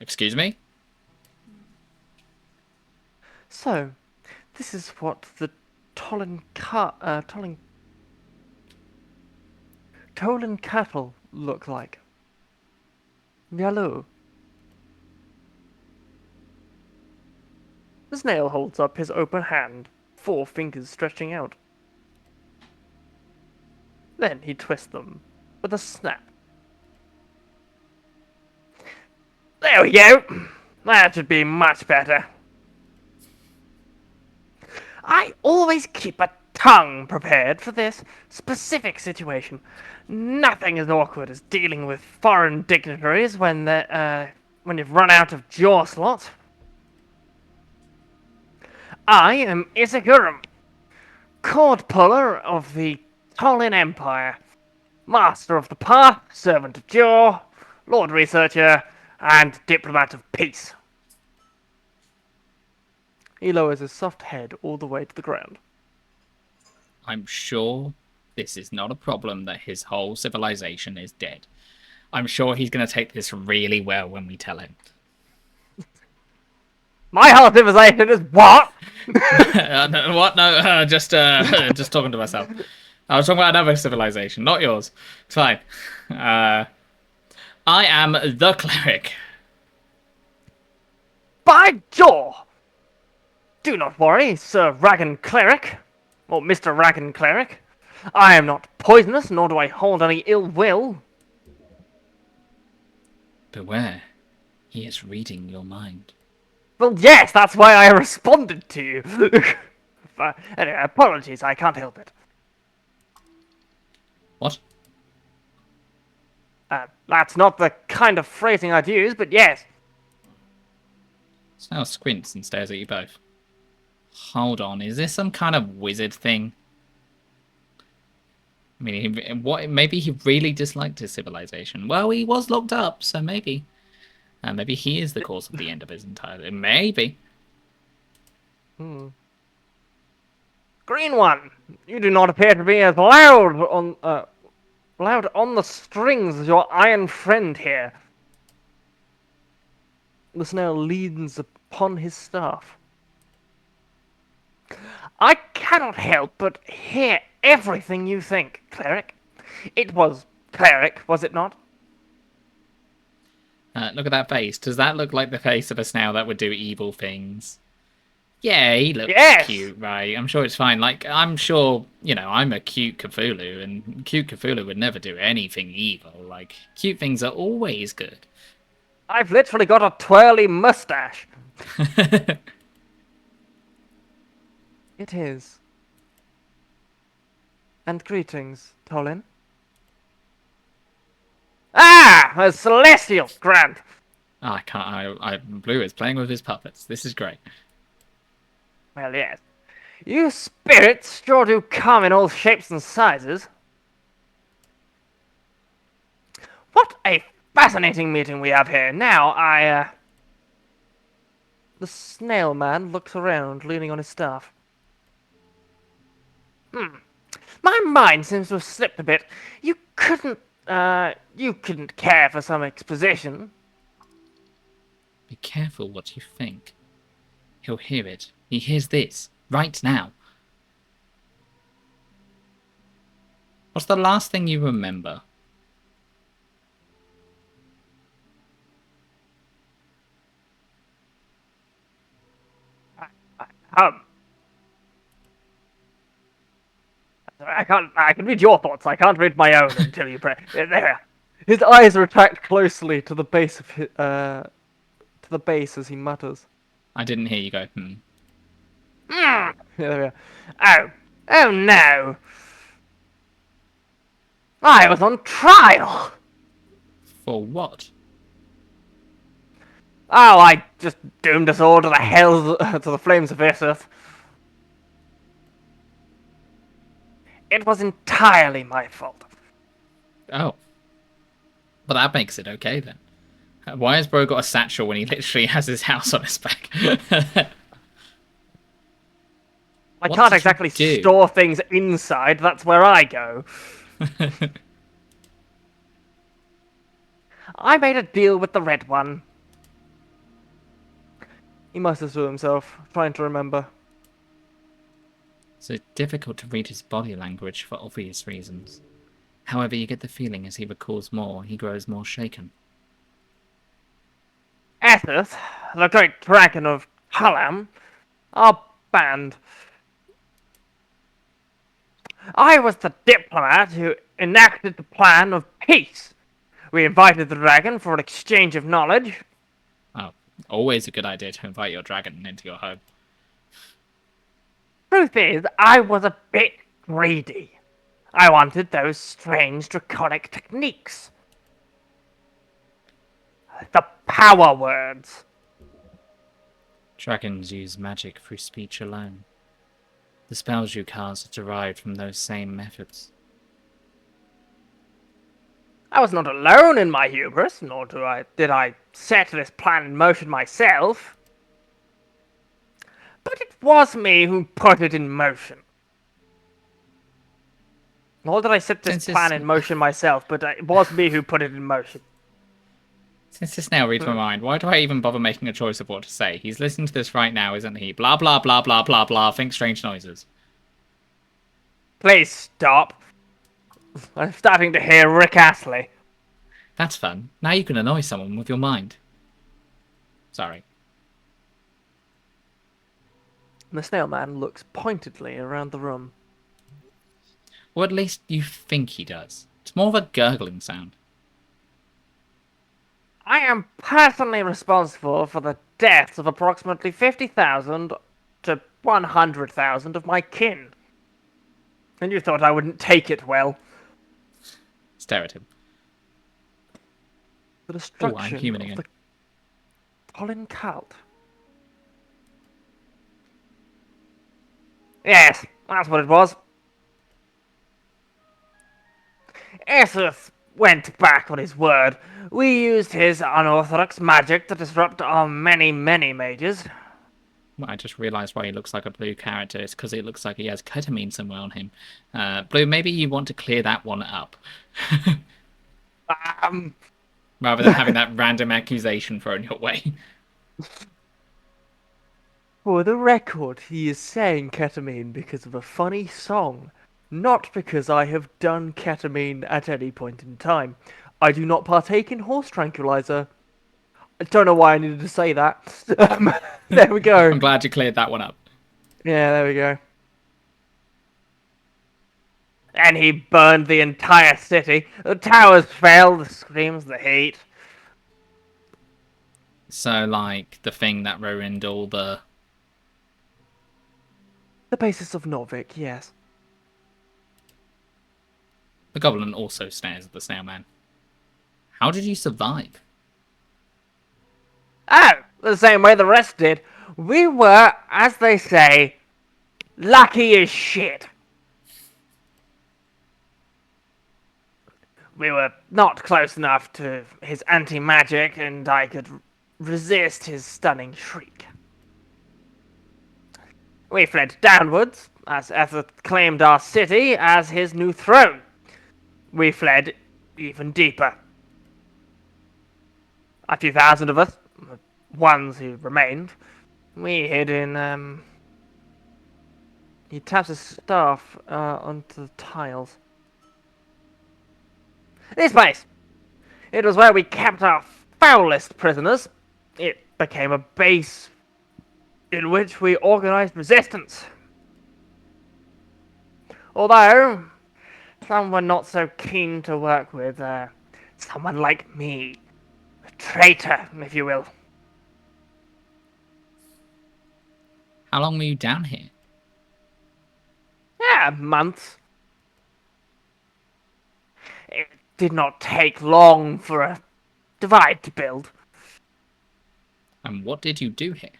Excuse me? So, this is what the Tollin cattle look like. Yellow. The snail holds up his open hand, 4 fingers stretching out. Then he twists them with a snap. There we go! That should be much better. I always keep a tongue prepared for this specific situation. Nothing as awkward as dealing with foreign dignitaries when you've run out of jaw slots. I am Isigurum, cord puller of the Tollin Empire, master of the path, servant of Jaw, lord researcher, and diplomat of peace. He lowers his soft head all the way to the ground. I'm sure this is not a problem that his whole civilization is dead. I'm sure he's going to take this really well when we tell him. My whole civilization is what? No, what? No, just talking to myself. I was talking about another civilization, not yours. It's fine. I am the cleric. By Jaw! Do not worry, Sir Raggan Cleric, or Mr. Raggan Cleric. I am not poisonous, nor do I hold any ill will. Beware, he is reading your mind. Well, yes, that's why I responded to you. Anyway, apologies, I can't help it. What? That's not the kind of phrasing I'd use, but yes. Snail squints and stares at you both. Hold on, is this some kind of wizard thing? I mean, maybe he really disliked his civilization. Well, he was locked up, so maybe. Maybe he is the cause of the end of his entire... Maybe. Green one, you do not appear to be as loud on the strings as your iron friend here. The snail leans upon his staff. I cannot help but hear everything you think, cleric. It was cleric, was it not? Look at that face. Does that look like the face of a snail that would do evil things? Yeah, he looks Yes! cute, right? I'm sure it's fine. Like, I'm sure, I'm a cute Cthulhu, and cute Cthulhu would never do anything evil. Like, cute things are always good. I've literally got a twirly mustache. It is. And greetings, Tolin. Ah! A celestial grant! I can't. Blue is playing with his puppets. This is great. Well, yes. You spirits sure do come in all shapes and sizes. What a fascinating meeting we have here. Now, The snail man looks around, leaning on his staff. My mind seems to have slipped a bit. You couldn't care for some exposition. Be careful what you think. He'll hear it. He hears this right now. What's the last thing you remember? Um, I can read your thoughts. I can't read my own until you pray. There. His eyes retract closely to the base of to the base as he mutters. I didn't hear you go, Yeah, there we are. Oh no. I was on trial. For what? Oh, I just doomed us all to the hells, to the flames of Earth. It was entirely my fault. Oh. Well, that makes it okay then. Why has Bro got a satchel when he literally has his house on his back? I What can't did you exactly do? store things inside, that's where I go. I made a deal with the Red One. He musters to himself, trying to remember. So difficult to read his body language for obvious reasons. However, you get the feeling as he recalls more, he grows more shaken. Etheth, the great dragon of Hallam, our band. I was the diplomat who enacted the plan of peace. We invited the dragon for an exchange of knowledge. Oh, always a good idea to invite your dragon into your home. Truth is, I was a bit greedy. I wanted those strange draconic techniques. The power words. Dragons use magic through speech alone. The spells you cast are derived from those same methods. I was not alone in my hubris, nor did I set this plan in motion myself. But it was me who put it in motion. Nor did I set this plan in motion myself, but it was me who put it in motion. Since this now reads my mind, why do I even bother making a choice of what to say? He's listening to this right now, isn't he? Blah, blah, blah, blah, blah, blah, think strange noises. Please stop. I'm starting to hear Rick Astley. That's fun. Now you can annoy someone with your mind. Sorry. The snail man looks pointedly around the room. Or at least you think he does. It's more of a gurgling sound. I am personally responsible for the deaths of approximately 50,000 to 100,000 of my kin. And you thought I wouldn't take it well. Stare at him. The destruction I'm human of again. the Colin cult. Yes, that's what it was. Essus went back on his word. We used his unorthodox magic to disrupt our many, many mages. I just realised why he looks like a blue character. It's because it looks like he has ketamine somewhere on him. Blue, maybe you want to clear that one up. Rather than having that random accusation thrown your way. For the record, he is saying ketamine because of a funny song, not because I have done ketamine at any point in time. I do not partake in horse tranquilizer. I don't know why I needed to say that. There we go. I'm glad you cleared that one up. Yeah, there we go. And he burned the entire city. The towers fell, the screams, the heat. So, like, the thing that ruined all the... The basis of Norvik, yes. The goblin also stares at the snail man. How did you survive? Oh, the same way the rest did. We were, as they say, lucky as shit. We were not close enough to his anti-magic, and I could resist his stunning shriek. We fled downwards, as Ethel claimed our city as his new throne. We fled even deeper. A few thousand of us, the ones who remained, we hid in, He taps his staff onto the tiles. This place! It was where we kept our foulest prisoners. It became a base in which we organized resistance. Although, some were not so keen to work with someone like me. A traitor, if you will. How long were you down here? Yeah, months. It did not take long for a divide to build. And what did you do here?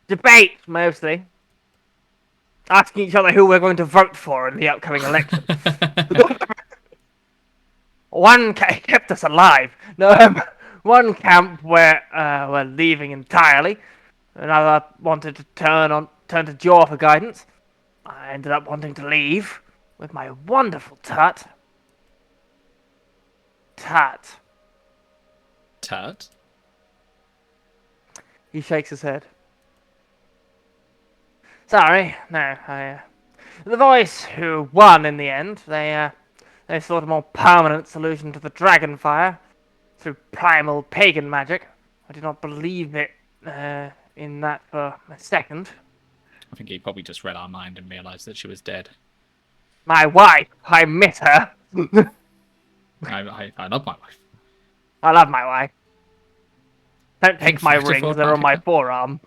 Debate, mostly. Asking each other who we're going to vote for in the upcoming election. One kept us alive. No, one camp we're leaving entirely. Another wanted to turn to Jaw for guidance. I ended up wanting to leave with my wonderful Tut. Tut. Tut? He shakes his head. Sorry, no, the voice who won in the end, they sought a more permanent solution to the dragon fire through primal pagan magic. I did not believe it in that for a second. I think he probably just read our mind and realised that she was dead. My wife, I miss her. I love my wife. I love my wife. Don't take my Infected rings, for they're on my Monica. forearm.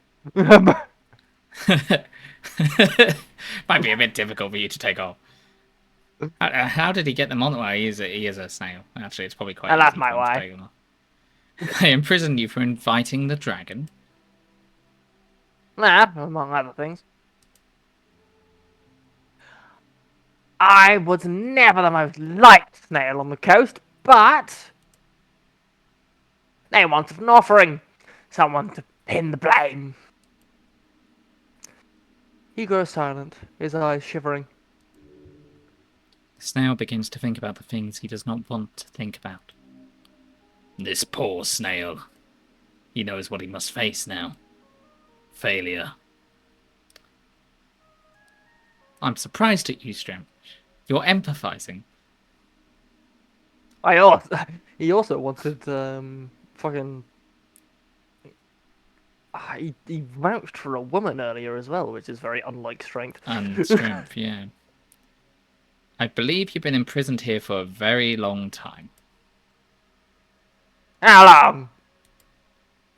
Might be a bit difficult for you to take off. How did he get them on? Well, he is a snail. Actually, it's probably quite I love easy my for him to wife. take them off. They imprisoned you for inviting the dragon. Nah, among other things. I was never the most liked snail on the coast, but they wanted an offering. Someone to pin the blame. He grows silent, his eyes shivering. The snail begins to think about the things he does not want to think about. This poor snail. He knows what he must face now. Failure. I'm surprised at you, Strim. You're empathizing. He also wanted fucking. He vouched for a woman earlier as well, which is very unlike strength. And strength, yeah. I believe you've been imprisoned here for a very long time. How long?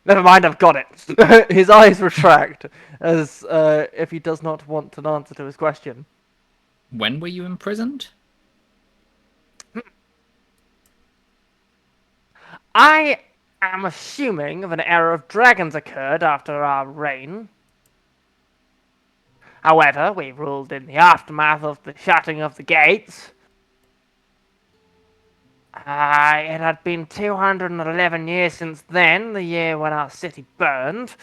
Never mind, I've got it. His eyes retract as if he does not want an answer to his question. When were you imprisoned? I am assuming of an era of dragons occurred after our reign. However, we ruled in the aftermath of the shutting of the gates. It had been 211 years since then, the year when our city burned.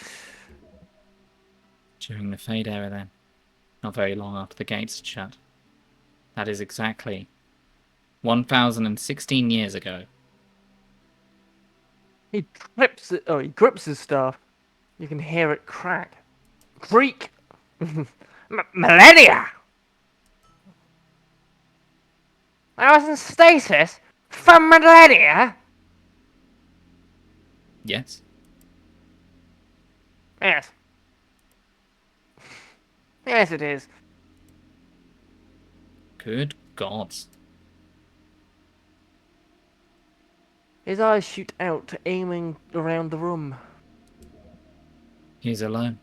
During the Fade era, then. Not very long after the gates had shut. That is exactly 1,016 years ago. He grips his staff. You can hear it crack. Creak! Millennia! I was in stasis for millennia? Yes. Yes. Yes, it is. Good gods. His eyes shoot out, aiming around the room. He's alone.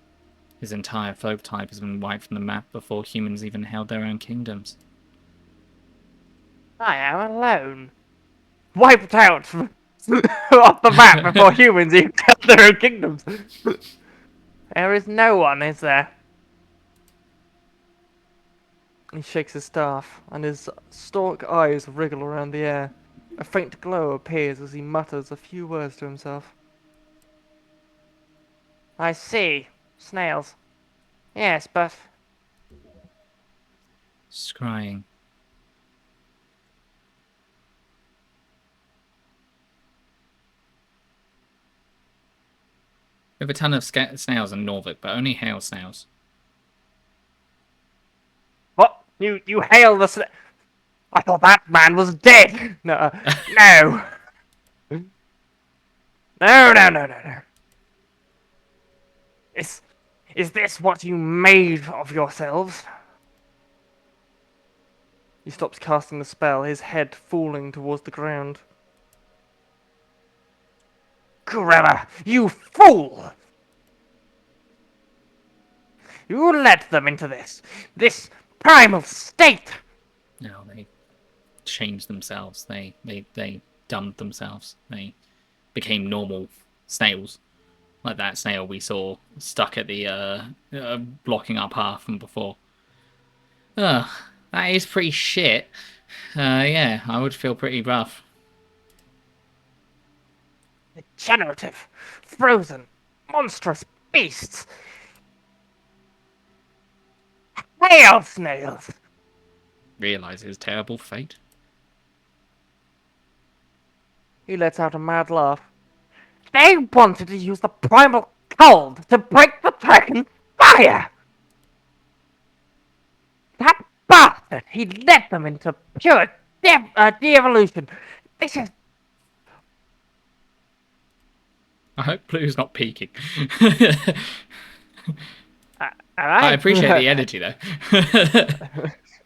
His entire folk type has been wiped from the map before humans even held their own kingdoms. I am alone. Wiped out off the map before humans even had their own kingdoms. There is no one, is there? He shakes his staff, and his stalk eyes wriggle around the air. A faint glow appears as he mutters a few words to himself. I see. Snails. Yes, but... Scrying. We have a ton of snails in Norfolk, but only hail snails. What? You hail the I thought that man was dead! No, no! No, no, no, no, no. Is this what you made of yourselves? He stops casting the spell, his head falling towards the ground. Gorilla, you fool! You led them into this primal state! No, they changed themselves. They dumbed themselves. They became normal snails. Like that snail we saw stuck at the blocking our path from before. Ugh, that is pretty shit. Yeah, I would feel pretty rough. Degenerative, frozen, monstrous beasts! Hail snails! Realise his terrible fate. He lets out a mad laugh. They wanted to use the primal cold to break the dragon's fire! That bastard! He led them into pure de-evolution. This is... I hope Blue's not peeking. I Alright. appreciate the energy, though.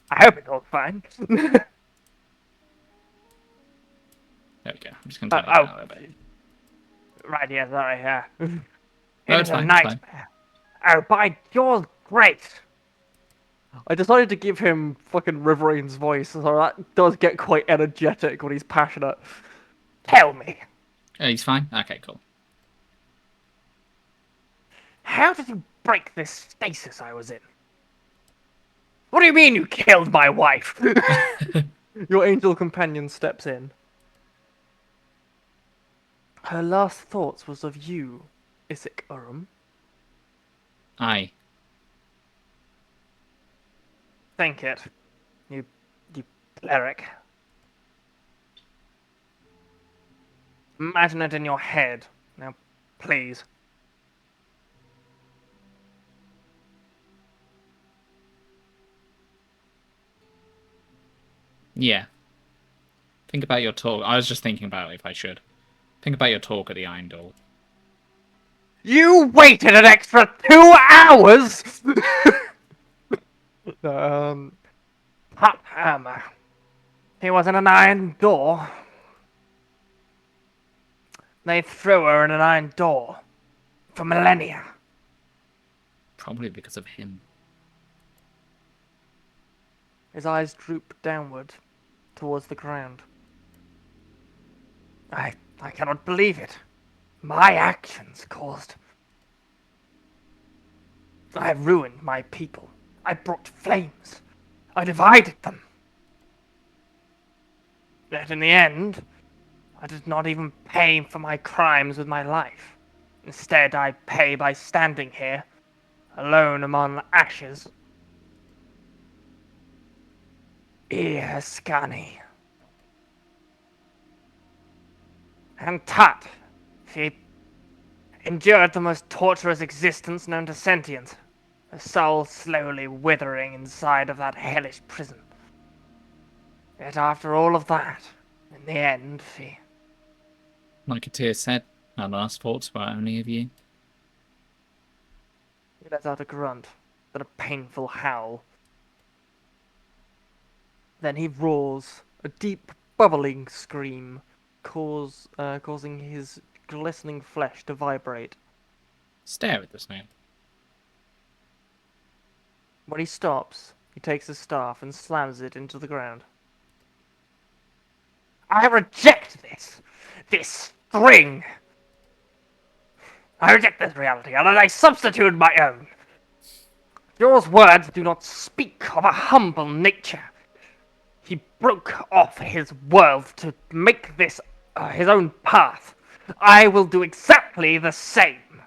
I hope it's all fine. There we go. I'm just going to turn it down a little bit. Right, yeah, sorry, yeah. No, It it's is a fine, it's fine. nightmare. Oh, by your grace! I decided to give him fucking Riverain's voice, so that does get quite energetic when he's passionate. Tell me, Oh, he's fine? Okay, cool. how did you break this stasis I was in? What do you mean you killed my wife? Your angel companion steps in. Her last thoughts was of you, Isik Urum. Aye. Think it. You cleric. Imagine it in your head. Now, please. Yeah. Think about your talk. I was just thinking about if I should. Think about your talk at the Iron Door. You waited an extra 2 hours! Hot hammer. He was in an iron door. They threw her in an iron door. For millennia. Probably because of him. His eyes droop downward, towards the ground. I cannot believe it. My actions caused... I ruined my people. I brought flames. I divided them. Yet in the end, I did not even pay for my crimes with my life. Instead, I pay by standing here, alone among the ashes. Iascani. And Tat, she endured the most torturous existence known to sentience, her soul slowly withering inside of that hellish prison. Yet after all of that, in the end, she... Like Atir said, Our last thoughts were only of you. He lets out a grunt, then a painful howl. Then he roars, a deep, bubbling scream, causing his glistening flesh to vibrate. Stare at the snail. When he stops, he takes his staff and slams it into the ground. I reject this! This string! I reject this reality, and I substitute my own. Yours words do not speak of a humble nature. He broke off his world to make this his own path. I will do exactly the same.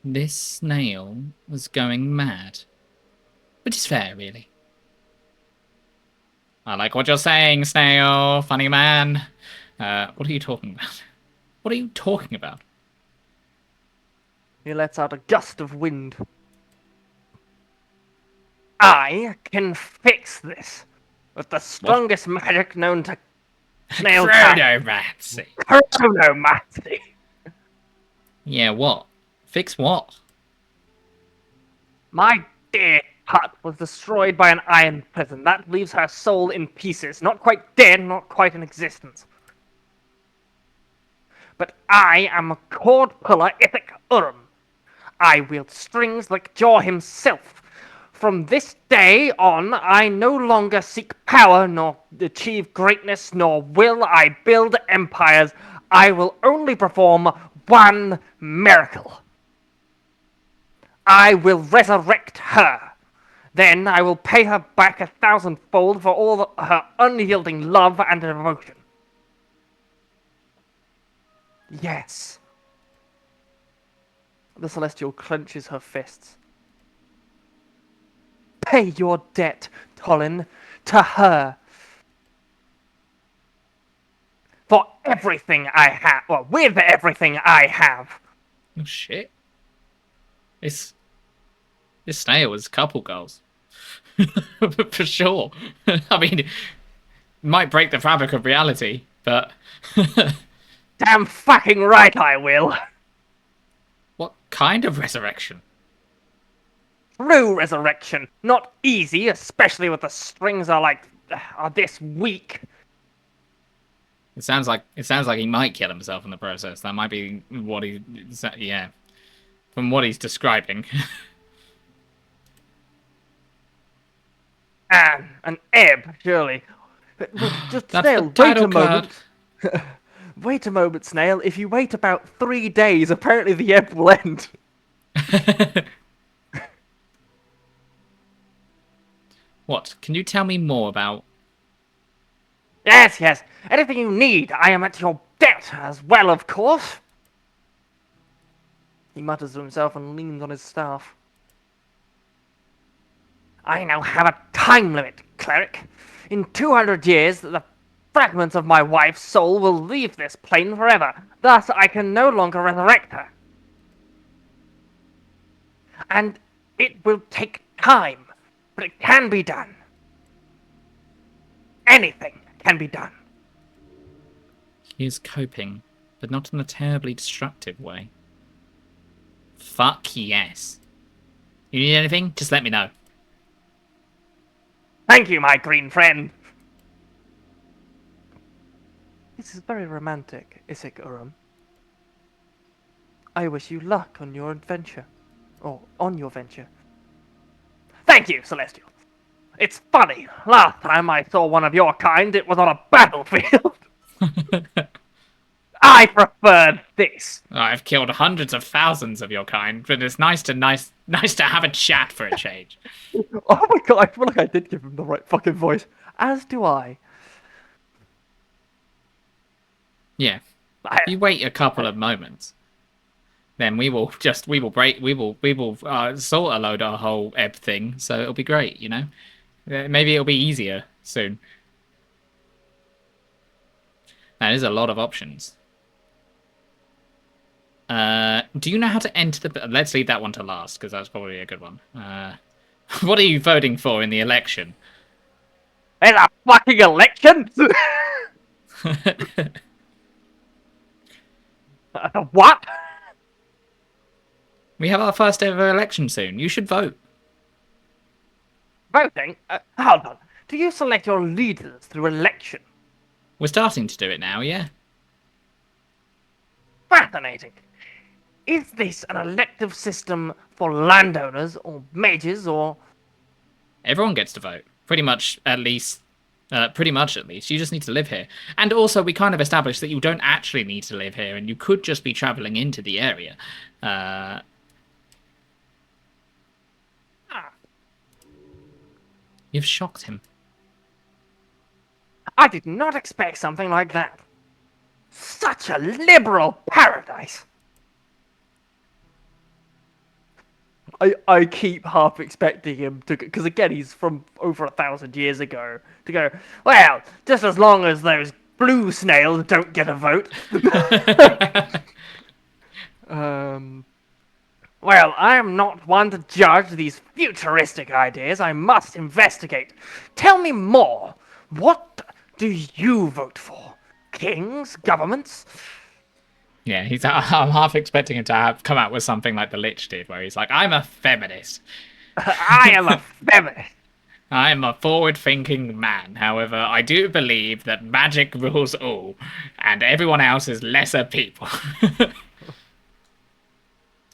This snail was going mad. Which is fair, really. I like what you're saying, snail. Funny man. What are you talking about? What are you talking about? He lets out a gust of wind. I can fix this with the strongest magic known to snail Chronomancy. Chronomancy. Yeah, what? Fix what? My dear hut was destroyed by an iron prison. That leaves her soul in pieces. Not quite dead, not quite in existence. But I am a cord puller Ithic Urim. I wield strings like Jaw himself. From this day on, I no longer seek power, nor achieve greatness, nor will I build empires. I will only perform one miracle. I will resurrect her. Then I will pay her back 1,000-fold for all her unyielding love and devotion. Yes. The Celestial clenches her fists. Pay your debt, Tolin, to her. For everything I have, or with everything I have. Oh shit. This snail was couple goals. For sure. I mean, it might break the fabric of reality, but Damn fucking right I will. what kind of resurrection? True resurrection. Not easy, especially with the strings are this weak. It sounds like he might kill himself in the process. That might be what yeah. From what he's describing. An ebb, surely. Just That's Snail, the wait title a moment. Wait a moment, Snail. If you wait about 3 days, apparently the ebb will end. What? Can you tell me more about... Yes, yes. Anything you need, I am at your debt as well, of course. He mutters to himself and leans on his staff. I now have a time limit, cleric. In 200 years, the fragments of my wife's soul will leave this plane forever. Thus, I can no longer resurrect her. And it will take time, but it can be done. Anything can be done. He is coping, but not in a terribly destructive way. Fuck yes. You need anything? Just let me know. Thank you, my green friend. This is very romantic, Isik Urim. I wish you luck on your adventure. Or on your venture. Thank you, Celestial. It's funny. Last time I saw one of your kind, it was on a battlefield. I preferred this. I've killed hundreds of thousands of your kind, but it's nice to have a chat for a change. Oh my god, I feel like I did give him the right fucking voice. As do I. Yeah. If you wait a couple of moments, then we will sort a load our whole ebb thing, so it'll be great, you know? Maybe it'll be easier soon. Now, there's a lot of options. Do you know how to enter the... Let's leave that one to last, because that's probably a good one. What are you voting for in the election? In a fucking election? The what? We have our first ever election soon. You should vote. Voting? Hold on. Do you select your leaders through election? We're starting to do it now, yeah. Fascinating. Is this an elective system for landowners or mages or... Everyone gets to vote. Pretty much, at least. Pretty much, at least. You just need to live here. And also, we kind of established that you don't actually need to live here, and you could just be travelling into the area. You've shocked him. I did not expect something like that. Such a liberal paradise. I keep half expecting him to, because again he's from over 1,000 years ago, to go, well, just as long as those blue snails don't get a vote. Well, I am not one to judge these futuristic ideas. I must investigate. Tell me more. What do you vote for? Kings? Governments? Yeah, I'm half expecting him to come out with something like the Lich did, where he's like, I'm a feminist. I am a feminist. I'm a forward-thinking man. However, I do believe that magic rules all, and everyone else is lesser people.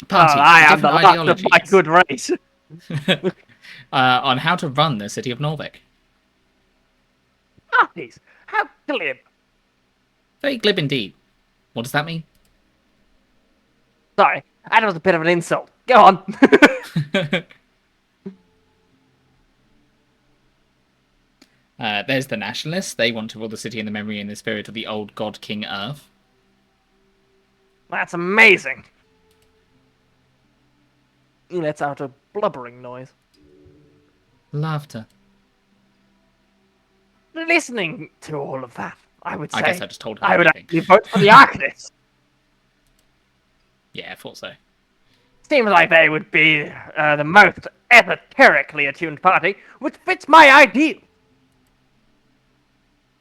Parties, I am the different last of my ideologies good race. on how to run the city of Norvik. Parties? How glib. Very glib indeed. What does that mean? Sorry, that was a bit of an insult. Go on. There's the nationalists. They want to rule the city in the memory and the spirit of the old god King Earth. That's amazing. He lets out a blubbering noise. Laughter. Listening to all of that, I would say. I guess I just told her I would everything. actually vote for the Arcanists. Yeah, I thought so. Seems like they would be the most esoterically attuned party, which fits my ideal.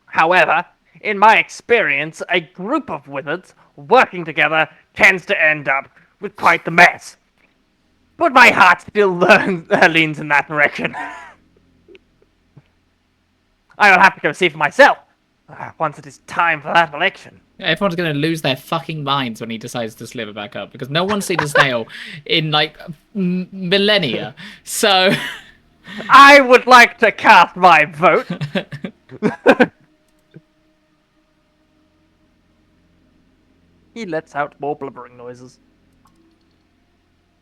However, in my experience, a group of wizards working together tends to end up with quite the mess. But my heart still leans in that direction. I will have to go see for myself once it is time for that election. Everyone's going to lose their fucking minds when he decides to sliver back up, because no one's seen a snail in, like, millennia. So... I would like to cast my vote. He lets out more blubbering noises.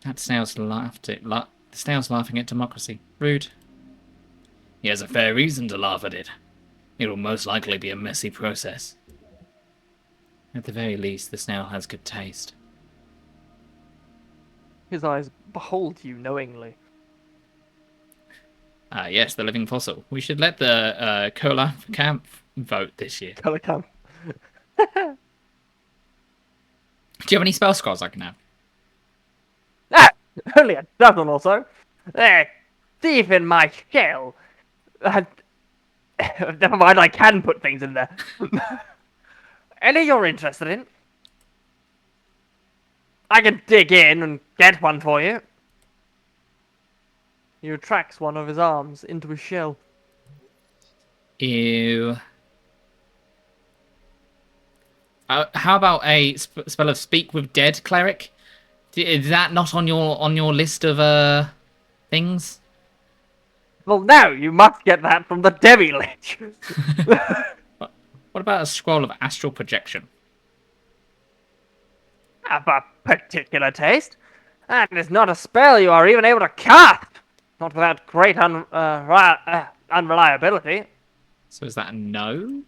That snail's the snail's laughing at democracy. Rude. He has a fair reason to laugh at it. It will most likely be a messy process. At the very least, the snail has good taste. His eyes behold you knowingly. Yes, the living fossil. We should let the Kola camp vote this year. Color come. Do you have any spell scrolls I can have? Ah, only a dozen or so. They're deep in my shell. Never mind, I can put things in there. Any you're interested in? I can dig in and get one for you. He retracts one of his arms into his shell. Ew. How about a spell of Speak with Dead Cleric? Is that not on your list of things? Well, no, you must get that from the Debbie Lich. What about a scroll of Astral Projection? Have a particular taste. That is not a spell you are even able to cast. Not without great unreliability. So is that a no?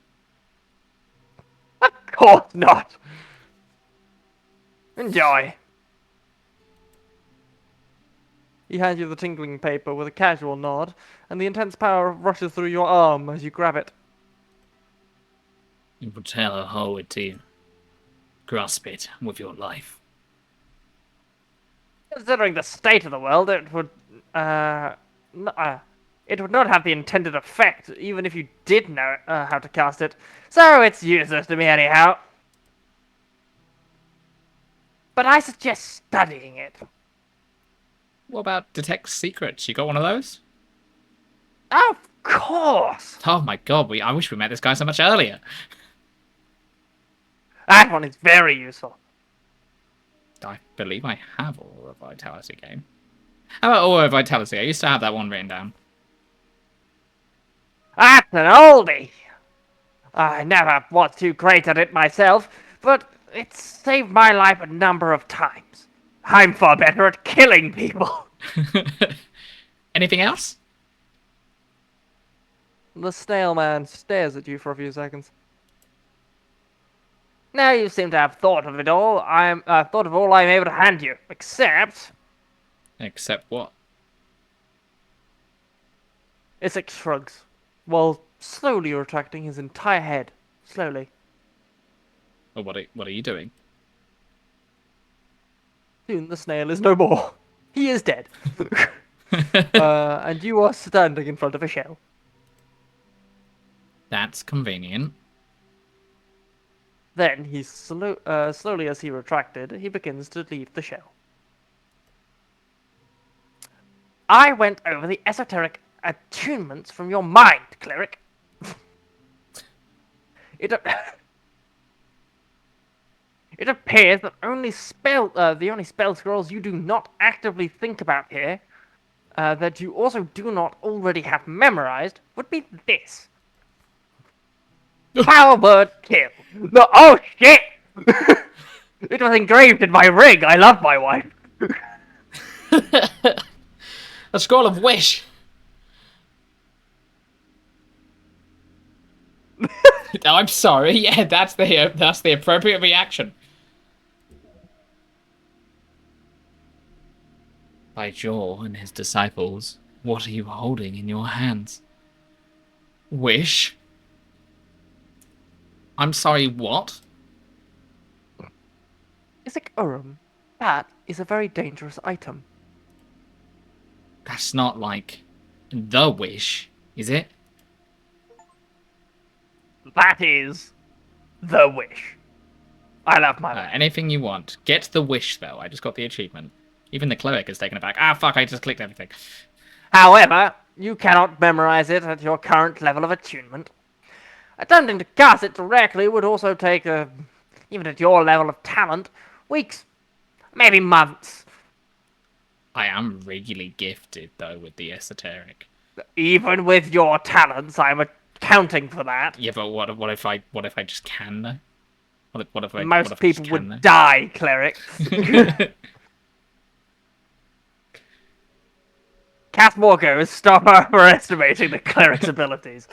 Of course not. Enjoy. He hands you the tingling paper with a casual nod, and the intense power rushes through your arm as you grab it. You will tell her how it to you. Grasp it with your life. Considering the state of the world, it would not have the intended effect, even if you did know how to cast it. So it's useless to me anyhow. but I suggest studying it. What about detect secrets? You got one of those? Of course! Oh my god, I wish we met this guy so much earlier. That one is very useful. I believe I have Aura Vitality game. How about Aura Vitality? I used to have that one written down. That's an oldie! I never was too great at it myself, but it's saved my life a number of times. I'm far better at killing people. Anything else? The snail man stares at you for a few seconds. Now you seem to have thought of it all. Thought of all I'm able to hand you, except Except what? Isaac shrugs, while slowly retracting his entire head. Slowly. Or what are you doing? Soon the snail is no more. He is dead. And you are standing in front of a shell. That's convenient. Then, slowly as he retracted, he begins to leave the shell. I went over the esoteric attunements from your mind, cleric. It appears that the only spell scrolls you do not actively think about here, that you also do not already have memorized, would be this. Power word kill. No, oh shit! It was engraved in my ring. I love my wife. A scroll of wish. Oh, I'm sorry. Yeah, that's the appropriate reaction. By Jor and his disciples, what are you holding in your hands? Wish? I'm sorry, what? Isaac Urim, that is a very dangerous item. That's not like the wish, is it? That is the wish. I love my wife. Anything you want. Get the wish, though. I just got the achievement. Even the cleric is taken aback. Ah, fuck, I just clicked everything. However, you cannot memorize it at your current level of attunement. Attempting to cast it directly would also take, even at your level of talent, weeks, maybe months. I am really gifted, though, with the esoteric. Even with your talents, I'm accounting for that. Yeah, but what if I just can, though? What if I Most just people can, would die, cleric. Cast Morgause, stop overestimating the cleric's abilities.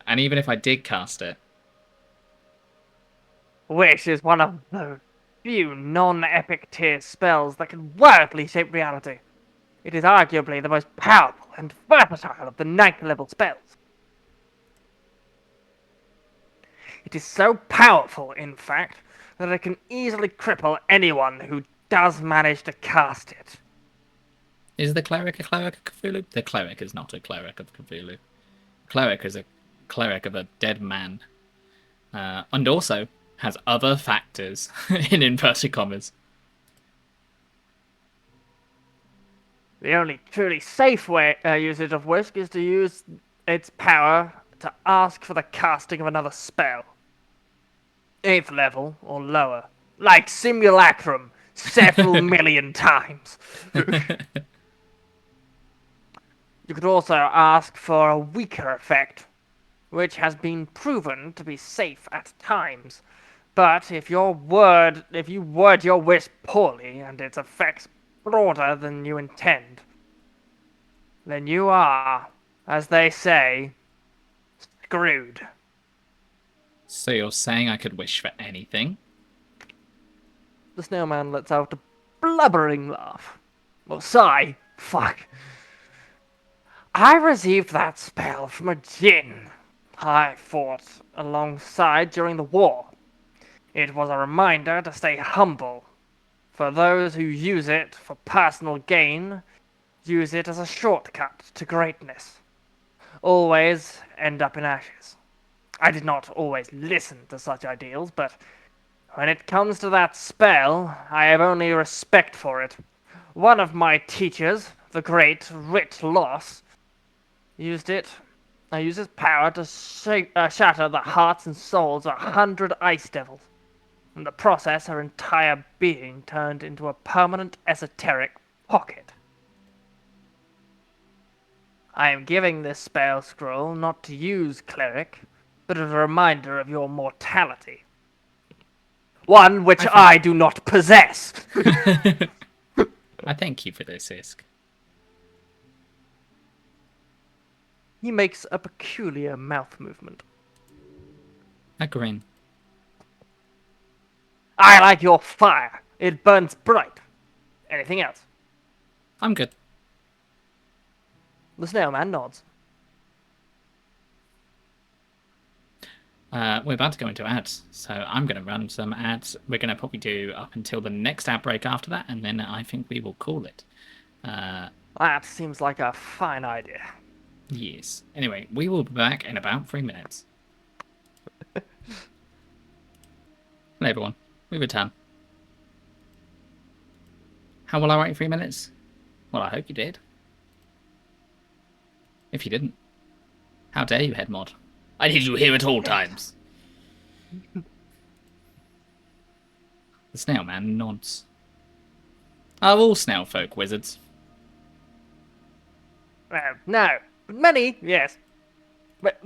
And even if I did cast it, Wish is one of the few non-epic tier spells that can wildly shape reality. It is arguably the most powerful and versatile of the 9th level spells. It is so powerful, in fact, that it can easily cripple anyone who does manage to cast it. is the cleric a cleric of Cthulhu? The cleric is not a cleric of Cthulhu. Cleric is a cleric of a dead man. And also has other factors, in inverted commas. The only truly safe usage of Whisk is to use its power to ask for the casting of another spell. 8th level or lower. Like Simulacrum, several million times. You could also ask for a weaker effect, which has been proven to be safe at times. But if you word your wish poorly and its effects broader than you intend, then you are, as they say, screwed. So you're saying I could wish for anything? The snail man lets out a blubbering laugh. Or sigh. Fuck. I received that spell from a djinn I fought alongside during the war. It was a reminder to stay humble. For those who use it for personal gain, use it as a shortcut to greatness. Always end up in ashes. I did not always listen to such ideals, but When it comes to that spell, I have only respect for it. One of my teachers, the great Writ Loss, used it. I used his power to shatter the hearts and souls of 100 ice devils. In the process, her entire being turned into a permanent esoteric pocket. I am giving this spell scroll not to use, cleric, but as a reminder of your mortality. One which I do not possess. I thank you for this, Isk. He makes a peculiar mouth movement. A grin. I like your fire. It burns bright. Anything else? I'm good. The snail man nods. We're about to go into ads, so I'm going to run some ads. We're going to probably do up until the next ad break after that, and then I think we will call it. That seems like a fine idea. Yes. Anyway, we will be back in about 3 minutes. Hello, everyone. We return. How will I wait 3 minutes? Well, I hope you did. If you didn't, how dare you, head mod? I need you here at all times. The snail man nods. Are all snail folk wizards? No. But many, yes. But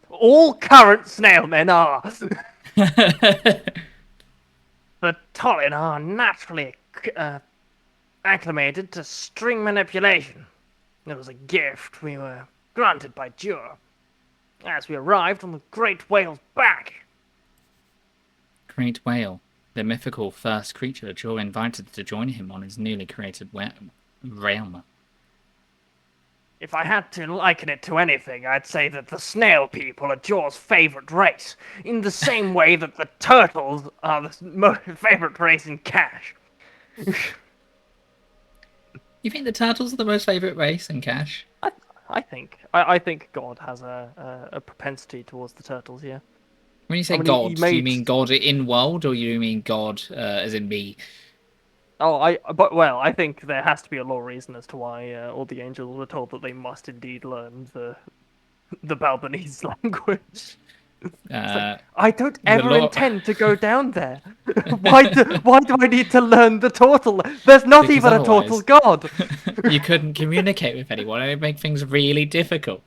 all current snail men are. The Tolin are naturally acclimated to string manipulation. It was a gift we were granted by Jur, as we arrived on the Great Whale's back. Great Whale, the mythical first creature Jor invited to join him on his newly created realm. If I had to liken it to anything, I'd say that the snail people are Jor's favorite race, in the same way that the turtles are the favorite race in Cash. You think the turtles are the most favourite race in Cash? I think God has a propensity towards the turtles. Yeah. When you say he God, do you made- mean God in world, or you mean God as in me? Oh, I think there has to be a law reason as to why all the angels were told that they must indeed learn the Balbanese language. I don't ever intend to go down there. Why do I need to learn the turtle? There's not Because even a turtle god. You couldn't communicate with anyone, and it'd make things really difficult.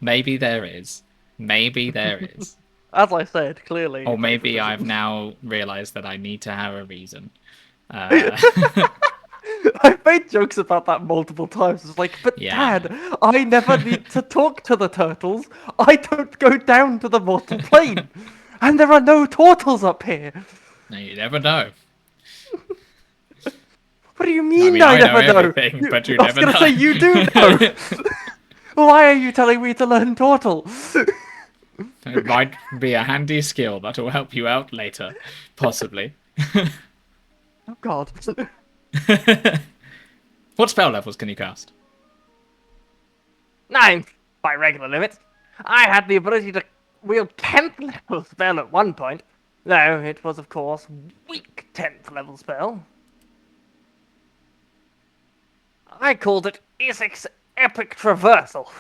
Maybe there is. Maybe there is. As I said, clearly. Or maybe I've now realised that I need to have a reason. I've made jokes about that multiple times. It's like, but Yeah. Dad, I never need to talk to the turtles. I don't go down to the mortal plane. And there are no turtles up here. No, you never know. What do you mean I never know know? everything, but you I was never gonna know. say you do know. Why are you telling me to learn turtle? It might be a handy skill that will help you out later. Possibly. Oh God. What spell levels can you cast? 9 by regular limits. I had the ability to wield 10th level spell at one point. Though it was, of course, weak 10th level spell. I called it Essex Epic Traversal.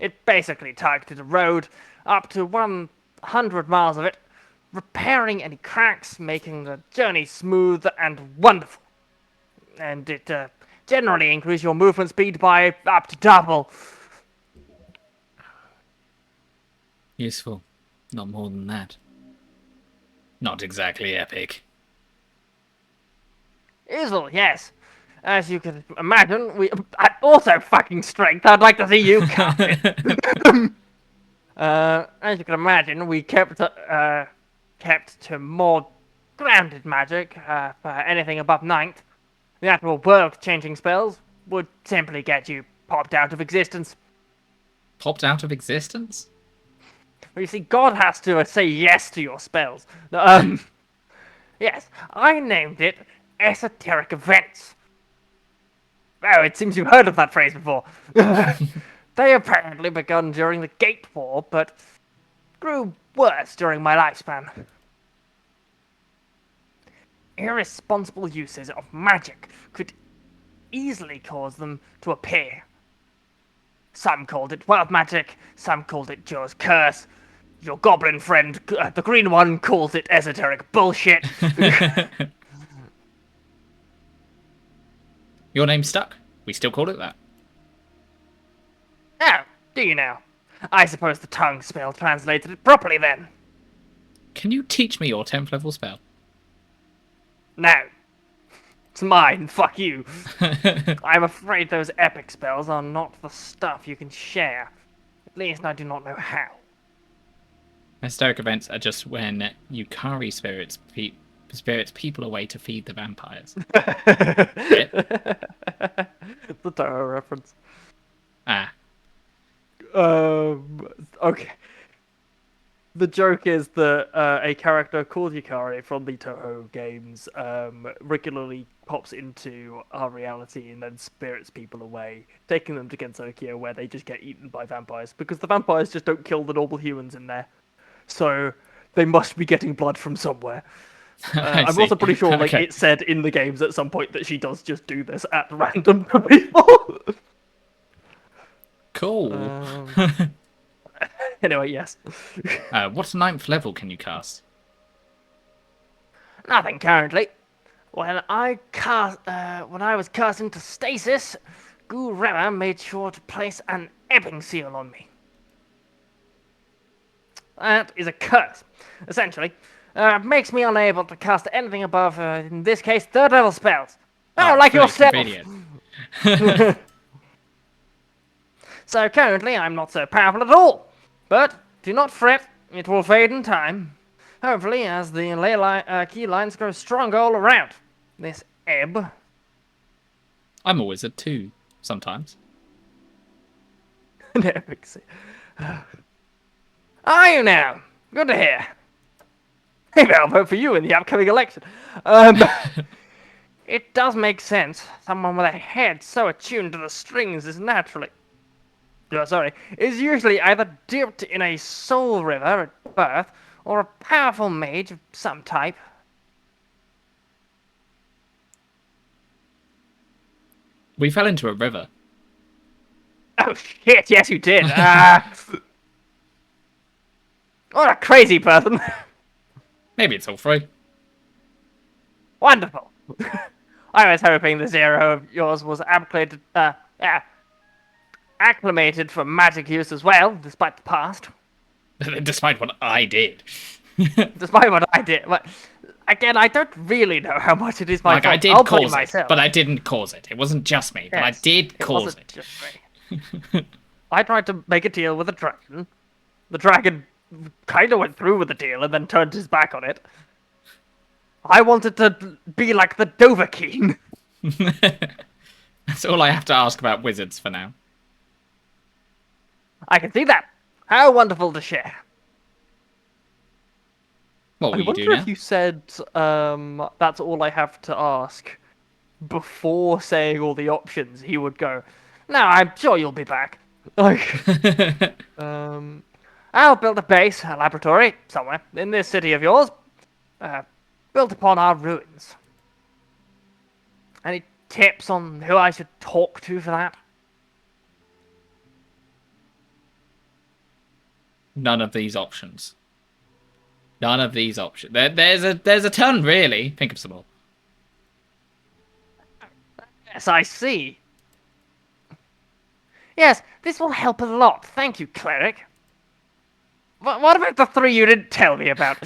It basically targeted a road, up to 100 miles of it, repairing any cracks, making the journey smooth and wonderful. And it generally increased your movement speed by up to double. Useful. Not more than that. Not exactly epic. Useful, yes. As you can imagine, we also fucking strength. I'd like to see you cast it. As you can imagine, we kept to more grounded magic for anything above 9th. The actual world-changing spells would simply get you popped out of existence. Popped out of existence? Well, you see, God has to say yes to your spells. Yes, I named it Esoteric Events. Oh, it seems you've heard of that phrase before. They apparently begun during the Gate War, but grew worse during my lifespan. Irresponsible uses of magic could easily cause them to appear. Some called it wild magic, some called it Joe's curse. Your goblin friend, the green one, calls it esoteric bullshit. Your name's stuck. We still call it that. Oh, do you now? I suppose the tongue spell translated it properly then. Can you teach me your 10th level spell? No. It's mine, fuck you. I'm afraid those epic spells are not the stuff you can share. At least I do not know how. Esoteric events are just when you carry spirits people away to feed the vampires. The Toho reference. Ah. Okay. The joke is that a character called Yukari from the Toho games regularly pops into our reality and then spirits people away, taking them to Gensokyo where they just get eaten by vampires, because the vampires just don't kill the normal humans in there. So they must be getting blood from somewhere. I'm also pretty sure Okay. it said in the games at some point that she does just do this at random to people. Cool. Anyway, yes. What 9th level can you cast? Nothing currently. When I was cast into stasis, Gurema made sure to place an ebbing seal on me. That is a curse. Essentially, makes me unable to cast anything above, in this case, 3rd level spells. Oh, like very yourself! convenient. So currently, I'm not so powerful at all. But do not fret, it will fade in time. Hopefully, as the key lines grow stronger all around. This ebb. I'm a wizard too, sometimes. An epic seal. Are you now? Good to hear. Maybe I'll vote for you in the upcoming election. It does make sense. Someone with a head so attuned to the strings is is usually either dipped in a soul river at birth, or a powerful mage of some type. We fell into a river. Oh shit, yes you did. What a crazy person. Maybe it's all free. Wonderful. I was hoping this era of yours was acclimated for magic use as well, despite the past. Despite what I did. Despite what I did. But again, I don't really know how much it is my fault. I did I'll blame cause it, myself. but I didn't cause it. It wasn't just me, but I Yes, did cause wasn't it. just me. I tried to make a deal with a dragon. The dragon kind of went through with the deal and then turned his back on it. I wanted to be like the Dovahkiin. That's all I have to ask about wizards for now. I can see that. How wonderful to share. What will I you wonder do now? if you said that's all I have to ask before saying all the options. He would go, "No, I'm sure you'll be back." Like, I'll build a base, a laboratory somewhere in this city of yours, built upon our ruins. Any tips on who I should talk to for that? None of these options. None of these options. There's a ton, really. Think of some more. Yes, I see. Yes, this will help a lot. Thank you, cleric. What about the 3 you didn't tell me about?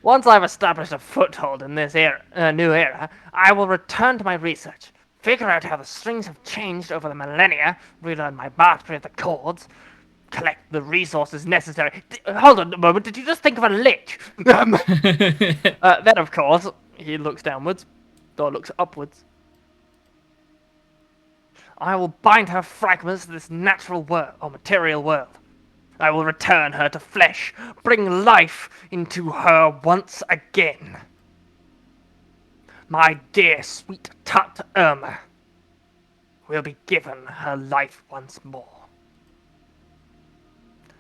Once I've established a foothold in this new era, I will return to my research, figure out how the strings have changed over the millennia, relearn my mastery of the chords, collect the resources necessary. Hold on a moment, did you just think of a lich? Then, of course, he looks downwards, or looks upwards. I will bind her fragments to this natural world, or material world. I will return her to flesh, bring life into her once again. My dear sweet Tut Irma will be given her life once more.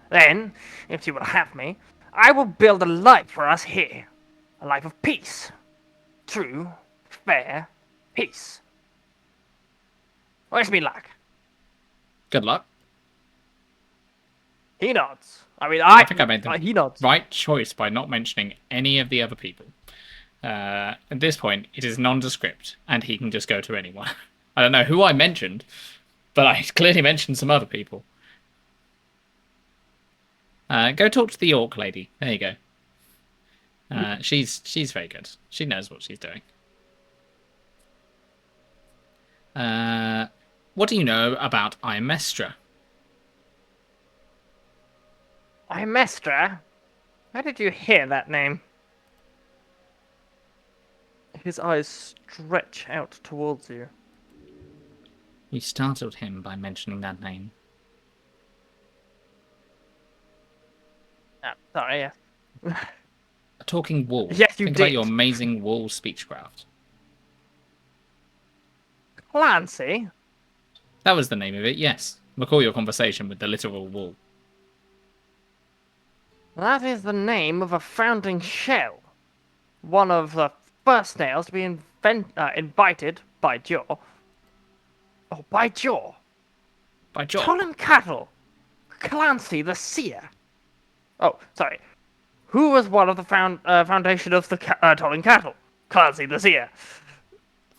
Then, if you will have me, I will build a life for us here. A life of peace. True, fair, peace. Wish me luck. Good luck. He nods. I think I made the He nods. right choice by not mentioning any of the other people. At this point, it is nondescript, and he can just go to anyone. I don't know who I mentioned, but I clearly mentioned some other people. Go talk to the orc lady. There you go. She's very good. She knows what she's doing. What do you know about Imestra? Imestra? How did you hear that name? His eyes stretch out towards you. You startled him by mentioning that name. Sorry, yes. A talking wall. Yes, you Think did. about your amazing wall speechcraft. Clancy? That was the name of it, yes. Recall your conversation with the literal wall. That is the name of a founding shell. One of the first snails to be invited by Jaw. Oh, by Jaw. By John. Tollen Cattle. Clancy the Seer. Oh, sorry. Who was one of the foundation of the Tollen Cattle? Clancy the Seer.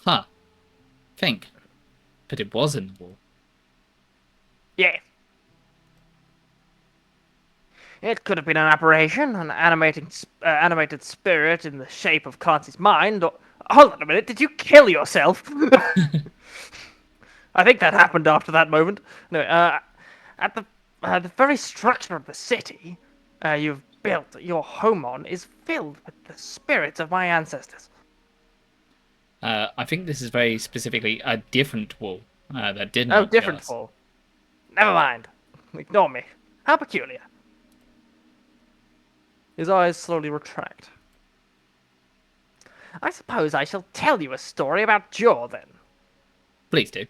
Huh. Think. But it was in the wall. Yes. It could have been an apparition, an animated spirit in the shape of Clancy's mind, or... Hold on a minute, did you kill yourself? I think that happened after that moment. No, at the very structure of the city you've built your home on is filled with the spirits of my ancestors. I think this is very specifically a different wall that did Oh, not kill different us. wall. Never mind. Ignore me. How peculiar. His eyes slowly retract. I suppose I shall tell you a story about Jaw, then. Please do.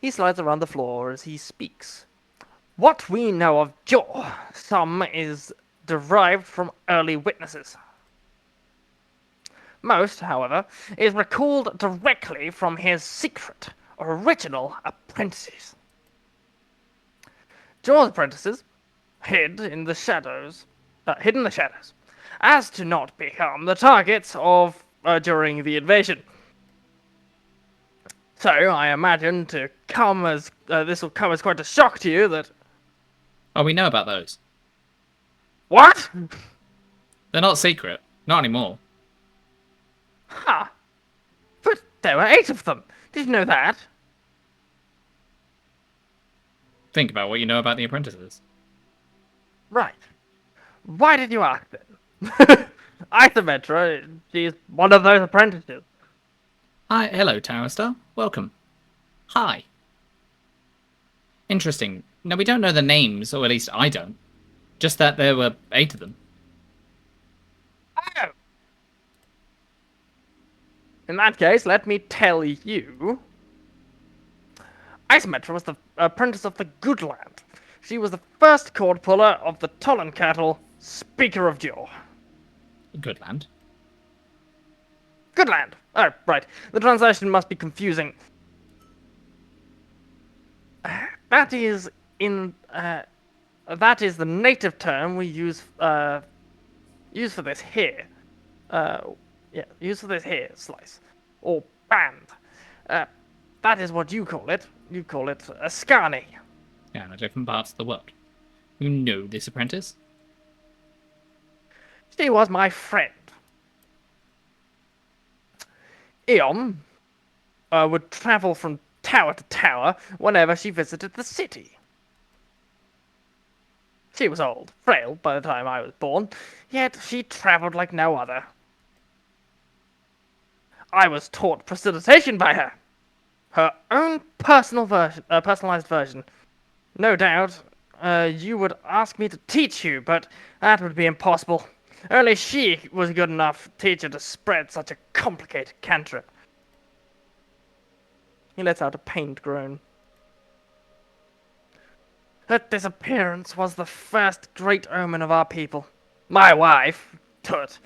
He slides around the floor as he speaks. What we know of Jaw, some is derived from early witnesses. Most, however, is recalled directly from his secret, original apprentices. Jaw's apprentices hid in the shadows, as to not become the targets of during the invasion. So I imagine this will come as quite a shock to you that... Oh, we know about those. What? They're not secret. Not anymore. Huh. But there were 8 of them. Did you know that? Think about what you know about the apprentices. Right. Why did you ask then? Isometra, she's one of those apprentices. Hi, hello, Tower Star. Welcome. Hi. Interesting. No, we don't know the names, or at least I don't. Just that there were 8 of them. Oh. In that case, let me tell you. Isometra was the apprentice of the Goodland. She was the first cord puller of the Tollen Cattle, Speaker of Jaw. Good land. Goodland! Oh, right. The translation must be confusing. That is the native term we use for this here. Use for this here slice or band. That is what you call it. You call it a Skani. Yeah, in different parts of the world. You know this apprentice? She was my friend. Eon would travel from tower to tower whenever she visited the city. She was old, frail by the time I was born, yet she traveled like no other. I was taught precipitation by her. Her own personalized version. No doubt, you would ask me to teach you, but that would be impossible. Only she was a good enough teacher to spread such a complicated cantrip. He lets out a pained groan. Her disappearance was the first great omen of our people. My wife, Tut,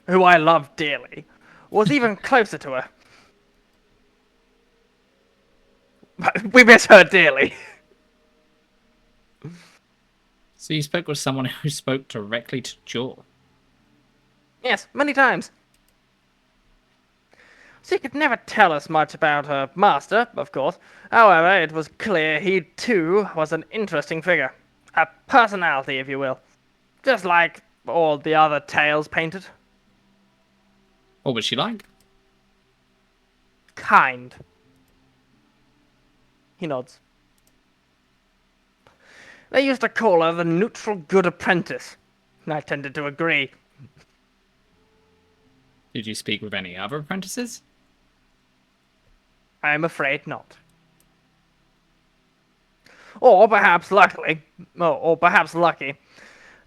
who I love dearly, was even closer to her. We miss her dearly. So you spoke with someone who spoke directly to Jaw. Yes, many times. She could never tell us much about her master, of course. However, it was clear he, too, was an interesting figure. A personality, if you will. Just like all the other tales painted. What was she like? Kind. He nods. They used to call her the neutral good apprentice. I tended to agree. Did you speak with any other apprentices? I'm afraid not. Or perhaps luckily, or perhaps lucky,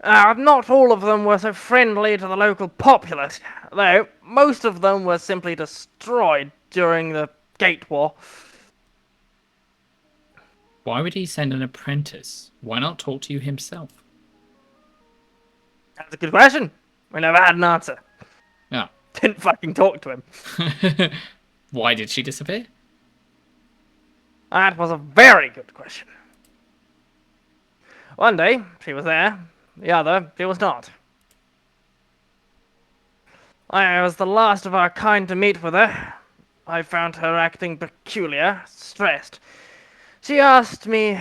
not all of them were so friendly to the local populace, though most of them were simply destroyed during the Gate War. Why would he send an apprentice? Why not talk to you himself? That's a good question. We never had an answer. Ah. Didn't fucking talk to him. Why did she disappear? That was a very good question. One day, she was there. The other, she was not. I was the last of our kind to meet with her. I found her acting peculiar, stressed. She asked me,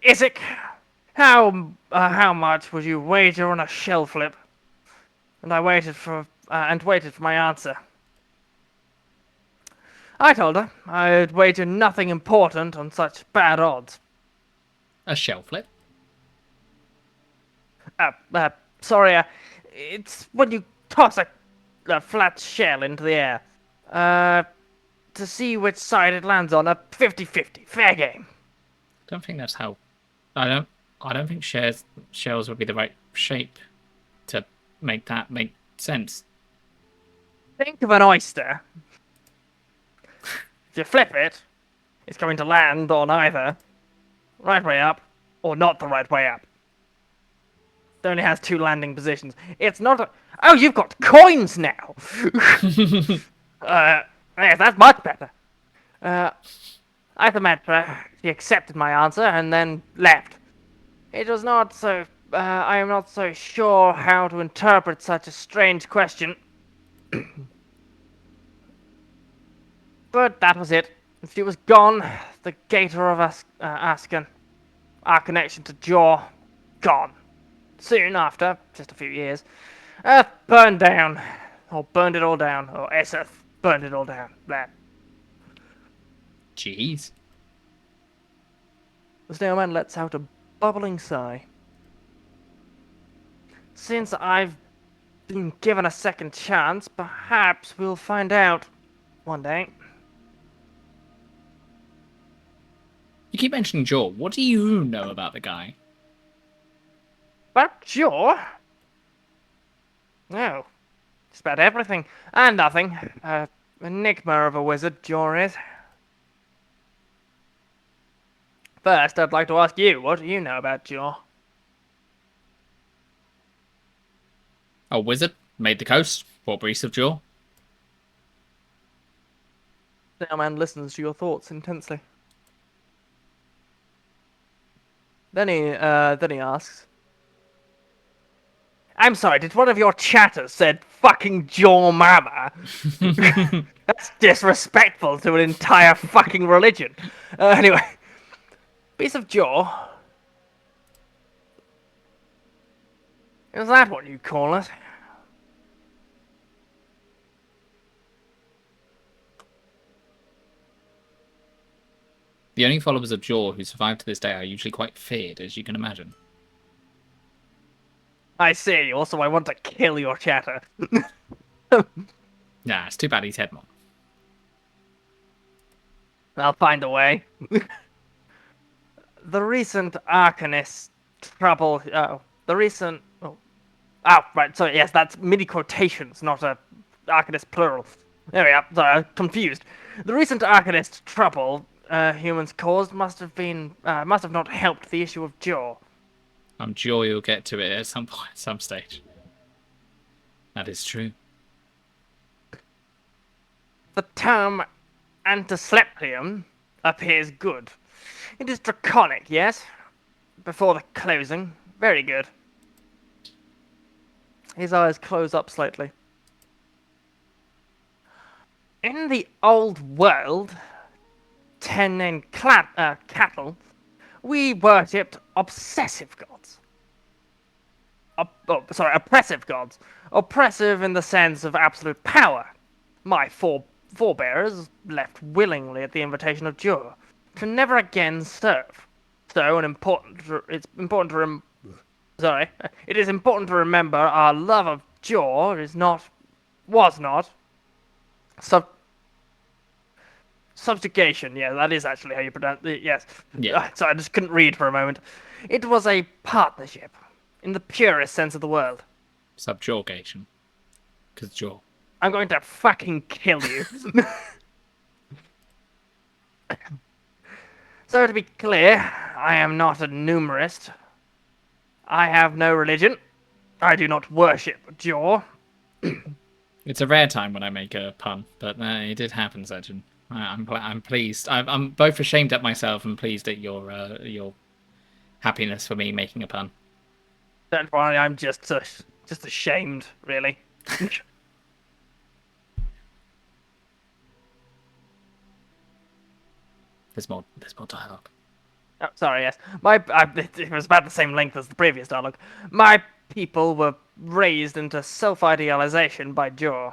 Isaac, how much would you wager on a shell flip? And I waited for my answer. I told her I'd wager nothing important on such bad odds. A shell flip? Sorry, it's when you toss a flat shell into the air. To see which side it lands on, a 50-50. Fair game. Don't think that's how. I don't think shells would be the right shape to make that make sense. Think of an oyster. If you flip it, it's going to land on either right way up or not the right way up. It only has two landing positions. It's not a... Oh, you've got coins now! Yes, that's much better. I met her. She accepted my answer and then left. It was not so... I am not so sure how to interpret such a strange question. But that was it. She was gone. The Gator of Asken. Our connection to Jaw. Gone. Soon after, just a few years, Earth burned down. Or burned it all down. Or Eseth burned it all down. There. Jeez. The snowman lets out a bubbling sigh. Since I've been given a second chance, perhaps we'll find out one day. You keep mentioning Jaw. What do you know about the guy? But Jaw? No. Just about everything and nothing. Enigma of a wizard, Jaw is. First, I'd like to ask you, what do you know about Jaw? A wizard made the coast. What east of Jaw? The man listens to your thoughts intensely. Then he asks, I'm sorry, did one of your chatters said fucking Jaw Mama? That's disrespectful to an entire fucking religion. Anyway, piece of jaw. Is that what you call it? The only followers of Jaw who survive to this day are usually quite feared, as you can imagine. I see, also I want to kill your chatter. Nah, it's too bad he's headmon. I'll find a way. The recent Arcanist trouble... right, sorry, yes, that's mini quotations, not Arcanist plural. There we are, sorry, I'm confused. The recent Arcanist trouble humans caused must have not helped the issue of jaw. I'm sure you'll get to it at some point, at some stage. That is true. The term antisleptium appears good. It is draconic, yes? Before the closing. Very good. His eyes close up slightly. In the old world, ten and cattle, we worshipped obsessive gods. Oppressive gods. Oppressive in the sense of absolute power. My forebears left willingly at the invitation of Jur, to never again serve. So, it is important to remember our love of Jur was not subjugation. Yeah, that is actually how you pronounce it. Yes. Yeah. Sorry, I just couldn't read for a moment. It was a partnership, in the purest sense of the word. Subjugation. Because jaw. I'm going to fucking kill you. So to be clear, I am not a numerist. I have no religion. I do not worship Jaw. It's a rare time when I make a pun, but it did happen, Sergeant. I'm pleased. I'm both ashamed at myself and pleased at your happiness for me making a pun. Don't worry, I'm just ashamed, really. There's more dialogue. Oh, sorry, yes. It was about the same length as the previous dialogue. My people were raised into self-idealization by Jaw.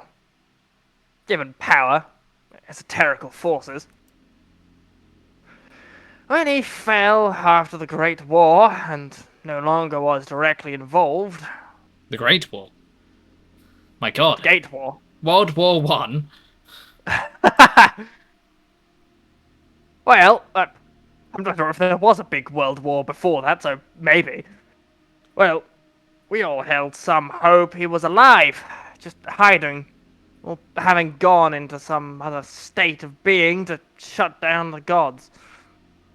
Given power, esoterical forces. When he fell after the Great War, and no longer was directly involved... The Great War? My god. Gate War. World War One? Well, I'm not sure if there was a big world war before that, so maybe. Well, we all held some hope he was alive, just hiding, or having gone into some other state of being to shut down the gods.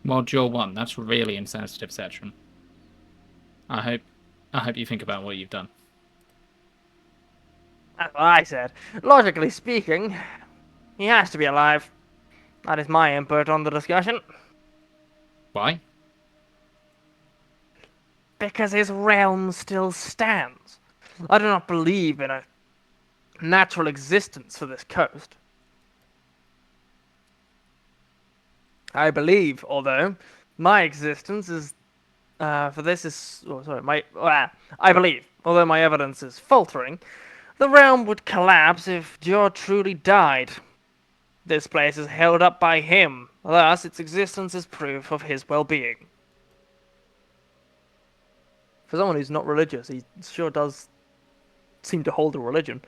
World War One. That's really insensitive, Cetron. I hope you think about what you've done. That's what I said. Logically speaking, he has to be alive. That is my input on the discussion. Why? Because his realm still stands. I do not believe in a natural existence for this coast. I believe, although, my existence is, I believe, although my evidence is faltering, the realm would collapse if Jor truly died. This place is held up by him, thus its existence is proof of his well-being. For someone who's not religious, he sure does seem to hold a religion.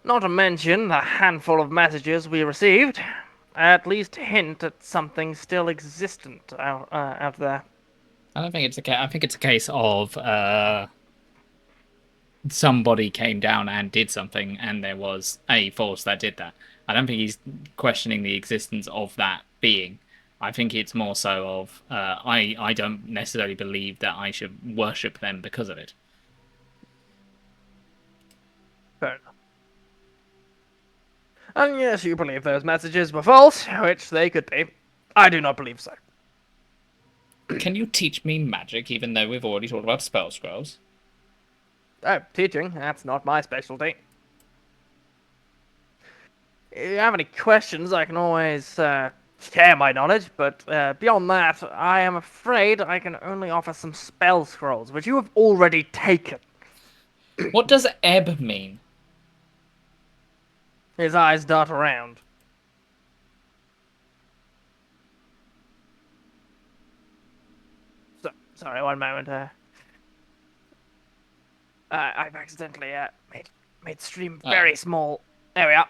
Not to mention the handful of messages we received, at least hint at something still existent out there. I don't think it's a case. I think it's a case of somebody came down and did something, and there was a force that did that. I don't think he's questioning the existence of that being. I think it's more so of I don't necessarily believe that I should worship them because of it. Fair enough. And yes, you believe those messages were false, which they could be. I do not believe so. Can you teach me magic, even though we've already talked about spell scrolls? Oh, teaching, that's not my specialty. If you have any questions, I can always share my knowledge, but beyond that, I am afraid I can only offer some spell scrolls, which you have already taken. What does ebb mean? His eyes dart around. Sorry, one moment. I've accidentally made stream very small. There we are.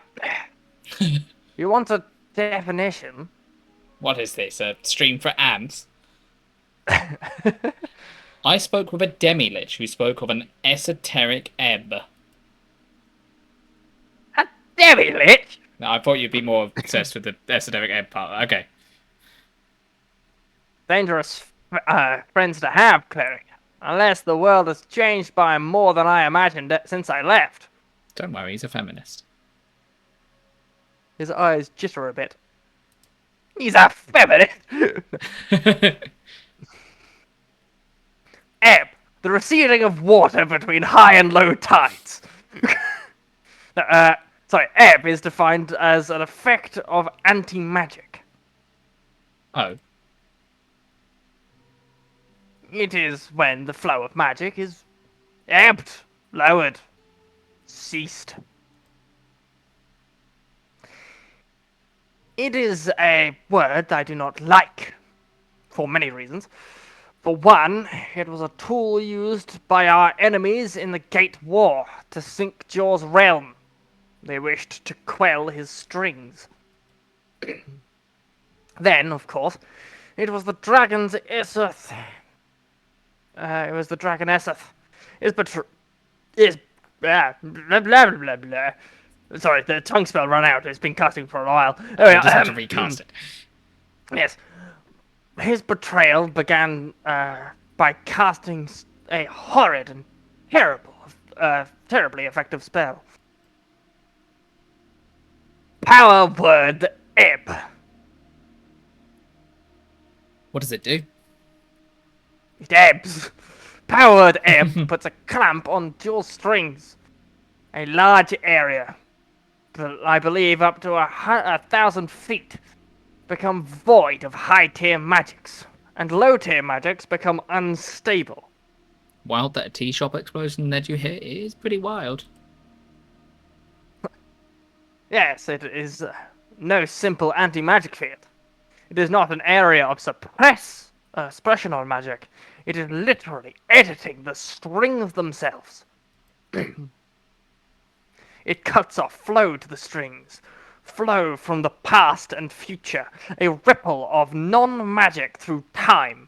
You want a definition? What is this? A stream for ants? I spoke with a demi-lich who spoke of an esoteric ebb. A demi-lich? No, I thought you'd be more obsessed with the esoteric ebb part. Okay. dangerous friends to have, cleric. Unless the world has changed by more than I imagined it since I left. Don't worry, he's a feminist. His eyes jitter a bit. He's a feminist! Ebb, the receding of water between high and low tides. Ebb is defined as an effect of anti-magic. Oh. It is when the flow of magic is ebbed, lowered, ceased. It is a word I do not like, for many reasons. For one, it was a tool used by our enemies in the Gate War to sink Jor's realm. They wished to quell his strings. Then, of course, it was the dragon's Eseth. It was the dragon Eseth. Blah, blah, blah, blah, blah. Sorry, the tongue spell ran out. It's been casting for a while. I just have to recast it. Yes. His betrayal began by casting a horrid and terribly effective spell. Power word Ebb. What does it do? It ebbs. Powered ebb puts a clamp on dual strings. A large area, I believe up to 1,000 feet, become void of high-tier magics, and low-tier magics become unstable. Wild that a tea shop explosion led you here is pretty wild. Yes, it is no simple anti-magic field. It is not an area of suppression on magic. It is literally editing the strings themselves. It cuts off flow to the strings, flow from the past and future, a ripple of non-magic through time.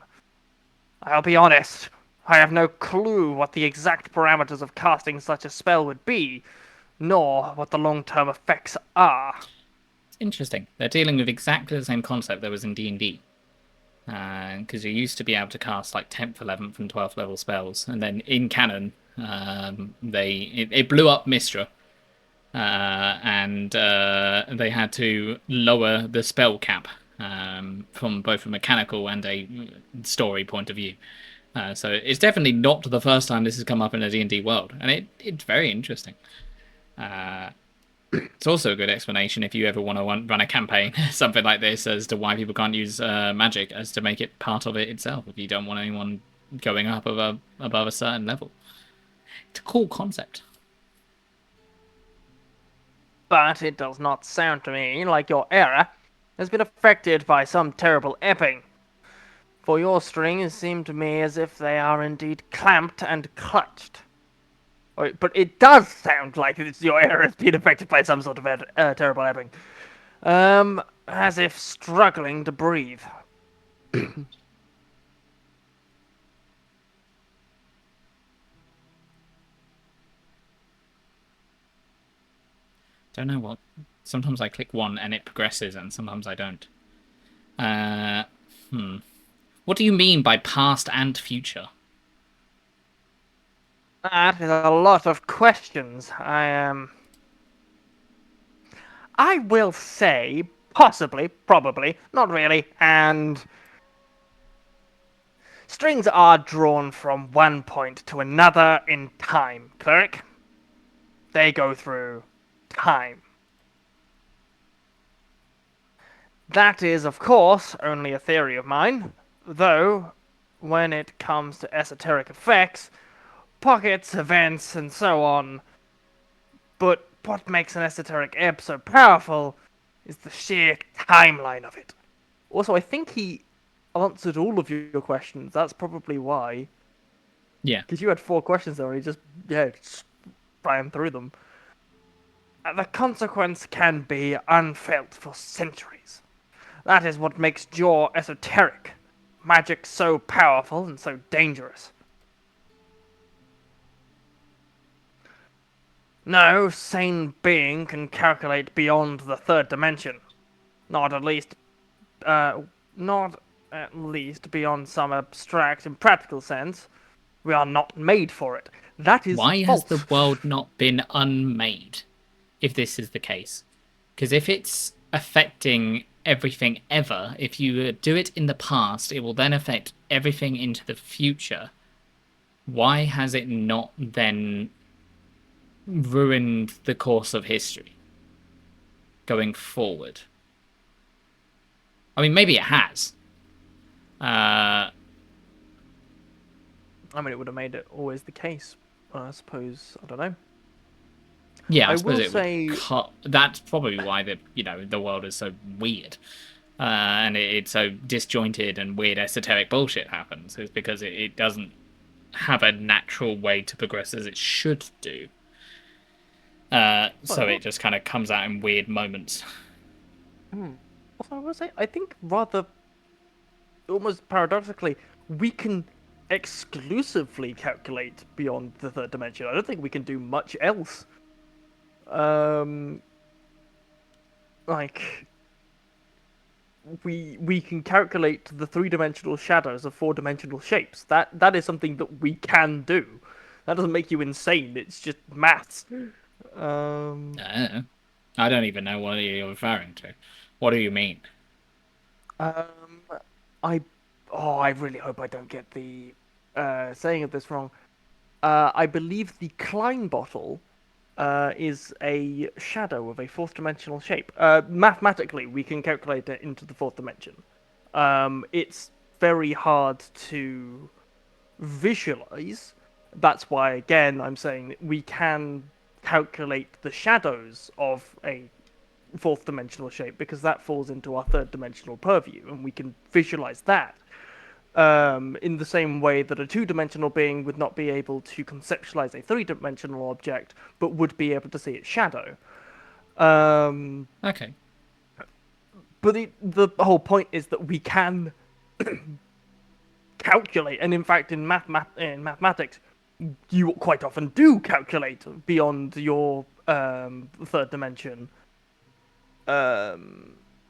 I'll be honest, I have no clue what the exact parameters of casting such a spell would be, nor what the long-term effects are. It's interesting. They're dealing with exactly the same concept there was in D&D. Because you used to be able to cast like 10th, 11th, and 12th level spells, and then in canon, it blew up Mistra, and they had to lower the spell cap from both a mechanical and a story point of view. So it's definitely not the first time this has come up in a D&D world, and it's very interesting. It's also a good explanation if you ever want to run a campaign, something like this, as to why people can't use magic, as to make it part of it itself, if you don't want anyone going up above a certain level. It's a cool concept. But it does not sound to me like your era has been affected by some terrible ebbing. For your strings seem to me as if they are indeed clamped and clutched. But it does sound like your era has been affected by some sort of terrible ebbing. As if struggling to breathe. Don't know what. Sometimes I click one and it progresses, and sometimes I don't. What do you mean by past and future? That is a lot of questions. I will say, possibly, probably, not really, and... Strings are drawn from one point to another in time, cleric. They go through time. That is, of course, only a theory of mine, though, when it comes to esoteric effects, pockets, events, and so on. But what makes an esoteric ebb so powerful is the sheer timeline of it. Also, I think he answered all of your questions. That's probably why. Yeah. Because you had 4 questions there, and he just ran through them. The consequence can be unfelt for centuries. That is what makes Jor esoteric. Magic so powerful and so dangerous. No sane being can calculate beyond the 3rd dimension. Not at least beyond some abstract and practical sense, we are not made for it. That is Why has the false. world not been unmade if this is the case? Because if it's affecting everything ever, if you do it in the past, it will then affect everything into the future. Why has it not then ruined the course of history going forward? I mean, maybe it has. I mean, it would have made it always the case. I suppose. I don't know. Yeah, I I suppose will it would say, cut. That's probably why the world is so weird, and it's so disjointed and weird esoteric bullshit happens. Is because it doesn't have a natural way to progress as it should do. So it well, just kind of comes out in weird moments. hmm. Also, I will say, I think rather almost paradoxically, we can exclusively calculate beyond the third dimension. I don't think we can do much else. Um, like we can calculate the three-dimensional shadows of four-dimensional shapes. That is something that we can do. That doesn't make you insane. It's just maths. I don't even know what you're referring to. What do you mean? Um, I I really hope I don't get the saying of this wrong. I believe the Klein bottle is a shadow of a fourth dimensional shape. Mathematically, we can calculate it into the fourth dimension. It's very hard to visualize. That's why, again, I'm saying we can calculate the shadows of a fourth dimensional shape because that falls into our third dimensional purview, and we can visualize that. In the same way that a two-dimensional being would not be able to conceptualize a three-dimensional object, but would be able to see its shadow. Um, Okay. but the whole point is that we can calculate, and in fact, in mathematics, you quite often do calculate beyond your third dimension.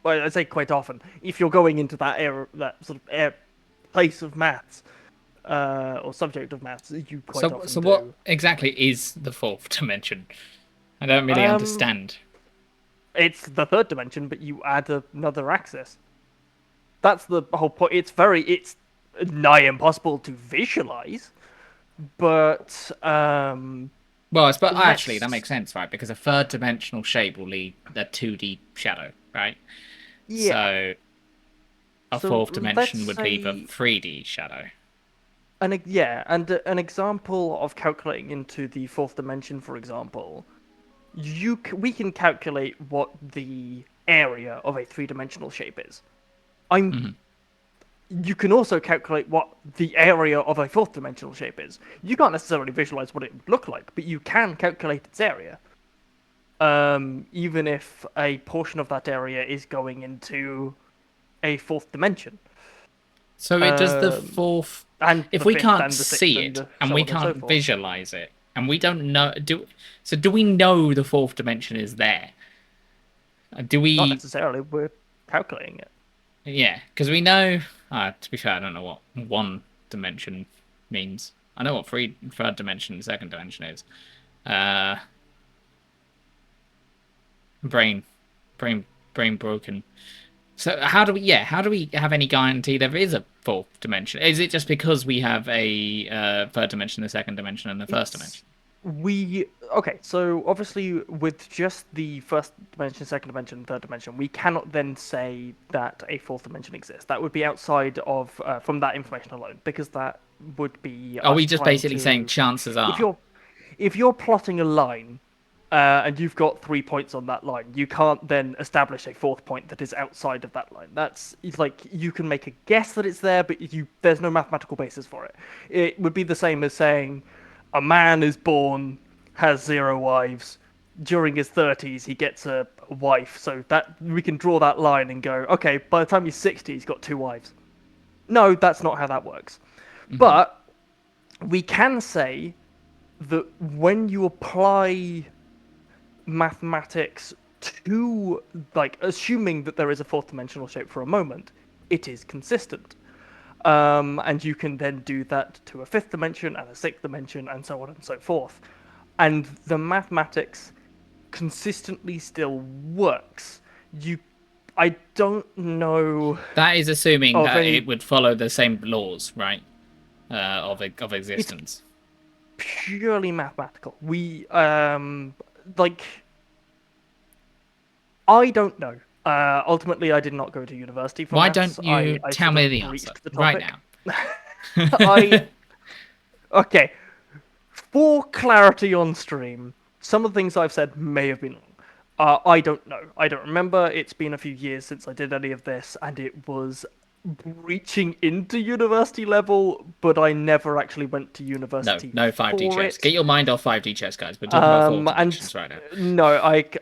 Well, I say quite often. If you're going into that era, that sort of place of maths, or subject of maths, you quite So often what do. exactly is the fourth dimension? I don't really Um, understand. it's the third dimension, but you add another axis. That's the whole point. It's nigh impossible to visualize, but Well, I suppose actually that let's makes sense, right? Because a third dimensional shape will lead a 2D shadow, right? yeah. So a So fourth let's dimension would leave a say 3D shadow. an example of calculating into the fourth dimension, for example, we can calculate what the area of a three-dimensional shape is. I'm Hmm. You can also calculate what the area of a fourth dimensional shape is. You can't necessarily visualize what it would look like, but you can calculate its area. Even if a portion of that area is going into a fourth dimension. So it does the Um, fourth. and If the we fifth can't and the sixth see and it the and so we on and so can't forth. visualize it and we don't know do we know the fourth dimension is there? Do Not we? necessarily, we're calculating it. Yeah, because we know. To be fair, I don't know what one dimension means. I know what third dimension and second dimension is. Uh, brain, brain, brain broken. So how do we? Yeah, how do we have any guarantee there is a fourth dimension? Is it just because we have a third dimension, the second dimension, and the first It's dimension? we Okay, so obviously with just the first dimension, second dimension, third dimension, we cannot then say that a fourth dimension exists. That would be outside of from that information alone, because that would be Are us we just trying basically saying to chances if are? you're plotting a line and you've got 3 points on that line, you can't then establish a fourth point that is outside of that line. It's like you can make a guess that it's there, but there's no mathematical basis for it. It would be the same as saying a man is born, has 0 wives. During his 30s, he gets a wife. So that we can draw that line and go, okay, by the time he's 60, he's got 2 wives. No, that's not how that works. Mhm. But we can say that when you apply mathematics to, like, assuming that there is a fourth dimensional shape for a moment, it is consistent. And you can then do that to a fifth dimension and a sixth dimension and so on and so forth. And the mathematics consistently still works. You, I don't know That is assuming of that any. it would follow the same laws, right? Of It's existence. purely mathematical. Like, I don't know. Ultimately, I did not go to university for Why maths. don't I you I tell sort me of the answer breached the right topic. now? I Okay. For clarity on stream, some of the things I've said may have been wrong. I don't know. I don't remember. It's been a few years since I did any of this, and it was reaching into university level, but I never actually went to No, university no 5D for chess. it. Get your mind off 5D chess, guys. We're talking about fourth And dimensions right now. no,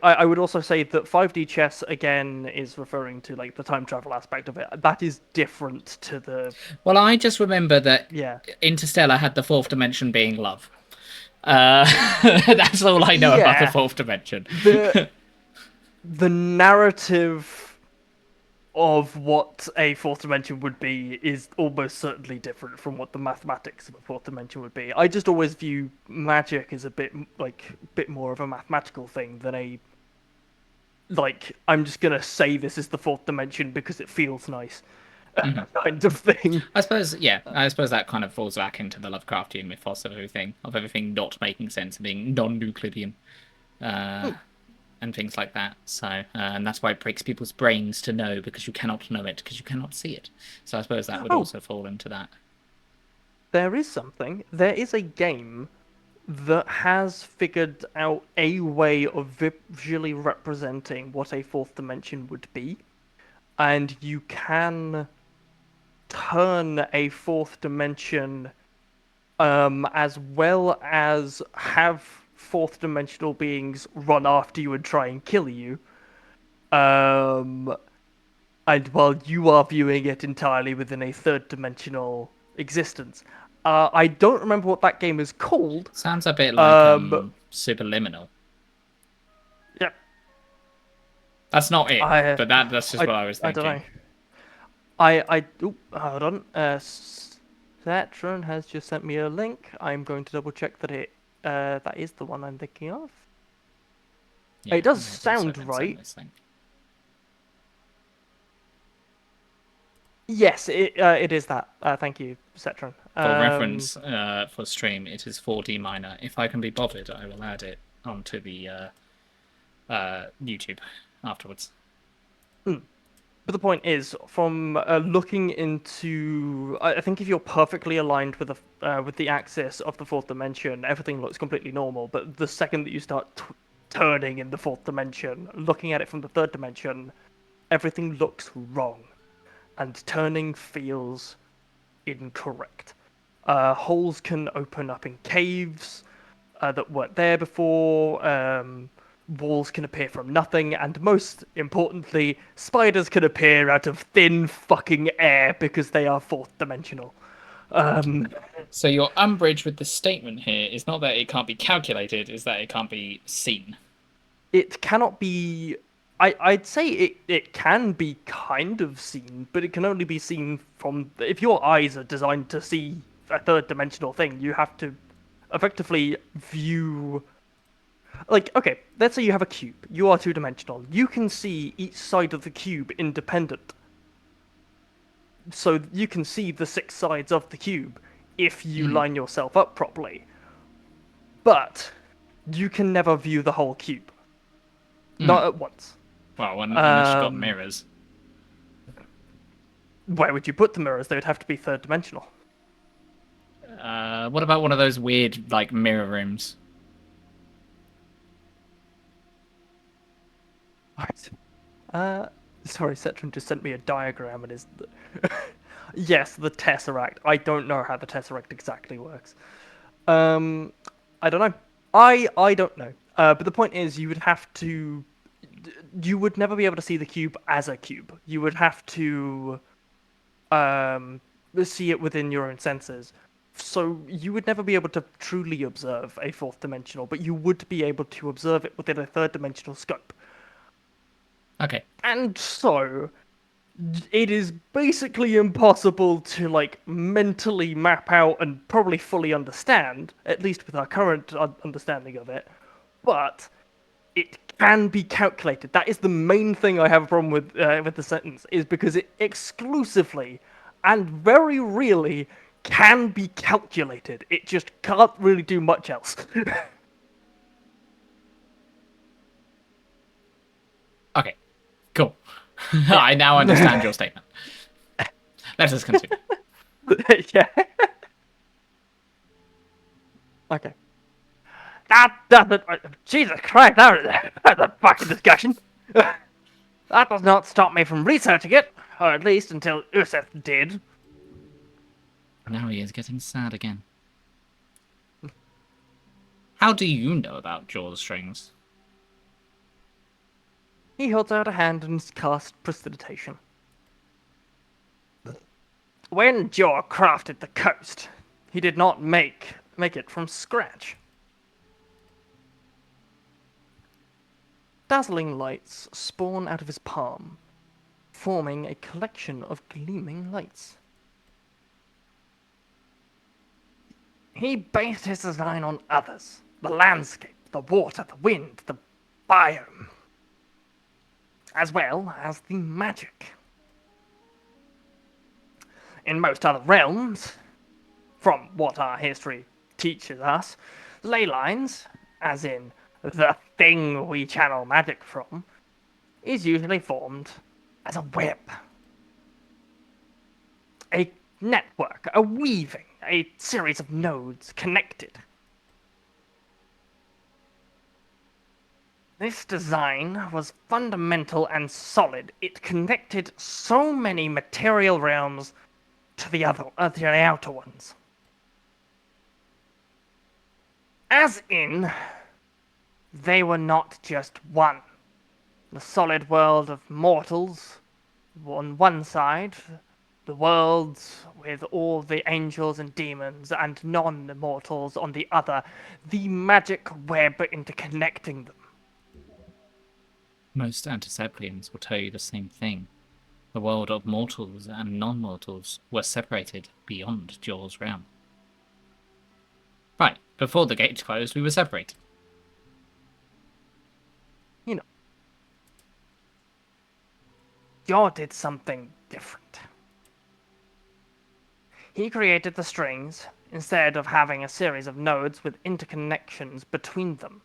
I would also say that 5D chess again is referring to like the time travel aspect of it. That is different to the Well, I just remember that yeah Interstellar had the fourth dimension being love. Uh, that's all I know about the yeah fourth dimension. the the narrative of what a fourth dimension would be is almost certainly different from what the mathematics of a fourth dimension would be. I just always view magic as a bit more of a mathematical thing than a like I'm just gonna say this is the fourth dimension because it feels nice kind of thing. I suppose, yeah, I suppose that kind of falls back into the Lovecraftian mythos of everything not making sense and being non-Euclidean, Hmm. and things like that. So, and that's why it breaks people's brains to know because you cannot know it because you cannot see it. So I suppose that would Oh, also fall into that. there is something. There is a game that has figured out a way of visually representing what a fourth dimension would be, and you can turn a fourth dimension as well as have fourth dimensional beings run after you and try and kill you. Um, and while you are viewing it entirely within a third dimensional existence. I don't remember what that game is called. Sounds a bit like Um, Superliminal. yeah, That's not it, I, but that's just I, what I was I don't thinking. know. Hold on. Satron has just sent me a link. I'm going to double check that that is the one I'm thinking of. Yeah, It does I've also sound been sent right. this thing. Yes, it is that. Thank you, Setron. For reference, for stream, it is 4D minor. If I can be bothered, I will add it onto the YouTube afterwards. But the point is, from looking into, I think if you're perfectly aligned with the axis of the fourth dimension, everything looks completely normal. But the second that you start turning in the fourth dimension, looking at it from the third dimension, everything looks wrong, and turning feels incorrect. Holes can open up in caves that weren't there before. Walls can appear from nothing, and most importantly, spiders can appear out of thin fucking air because they are fourth dimensional. Um, So your umbrage with the statement here is not that it can't be calculated, is that it can't be seen. it cannot be. I'd say it can be kind of seen, but it can only be seen from. If your eyes are designed to see a third dimensional thing, you have to effectively view. Like, okay, let's say you have a cube. You are two dimensional. You can see each side of the cube independent. So you can see the six sides of the cube if you line yourself up properly. But you can never view the whole cube. Not at once. Well, unless you've got Um, mirrors. where would you put the mirrors? They would have to be third dimensional. What about one of those weird, like, mirror rooms? Right. Sorry, Cetron just sent me a diagram and is. Yes, the Tesseract. I don't know how the Tesseract exactly works. Um, I don't know. I don't know. But the point is, you would have to. You would never be able to see the cube as a cube. You would have to um, see it within your own senses. So you would never be able to truly observe a fourth dimensional, but you would be able to observe it within a third dimensional scope. Okay. And so, it is basically impossible to like mentally map out and probably fully understand, at least with our current understanding of it. But it can be calculated. That is the main thing I have a problem with the sentence, is because it exclusively and very really can be calculated. It just can't really do much else. Okay, cool. Yeah. I now understand your statement. Let us continue. Yeah. Okay. That doesn't. Jesus Christ, that's a fucking discussion. That does not stop me from researching it, or at least until Useth did. Now he is getting sad again. How do you know about Jaws strings? He holds out a hand and casts prestidigitation. When Jor crafted the coast, he did not make it from scratch. Dazzling lights spawn out of his palm, forming a collection of gleaming lights. He based his design on others, the landscape, the water, the wind, the biome, as well as the magic. In most other realms, from what our history teaches us, ley lines, as in the thing we channel magic from, is usually formed as a web. A network, a weaving, a series of nodes connected. This design was fundamental and solid. It connected so many material realms to the outer ones. As in, they were not just one. The solid world of mortals on one side, the worlds with all the angels and demons and non-mortals on the other, the magic web interconnecting them. Most antisepalians will tell you the same thing. The world of mortals and non-mortals were separated beyond Jaws' realm. Right, before the gates closed, we were separated. You know, Yor did something different. He created the strings instead of having a series of nodes with interconnections between them.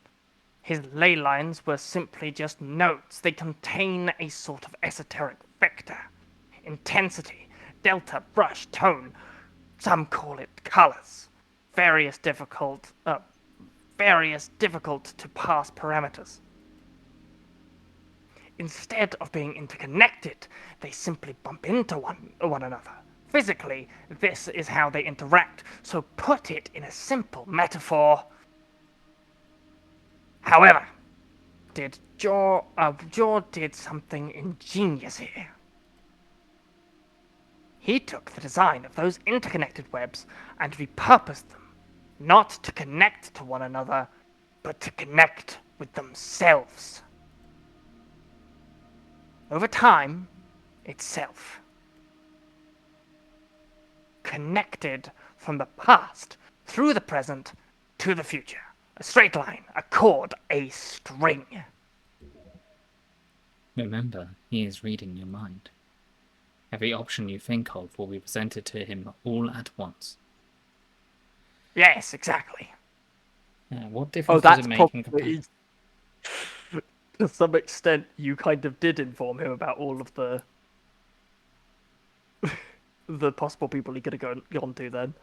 His ley lines were simply just nodes. They contain a sort of esoteric vector. Intensity, delta, brush, tone. Some call it colors. Various difficult to pass parameters. Instead of being interconnected, they simply bump into one another. Physically, this is how they interact, so put it in a simple metaphor. However, Jor did something ingenious here. He took the design of those interconnected webs and repurposed them, not to connect to one another, but to connect with themselves. Over time, itself. Connected from the past, through the present, to the future. A straight line, a chord, a string. Remember, he is reading your mind. Every option you think of will be presented to him all at once. Yes, exactly. What difference does it make in comparison? To some extent, you kind of did inform him about all of the the possible people he could have gone to then.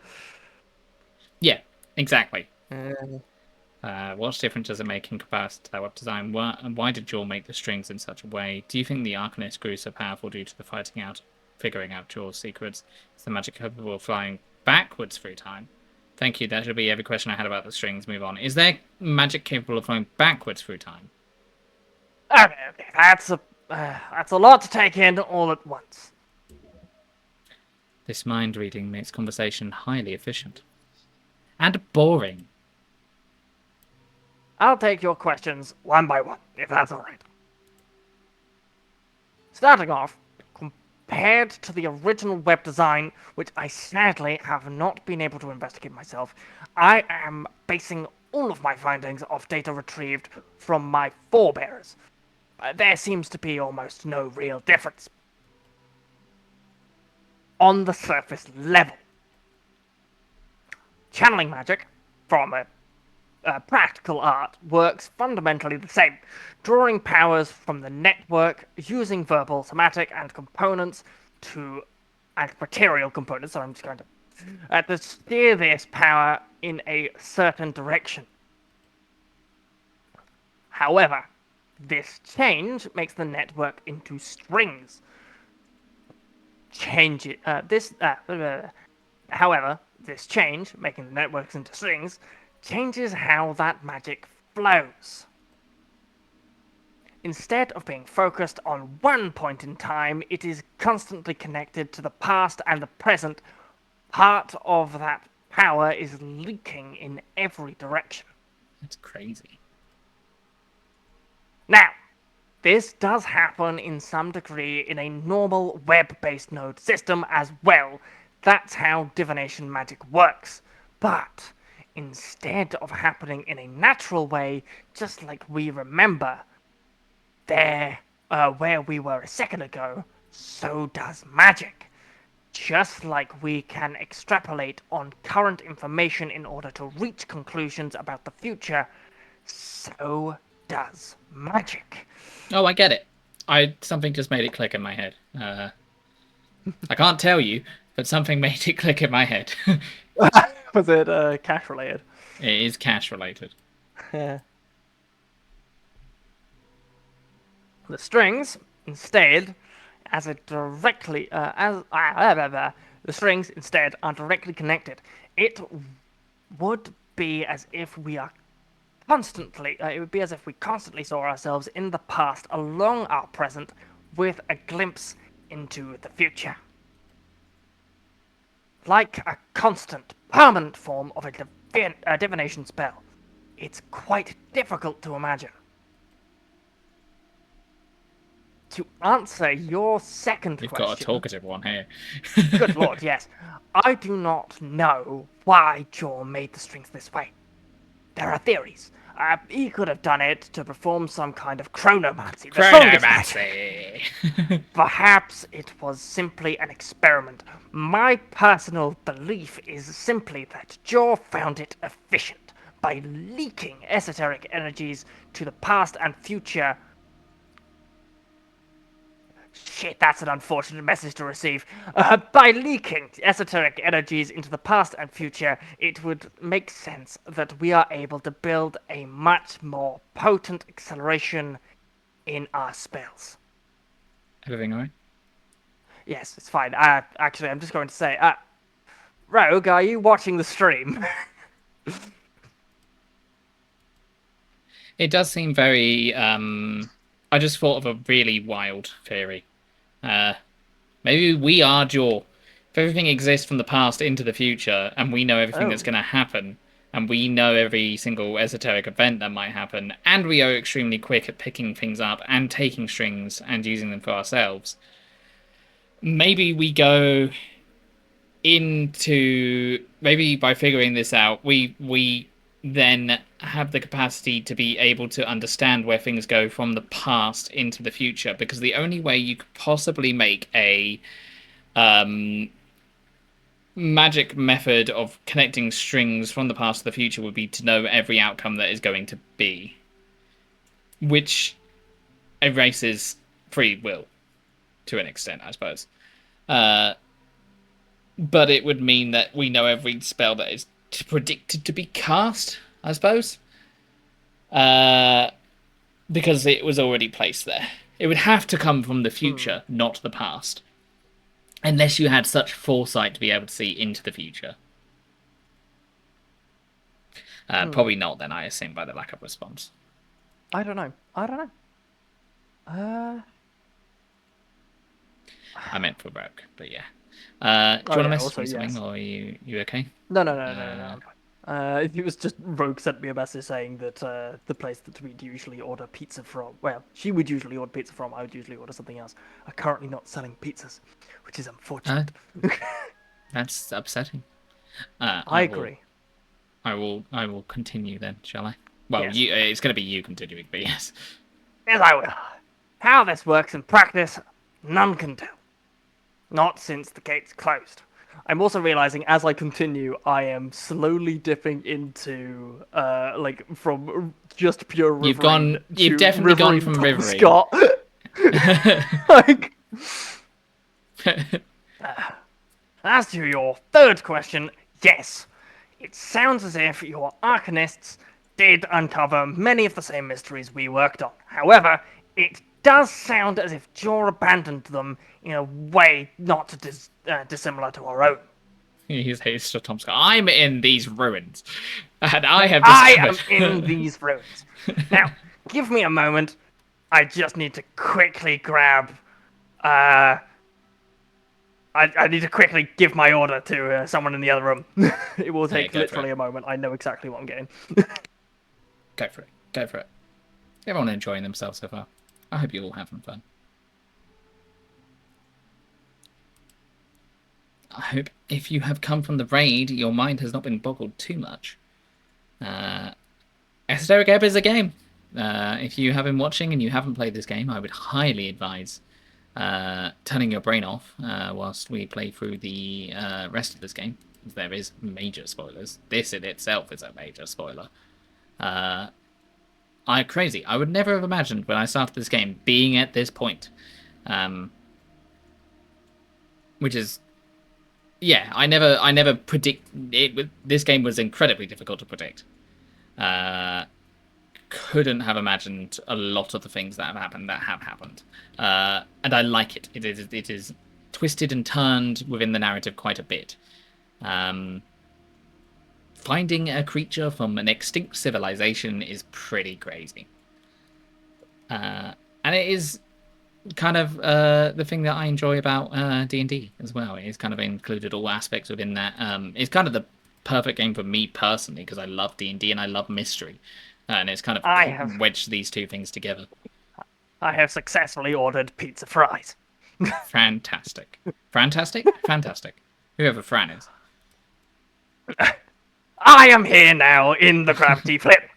Yeah, exactly. Uh, What difference does it make in comparison to their web design? Why did Jaw make the strings in such a way? Do you think the Arcanist grew so powerful due to the figuring out Jaw's secrets? Is the magic capable of flying backwards through time? Thank you. That should be every question I had about the strings. Move on. Is there magic capable of flying backwards through time? okay, that's a lot to take in all at once. This mind reading makes conversation highly efficient and boring. I'll take your questions one by one, if that's all right. Starting off, compared to the original web design, which I sadly have not been able to investigate myself, I am basing all of my findings off data retrieved from my forebears. There seems to be almost no real difference on the surface level. Channeling magic from a practical art works fundamentally the same, drawing powers from the network using verbal, somatic, and components to and material components. So I'm just going to steer this power in a certain direction. However, this change makes the network into strings. Change it. However, this change, making the networks into strings, changes how that magic flows. Instead of being focused on one point in time, it is constantly connected to the past and the present. Part of that power is leaking in every direction. That's crazy. Now, this does happen in some degree in a normal web-based node system as well. That's how divination magic works. But instead of happening in a natural way, just like we remember, there, where we were a second ago, so does magic. Just like we can extrapolate on current information in order to reach conclusions about the future, so does magic. Oh, I get it. Something just made it click in my head. I can't tell you, but something made it click in my head. Was it cash related? It is cash related. Yeah. The strings, instead, as it directly the strings instead are directly connected. It would be as if we are constantly. It would be as if we constantly saw ourselves in the past along our present, with a glimpse into the future. Like a constant, permanent form of a divination spell. It's quite difficult to imagine. To answer your second We've question, got a talkative one here. good lord, yes, I do not know why Jor made the strings this way. There are theories. He could have done it to perform some kind of chronomancy. The strongest magic. Chronomancy! Perhaps it was simply an experiment. My personal belief is simply that Jor found it efficient by leaking esoteric energies to the past and future. Shit, that's an unfortunate message to receive. By leaking esoteric energies into the past and future, it would make sense that we are able to build a much more potent acceleration in our spells. Everything alright? Yes, it's fine. Actually, I'm just going to say, Rogue, are you watching the stream? It does seem very. I just thought of a really wild theory. Maybe we are Jaw. If everything exists from the past into the future, and we know everything that's Oh. going to happen, and we know every single esoteric event that might happen, and we are extremely quick at picking things up and taking strings and using them for ourselves, maybe we go into maybe by figuring this out, we then have the capacity to be able to understand where things go from the past into the future, because the only way you could possibly make a magic method of connecting strings from the past to the future would be to know every outcome that is going to be, which erases free will to an extent, I suppose. But it would mean that we know every spell that is predicted to be cast, I suppose. Because it was already placed there. It would have to come from the future, not the past. Unless you had such foresight to be able to see into the future. Probably not, then, I assume, by the lack of response. I don't know. I meant for Rogue, but yeah. Do you want to message also, me something, yes. or are you okay? No. I'm fine. He was just Rogue sent me a message saying that the place that we'd usually order pizza from, well, she would usually order pizza from, I would usually order something else, are currently not selling pizzas, which is Uh, unfortunate. that's upsetting. I agree. I will continue then, shall I? Well, Yes. it's going to be you continuing, but yes. Yes, I will. How this works in practice, none can tell. Not since the gates closed. I'm also realizing as I continue, I am slowly dipping into, like, from just pure Riverine You've to definitely gone Riverine from Tom Riverine. Scott. Like, as to your third question, yes, it sounds as if your Arcanists did uncover many of the same mysteries we worked on. However, it does sound as if Jor abandoned them in a way not dissimilar to our own. He's Mr. Tom Scott. I'm in these ruins, and I And have I am in discovered. these ruins. Now, give me a moment. I just need to quickly grab. Uh, I need to quickly give my order to someone in the other room. It will Yeah, take go for it. literally a moment. I know exactly what I'm getting. Go for it. Go for it. Everyone enjoying themselves so far. I hope you're all having fun. I hope if you have come from the raid, your mind has not been boggled too much. Esoteric Ebb is a game. If you have been watching and you haven't played this game, I would highly advise turning your brain off whilst we play through the rest of this game. There is major spoilers. This in itself is a major spoiler. Crazy. I would never have imagined when I started this game being at this point. Which is, yeah, I never predict it. This game was incredibly difficult to predict. Couldn't have imagined a lot of the things that have happened, and I like it. It is twisted and turned within the narrative quite a bit. Finding a creature from an extinct civilization is pretty crazy, and it is kind of the thing that I enjoy about D&D as well. It's kind of included all aspects within that. It's kind of the perfect game for me personally because I love D&D and I love mystery, and it's kind of I have wedged these two things together. I have successfully ordered pizza fries. Fantastic, fantastic. Whoever Fran is. I am here now in the gravity flip.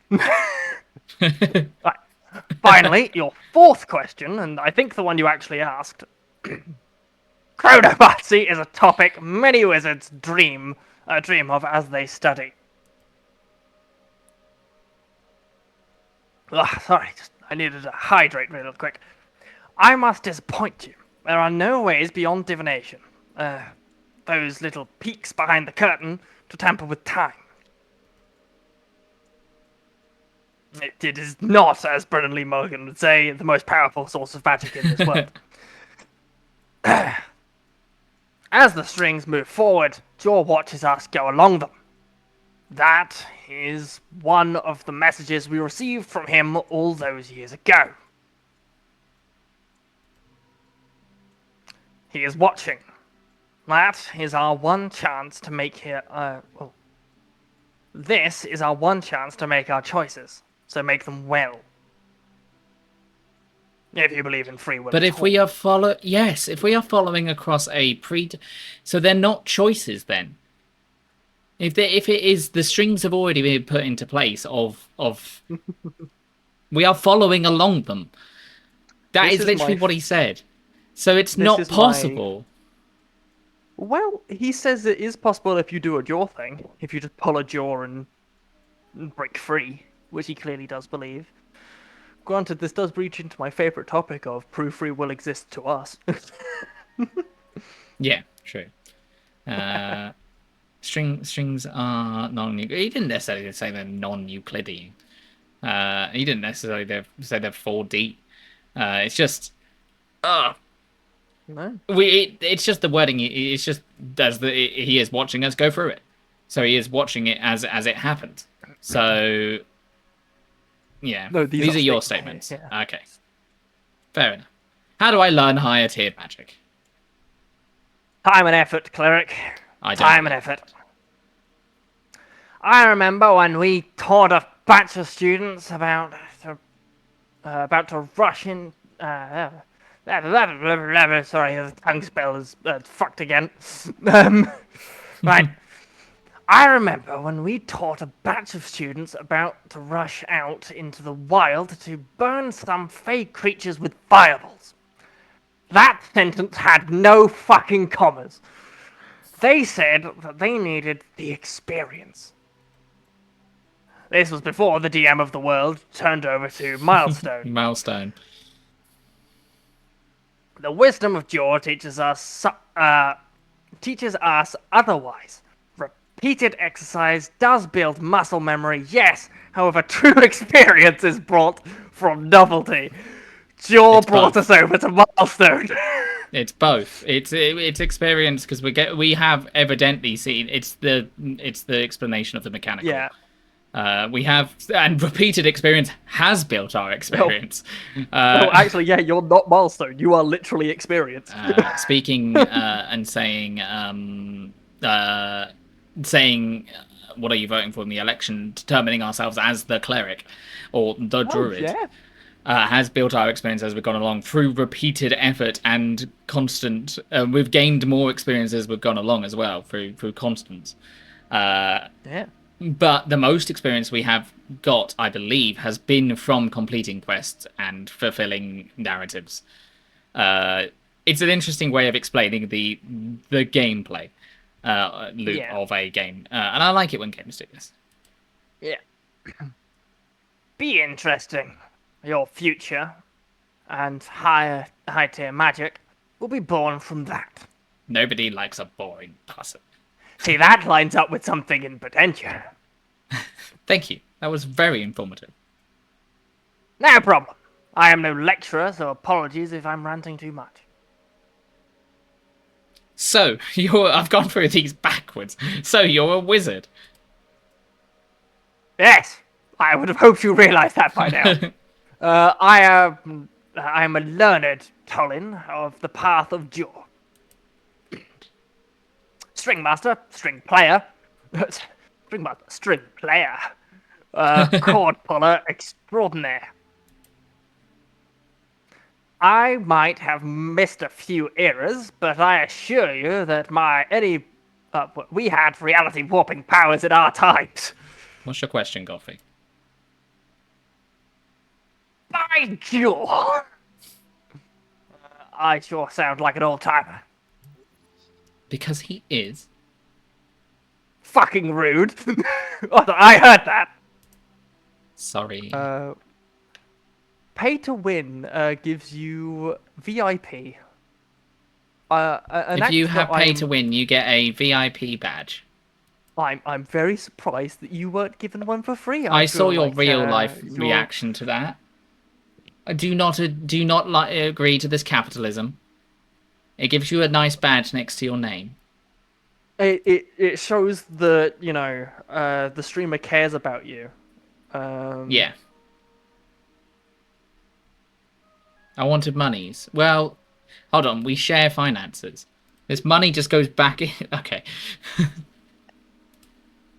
Right. Finally, your fourth question, and I think the one you actually asked. Chronomancy is a topic many wizards dream of as they study. Ugh, sorry, I needed to hydrate real quick. I must disappoint you. There are no ways beyond divination, those little peeks behind the curtain, to tamper with time. It is not, as Brennan Lee Morgan would say, the most powerful source of magic in this world. As the strings move forward, Jor watches us go along them. That is one of the messages we received from him all those years ago. He is watching. That is our one chance to make this is our one chance to make our choices, so make them well. If you believe in free will. But if we are if we are following across so they're not choices then. If it is, the strings have already been put into place of we are following along them. That is literally what he said. So it's not possible. Well, he says it is possible if you do a jaw thing. If you just pull a jaw and break free, which he clearly does believe. Granted, this does breach into my favourite topic of proof free will exists to us. Yeah, true. Strings are non-Euclidean. He didn't necessarily say they're non-Euclidean. He didn't necessarily say they're 4D. It's just, no. It's just the wording. It's just he is watching us go through it. So he is watching it as it happened. So yeah, no, these are your statements. Yeah. Okay, fair enough. How do I learn higher tier magic? Time and effort, cleric. Time and effort. I remember when we taught a batch of students about to rush in. Sorry, the tongue spell is fucked again. Um, right. I remember when we taught a batch of students about to rush out into the wild to burn some fey creatures with fireballs. That sentence had no fucking commas. They said that they needed the experience. This was before the DM of the world turned over to Milestone. Milestone. The wisdom of Jaw teaches us otherwise. Repeated exercise does build muscle memory, yes. However, true experience is brought from novelty. Jaw It's brought both. us over to Milestone. It's both. It's experience because we have evidently seen it's the explanation of the mechanical. Yeah. We have, and repeated experience has built our experience. Well, actually, yeah, you're not Milestone. You are literally experience. Speaking and saying what are you voting for in the election, determining ourselves as the cleric or the druid. Yeah. Has built our experience as we've gone along through repeated effort and constant. We've gained more experience as we've gone along as well through constants. Yeah. But the most experience we have got, I believe, has been from completing quests and fulfilling narratives. It's an interesting way of explaining the gameplay loop of a game, and I like it when games do this. Yeah. Be interesting. Your future and high tier magic will be born from that. Nobody likes a boring person. See, that lines up with something in potential. Thank you. That was very informative. No problem. I am no lecturer, so apologies if I'm ranting too much. So, I've gone through these backwards. So, you're a wizard. Yes, I would have hoped you realised that by now. I am a learned Tolin of the Path of Jaw. String master, string player, string player, chord puller extraordinaire. I might have missed a few eras, but I assure you that we had reality warping powers in our times. What's your question, Goffy? By Jaw! I sure sound like an old timer. Because he is. Fucking rude. I heard that. Sorry. Pay to win gives you VIP. If you have pay to win, you get a VIP badge. I'm very surprised that you weren't given one for free. I saw your real life reaction to that. I do not agree to this capitalism. It gives you a nice badge next to your name. It shows that the streamer cares about you. Yeah. I wanted monies. Well, hold on. We share finances. This money just goes back in. Okay.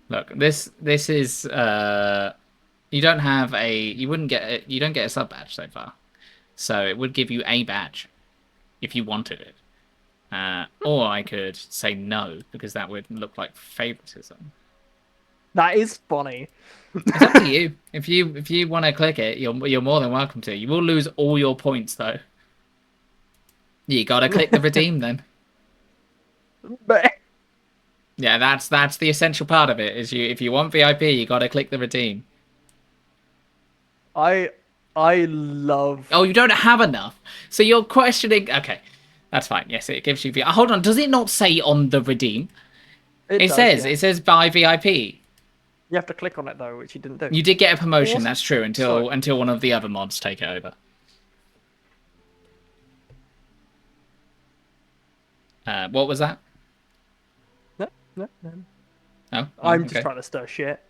Look, this is you don't have you don't get a sub badge so far. So it would give you a badge if you wanted it. Or I could say no, because that would look like favoritism. That is funny. It's up to you. If you want to click it, you're more than welcome to. You will lose all your points though. You gotta click the redeem then. Yeah, that's the essential part of it. Is if you want VIP, you gotta click the redeem. I love. Oh, you don't have enough. So you're questioning. Okay, that's fine. Yes, it gives you VIP. Hold on. Does it not say on the redeem? It says buy VIP. You have to click on it though, which you didn't do. You did get a promotion. That's true. Until one of the other mods take it over. What was that? No. Oh, I'm just trying to stir shit.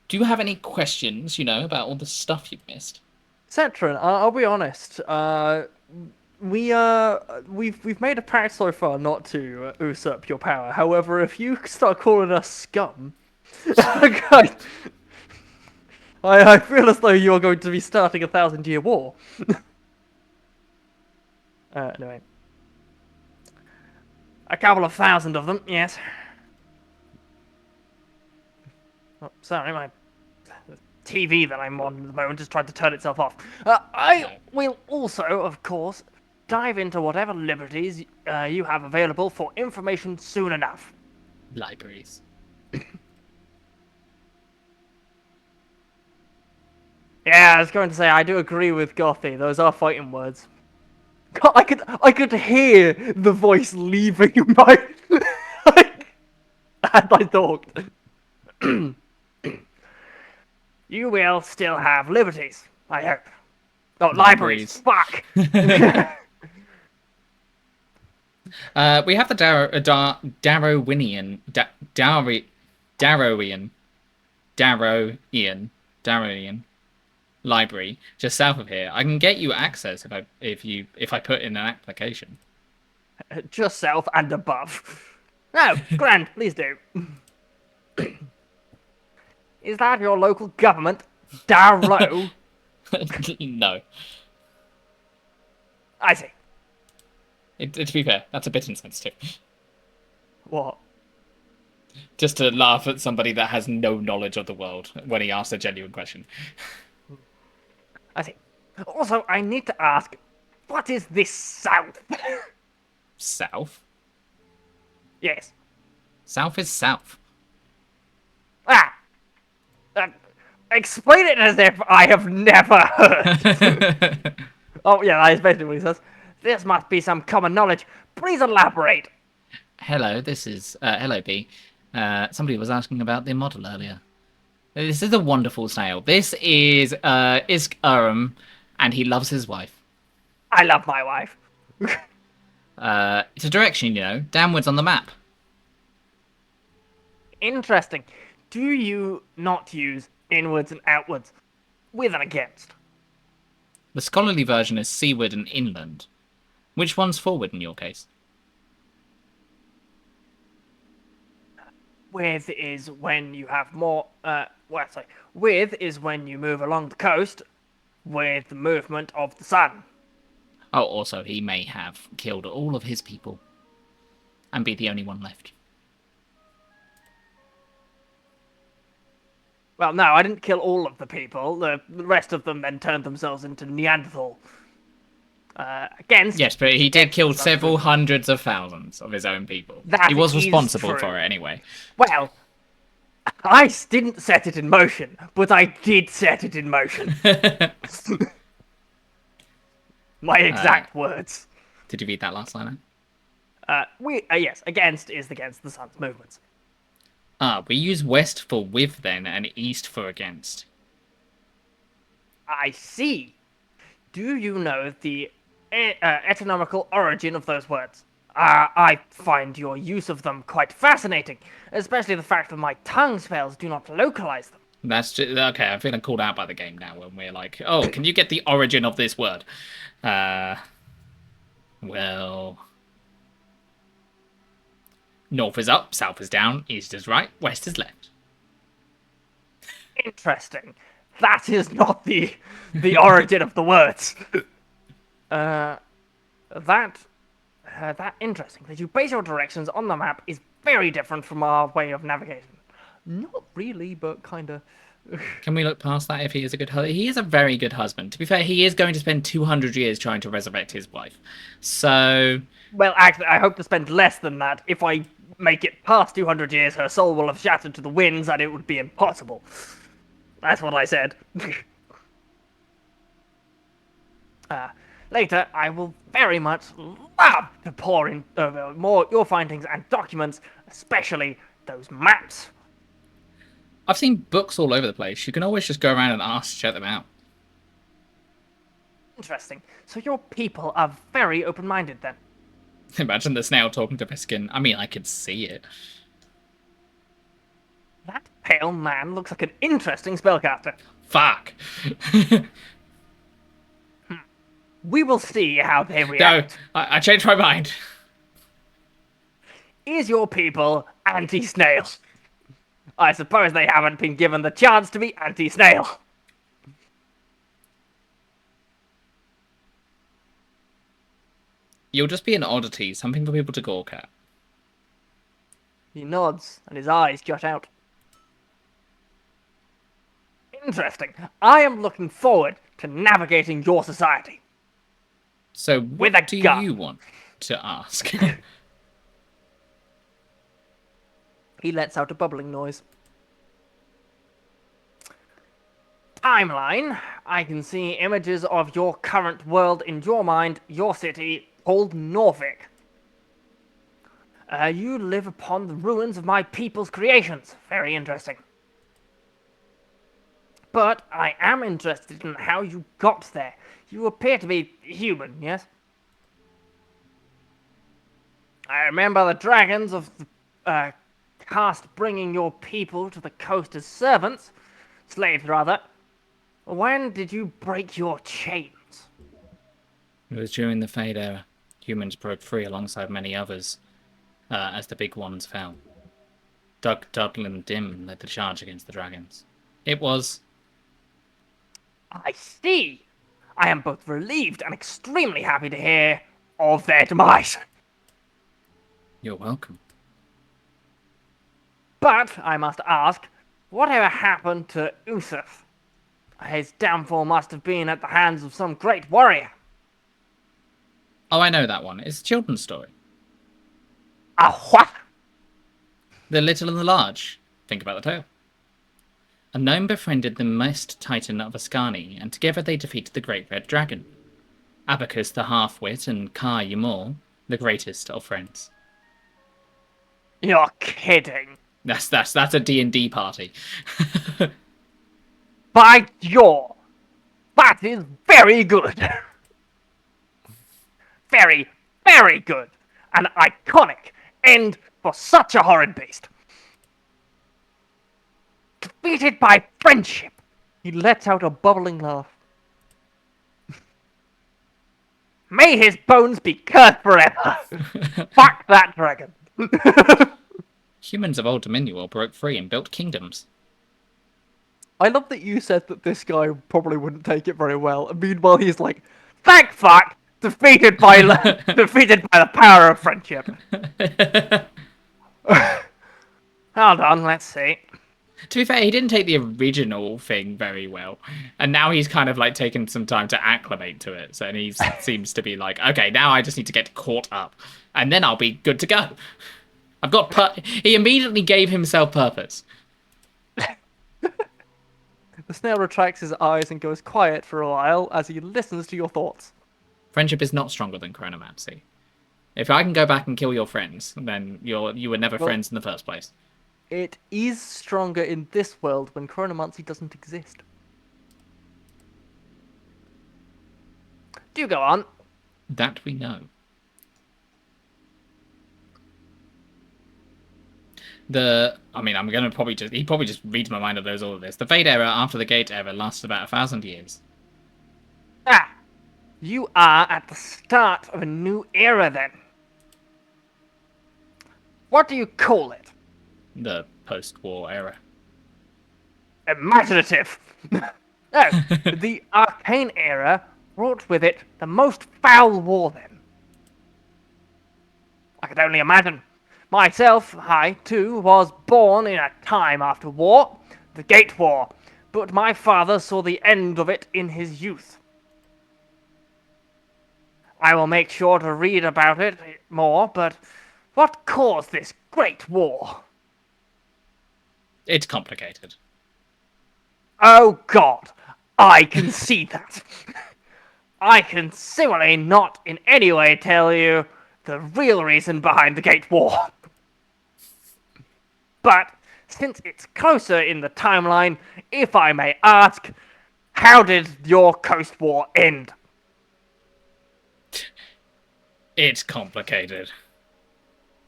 Do you have any questions, about all the stuff you've missed? Cetrin, I'll be honest. we've made a pact so far not to usurp your power. However, if you start calling us scum, God, I feel as though you are going to be starting a 1,000-year war. Anyway, a couple of thousand of them, yes. Oh, sorry, my TV that I'm on at the moment just tried to turn itself off. I No. will also, of course, dive into whatever liberties you have available for information soon enough. Libraries. Yeah, I was going to say I do agree with Gothy. Those are fighting words. God, I could hear the voice leaving my as I talked. You will still have liberties, I hope. Oh, libraries. Libraries. Fuck. We have the Darrowian, Darrowian library just south of here. I can get you access if I put in an application. Just south and above. No, grand, please do. Is that your local government? Darrow? No. I see. To be fair, that's a bit insensitive. What? Just to laugh at somebody that has no knowledge of the world when he asks a genuine question. I see. Also, I need to ask, what is this south? South? Yes. South is south. Ah! Uh, explain it as if I have never heard. Oh, yeah, that is basically what he says. This must be some common knowledge. Please elaborate. Hello, this is hello B. Somebody was asking about the model earlier. This is a wonderful snail. This is Isk Urim, and he loves his wife. I love my wife. It's a direction, you know, downwards on the map. Interesting. Do you not use inwards and outwards with and against? The scholarly version is seaward and inland. Which one's forward in your case? With is when you have more. With is when you move along the coast with the movement of the sun. Oh, also, he may have killed all of his people and be the only one left. Well, no, I didn't kill all of the people. The rest of them then turned themselves into Neanderthal. Against. Yes, but he did kill That's several true. hundreds of thousands of his own people. That He was is responsible true. for it anyway. Well, I didn't set it in motion, but I did set it in motion. My exact words. Did you read that last line? Yes, against is against the sun's movements. We use west for with then and east for against. I see. Do you know the etymological origin of those words? I find your use of them quite fascinating, especially the fact that my tongue spells do not localize them. That's just, okay. I'm feeling called out by the game now when we're like, oh, can you get the origin of this word? Well, north is up, south is down, east is right, west is left. Interesting. That is not the origin of the words. That interesting. That you base your directions on the map is very different from our way of navigation. Not really, but kinda. Can we look past that if he is a good husband? He is a very good husband. To be fair, he is going to spend 200 years trying to resurrect his wife. So... Well, actually, I hope to spend less than that. If I make it past 200 years, her soul will have shattered to the winds and it would be impossible. That's what I said. Later, I will very much love to pour in more your findings and documents, especially those maps. I've seen books all over the place. You can always just go around and ask to check them out. Interesting. So your people are very open-minded then. Imagine the snail talking to Piskin. I mean, I could see it. That pale man looks like an interesting spellcaster. Fuck. We will see how they No, react. I changed my mind. Is your people anti-snail? I suppose they haven't been given the chance to be anti-snail. You'll just be an oddity, something for people to gawk at. He nods, and his eyes jut out. Interesting. I am looking forward to navigating your society. So With what a do gun. you want to ask? He lets out a bubbling noise. Timeline. I can see images of your current world in your mind, your city, called Norfolk. You live upon the ruins of my people's creations. Very interesting. But I am interested in how you got there. You appear to be human, yes? I remember the dragons of the caste bringing your people to the coast as servants. Slaves, rather. When did you break your chains? It was during the Fade Era. Humans broke free alongside many others as the big ones fell. Doug, Dudley, and Dim led the charge against the dragons. It was... I see. I am both relieved and extremely happy to hear of their demise. You're welcome. But I must ask, whatever happened to Usuf? His downfall must have been at the hands of some great warrior. Oh, I know that one. It's a children's story. A what? The Little and the Large. Think about the tale. A gnome befriended the Mist Titan of Ascani, and together they defeated the Great Red Dragon. Abacus the Half-Wit and Kai Ymor, the greatest of friends. You're kidding. That's a D&D party. By Jor, that is very good. Very, very good. An iconic end for such a horrid beast. Defeated by friendship. He lets out a bubbling laugh. May his bones be cursed forever. Fuck that dragon. Humans of Old Dominion broke free and built kingdoms. I love that you said that this guy probably wouldn't take it very well, and meanwhile he's like, thank fuck, defeated by the power of friendship. Hold on, let's see. To be fair, he didn't take the original thing very well. And now he's kind of like taken some time to acclimate to it. So and he seems to be like, okay, now I just need to get caught up. And then I'll be good to go. He immediately gave himself purpose. The snail retracts his eyes and goes quiet for a while as he listens to your thoughts. Friendship is not stronger than chronomancy. If I can go back and kill your friends, then you were never friends in the first place. It is stronger in this world when chronomancy doesn't exist. Do go on. That we know. I'm gonna he probably just reads my mind and knows all of this. The Fade Era after the Gate Era lasted about 1,000 years. Ah! You are at the start of a new era then. What do you call it? The post-war era. Imaginative! No, the Arcane Era brought with it the most foul war then. I could only imagine. Myself, I, too, was born in a time after war, the Gate War, but my father saw the end of it in his youth. I will make sure to read about it more, but what caused this great war? It's complicated. Oh God, I can see that. I can similarly not in any way tell you the real reason behind the Gate War. But since it's closer in the timeline, if I may ask, how did your Coast War end? It's complicated.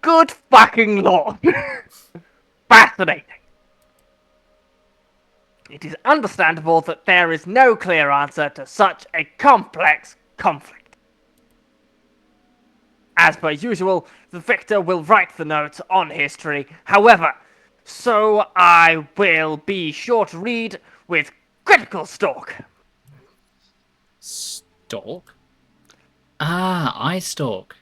Good fucking lord. Fascinating. It is understandable that there is no clear answer to such a complex conflict. As per usual, the victor will write the note on history. However, so I will be sure to read with critical stalk. Stalk? Ah, I stalk.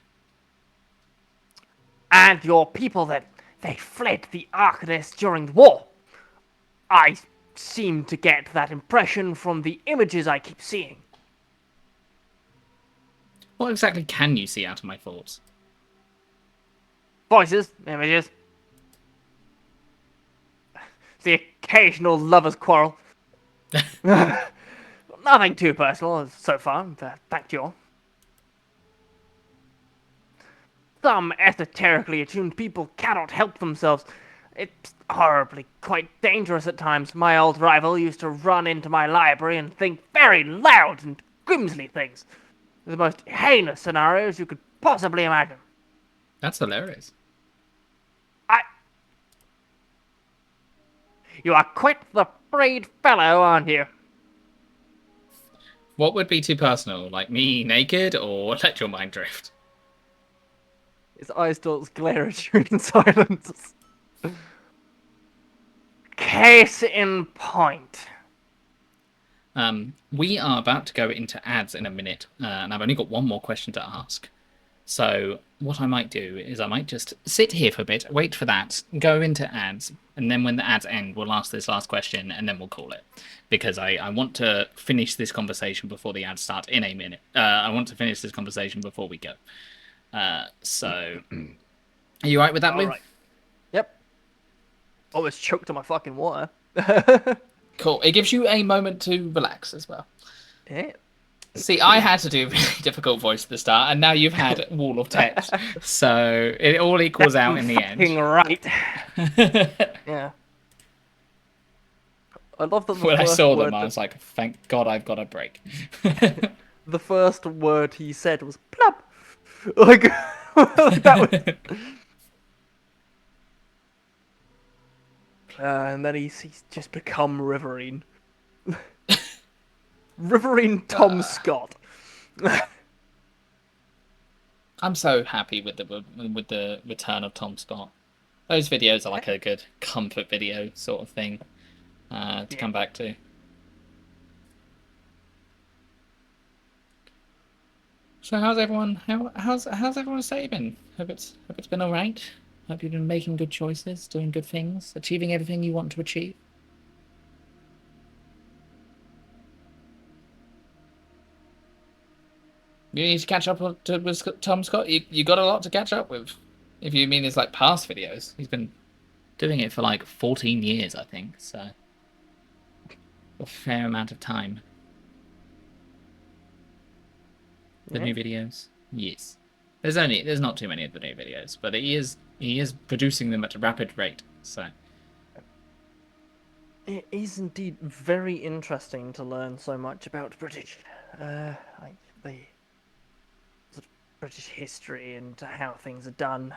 And your people that they fled the Arcanist during the war. I seem to get that impression from the images I keep seeing. What exactly can you see out of my thoughts? Voices, images, the occasional lover's quarrel. Nothing too personal so far, thank you all. Some esoterically attuned people cannot help themselves. It's horribly quite dangerous at times. My old rival used to run into my library and think very loud and grimsly things. The most heinous scenarios you could possibly imagine. That's hilarious. You are quite the frayed fellow, aren't you? What would be too personal? Like me naked or let your mind drift? His eye stalks glare at you in silence. Case in point. We are about to go into ads in a minute, and I've only got one more question to ask. So what I might do is I might just sit here for a bit, wait for that, go into ads, and then when the ads end, we'll ask this last question, and then we'll call it. Because I want to finish this conversation before the ads start in a minute. I want to finish this conversation before we go. So, are you right with that, Lou? Alright. Yep. Almost choked on my fucking water. Cool. It gives you a moment to relax as well. Yeah. See, I had to do a really difficult voice at the start, and now you've had wall of text. So it all equals out in the Fucking end. right. Yeah. I love that the When I first saw word them, I was like, thank God I've got a break. the first word he said was plub. Like that was and then he's just become Riverine. Riverine Tom Scott. I'm so happy with the return of Tom Scott. Those videos are like a good comfort video sort of thing to come back to. So how's everyone? How's everyone's day been? Hope it's been all right. Hope you've been making good choices, doing good things, achieving everything you want to achieve. You need to catch up with Tom Scott. You got a lot to catch up with. If you mean it's like past videos, he's been doing it for like 14 years, I think. So a fair amount of time. The new videos, yes. There's not too many of the new videos, but he is producing them at a rapid rate. So It is indeed very interesting to learn so much about British, like the sort of British history and how things are done.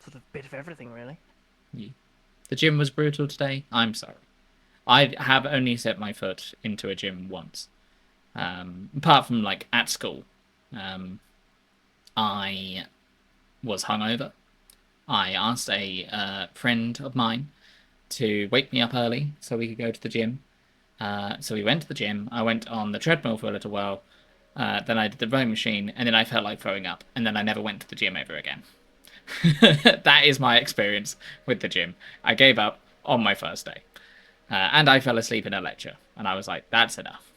Sort of bit of everything, really. yeah. The gym was brutal today. I'm sorry. I have only set my foot into a gym once, apart from like at school. I was hungover. I asked a friend of mine to wake me up early so we could go to the gym. So we went to the gym. I went on the treadmill for a little while. Then I did the rowing machine, and then I felt like throwing up, and then I never went to the gym ever again. That is my experience with the gym. I gave up on my first day, and I fell asleep in a lecture, and I was like, "That's enough.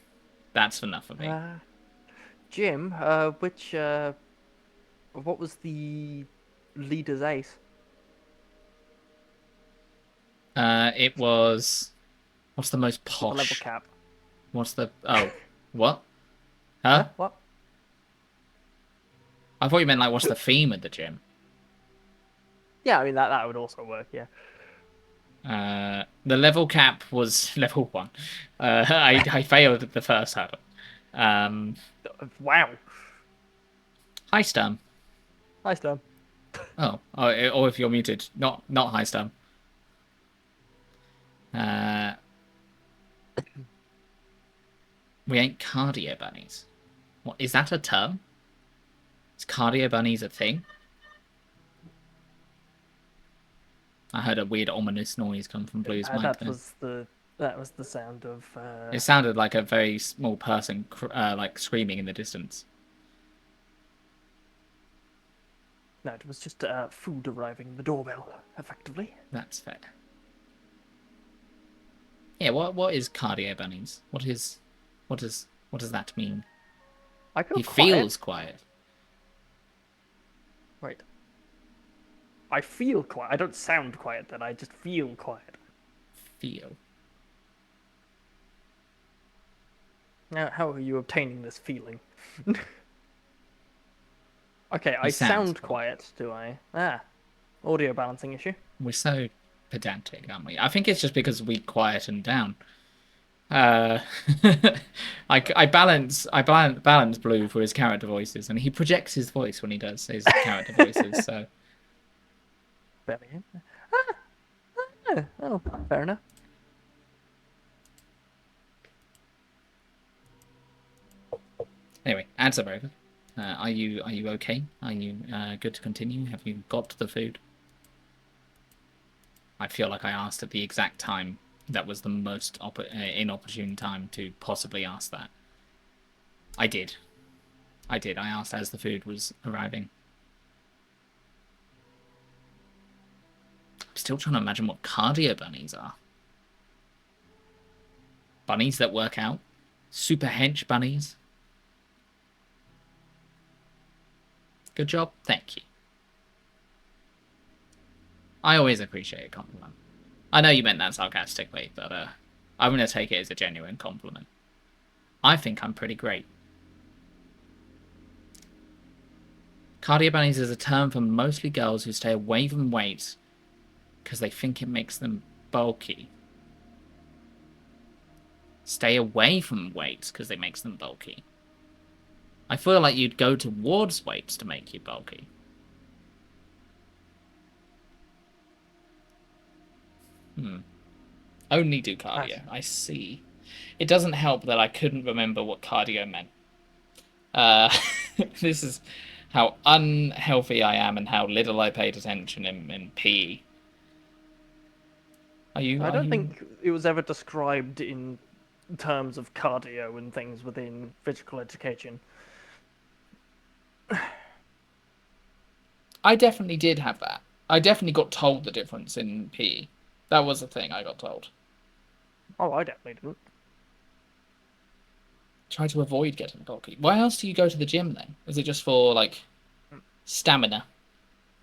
That's enough for me." Jim, what was the leader's ace? It was. What's the most The level posh? cap. What's the? Oh, what? Huh? What? I thought you meant like what's the theme of the gym? Yeah, I mean that would also work. Yeah. The level cap was level 1. I failed at the first hurdle. Wow. High stum. Nice done. Or if you're muted, not high stum. We ain't cardio bunnies. What is that a term? Is cardio bunnies a thing? I heard a weird ominous noise come from Blue's mic That then. was the sound of. It sounded like a very small person like screaming in the distance. No, it was just food arriving. The doorbell, effectively. That's fair. Yeah, what is cardio bunnies? What does that mean? I feel He quiet. feels quiet. Right. I feel quiet. I don't sound quiet. Then I just feel quiet. Feel. Now, how are you obtaining this feeling? Okay, I He sounds sound quiet, do I? Audio balancing issue. We're so pedantic, aren't we? I think it's just because we quieten down. I balance Blue for his character voices, and he projects his voice when he does his character voices. So Barely. Oh, fair enough. anyway, ads are over. Are you okay? Are you good to continue? Have you got the food? I feel like I asked at the exact time that was the most inopportune time to possibly ask that. I did. I asked as the food was arriving. I'm still trying to imagine what cardio bunnies are. Bunnies that work out? Super hench bunnies? Good job. Thank you. I always appreciate a compliment. I know you meant that sarcastically, but I'm going to take it as a genuine compliment. I think I'm pretty great. Cardio bunnies is a term for mostly girls who stay away from weights because they think it makes them bulky. Stay away from weights because it makes them bulky. I feel like you'd go towards weights to make you bulky. Only do cardio. I see. It doesn't help that I couldn't remember what cardio meant. This is how unhealthy I am and how little I paid attention in PE. I don't think it was ever described in terms of cardio and things within physical education. I definitely did have that. I definitely got told the difference in PE. That was the thing I got told. Oh, I definitely didn't. Try to avoid getting bulky. Why else do you go to the gym then? Is it just for, like, stamina, I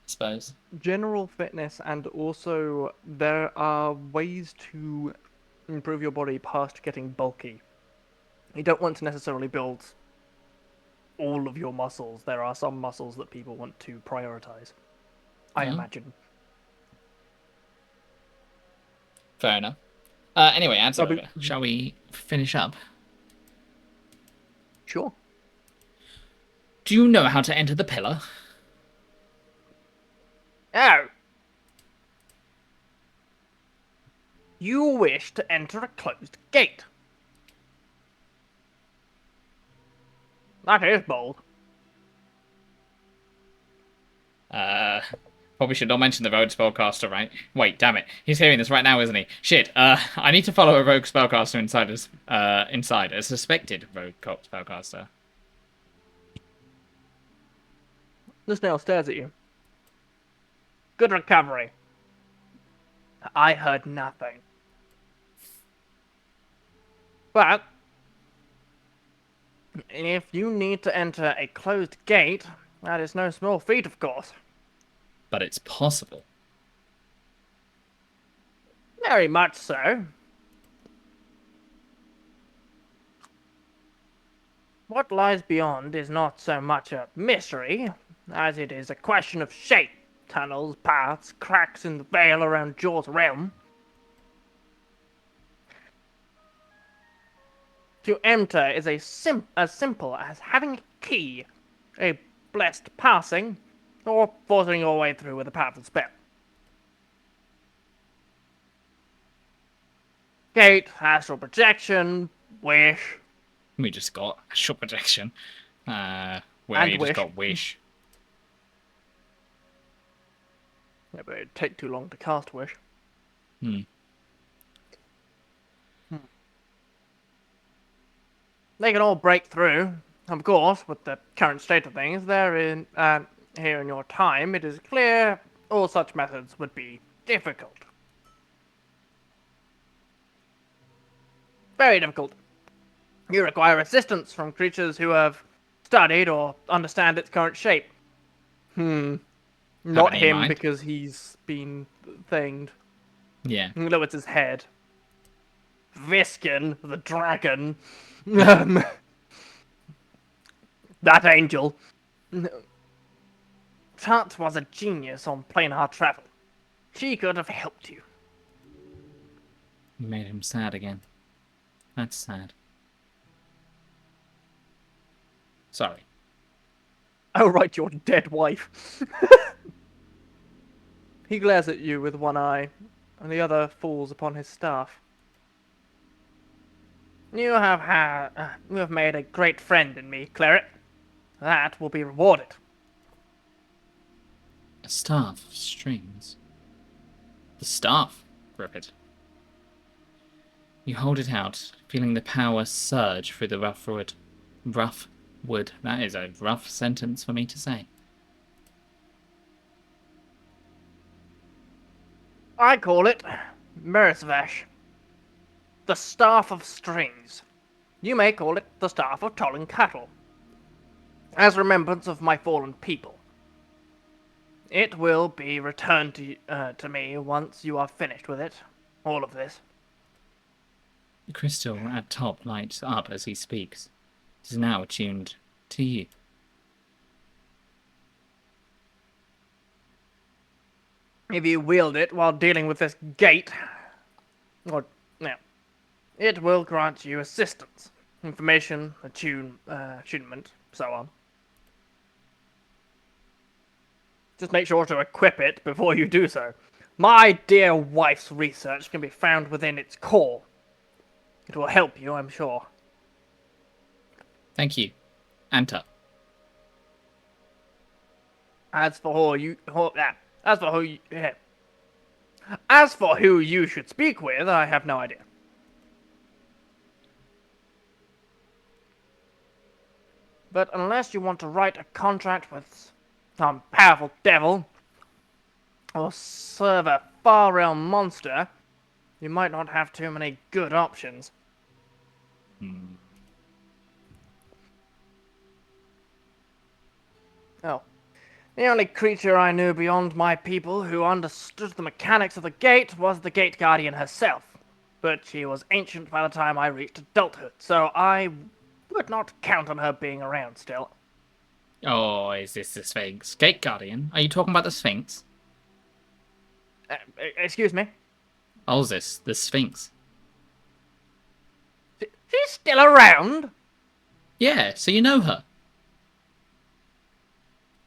suppose? General fitness, and also there are ways to improve your body past getting bulky. You don't want to necessarily build all of your muscles. There are some muscles that people want to prioritize, I imagine. Fair enough. Anyway, ads are over. Shall we finish up? Sure. Do you know how to enter the pillar? Oh. You wish to enter a closed gate. That is bold. Probably should not mention the rogue spellcaster, right? Wait, damn it. He's hearing this right now, isn't he? Shit, I need to follow a rogue spellcaster inside a suspected rogue spellcaster. The snail stares at you. Good recovery. I heard nothing. But if you need to enter a closed gate, that is no small feat, of course. But it's possible. Very much so. What lies beyond is not so much a mystery, as it is a question of shape, tunnels, paths, cracks in the veil around Jaw's realm. To enter is as simple as having a key, a blessed passing, or forcing your way through with a powerful spell. Gate, astral projection, wish. We just got astral projection. Well, And you just wish. got wish. Yeah, but it'd take too long to cast wish. Hmm. They can all break through. Of course, with the current state of things, here in your time, it is clear all such methods would be difficult. Very difficult. You require assistance from creatures who have studied or understand its current shape. Have Not any in him, mind? because he's been thinged. Yeah. No, it's his head. Viskin, the dragon. That angel. Tut was a genius on planar travel. She could have helped you. You made him sad again. That's sad. Sorry. Oh, right, your dead wife. He glares at you with one eye, and the other falls upon his staff. You have made a great friend in me, cleric. That will be rewarded. A staff of strings. The staff, Griffith. You hold it out, feeling the power surge through the rough wood. Rough wood. That is a rough sentence for me to say. I call it Merisvesh, the Staff of Strings. You may call it the Staff of Tolling Cattle, as remembrance of my fallen people. It will be returned to me once you are finished with it. All of this. The crystal at top lights up as he speaks. It is now attuned to you. If you wield it while dealing with this gate, or no, it will grant you assistance, information, attunement, so on. Just make sure to equip it before you do so. My dear wife's research can be found within its core. It will help you, I'm sure. Thank you. Anta. As for who you should speak with, I have no idea. But unless you want to write a contract with some powerful devil, or serve a far realm monster, you might not have too many good options. Oh. The only creature I knew beyond my people who understood the mechanics of the gate was the Gate Guardian herself. But she was ancient by the time I reached adulthood, so I would not count on her being around still. Oh, is this the Sphinx? Gate Guardian? Are you talking about the Sphinx? Excuse me? Oh, is this the Sphinx? She's still around? Yeah, so you know her.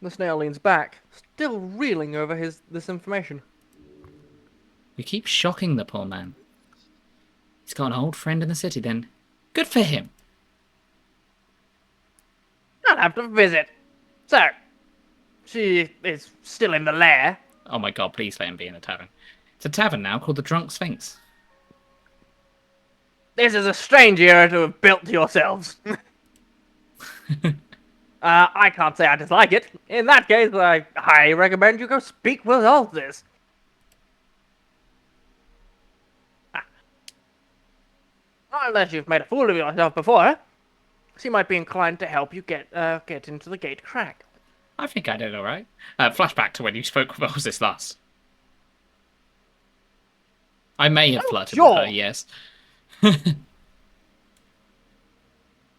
The snail leans back, still reeling over this information. You keep shocking the poor man. He's got an old friend in the city then. Good for him. I'll have to visit. So, she is still in the lair. Oh my god, please let him be in the tavern. It's a tavern now called the Drunk Sphinx. This is a strange era to have built yourselves. I can't say I dislike it. In that case, I highly recommend you go speak with Althus. Unless you've made a fool of yourself before, she might be inclined to help you get into the gate crack. I think I did alright. Flashback to when you spoke with Moses last. I may have flirted with her, yes.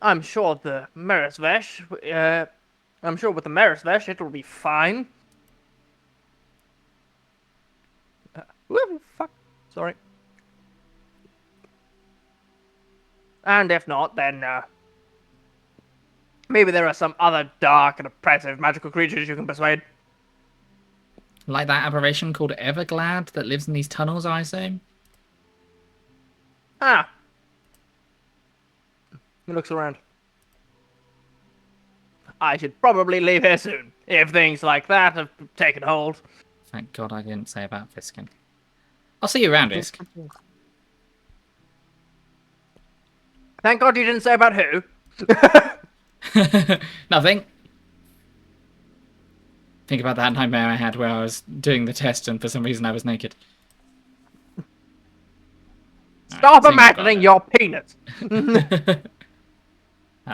I'm sure with the Merisvesh, it'll be fine. Fuck. Sorry. And if not, then, maybe there are some other dark and oppressive magical creatures you can persuade. Like that aberration called Everglad that lives in these tunnels, I assume? Ah. He looks around. I should probably leave here soon, if things like that have taken hold. Thank God I didn't say about Fiskin. I'll see you around, Isk. Thank God you didn't say about who. Nothing. Think about that nightmare I had where I was doing the test and for some reason I was naked. Stop Right, imagining your penis.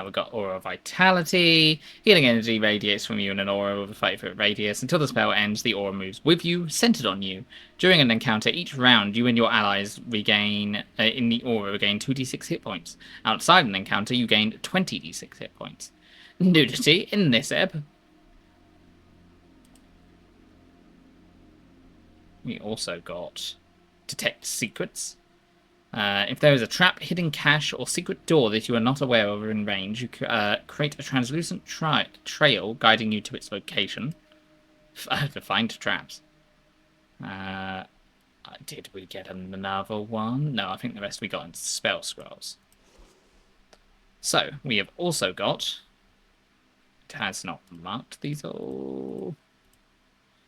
We've got Aura of Vitality. Healing energy radiates from you in an aura with a 5-foot radius. Until the spell ends, the aura moves with you, centered on you. During an encounter, each round, you and your allies regain, in the aura, regain 2d6 hit points. Outside an encounter, you gain 20d6 hit points. Nudity in this ebb. We also got Detect Secrets. If there is a trap, hidden cache, or secret door that you are not aware of or in range, you create a translucent trail guiding you to its location. To find traps. Did we get another one? No, I think the rest we got in spell scrolls. So, we have also got... It has not marked these all...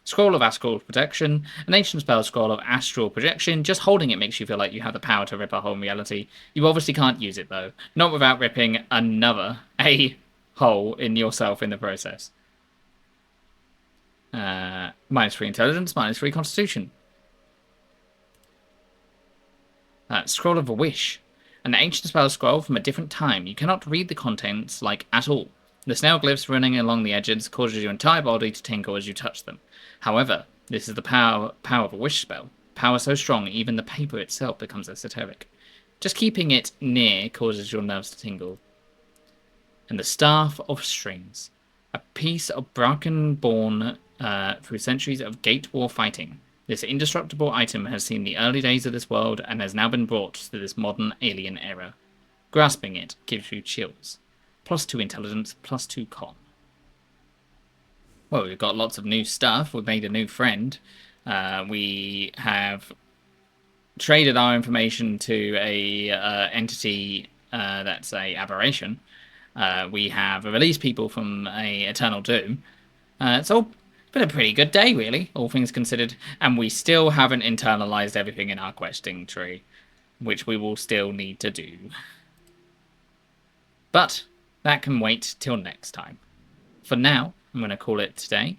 Scroll of Astral Protection, an ancient spell scroll of astral projection. Just holding it makes you feel like you have the power to rip a hole in reality. You obviously can't use it, though. Not without ripping a hole in yourself in the process. -3 intelligence, -3 constitution. Scroll of a Wish, an ancient spell scroll from a different time. You cannot read the contents, at all. The snail glyphs running along the edges causes your entire body to tingle as you touch them. However, this is the power of a wish spell. Power so strong, even the paper itself becomes esoteric. Just keeping it near causes your nerves to tingle. And the Staff of Strings, a piece of broken born through centuries of gate war fighting. This indestructible item has seen the early days of this world and has now been brought to this modern alien era. Grasping it gives you chills. +2 intelligence, +2 con. Well, we've got lots of new stuff. We've made a new friend. We have traded our information to a entity that's a aberration. We have released people from a Eternal Doom. It's all been a pretty good day, really, all things considered. And we still haven't internalized everything in our questing tree, which we will still need to do. But that can wait till next time. For now, I'm going to call it today.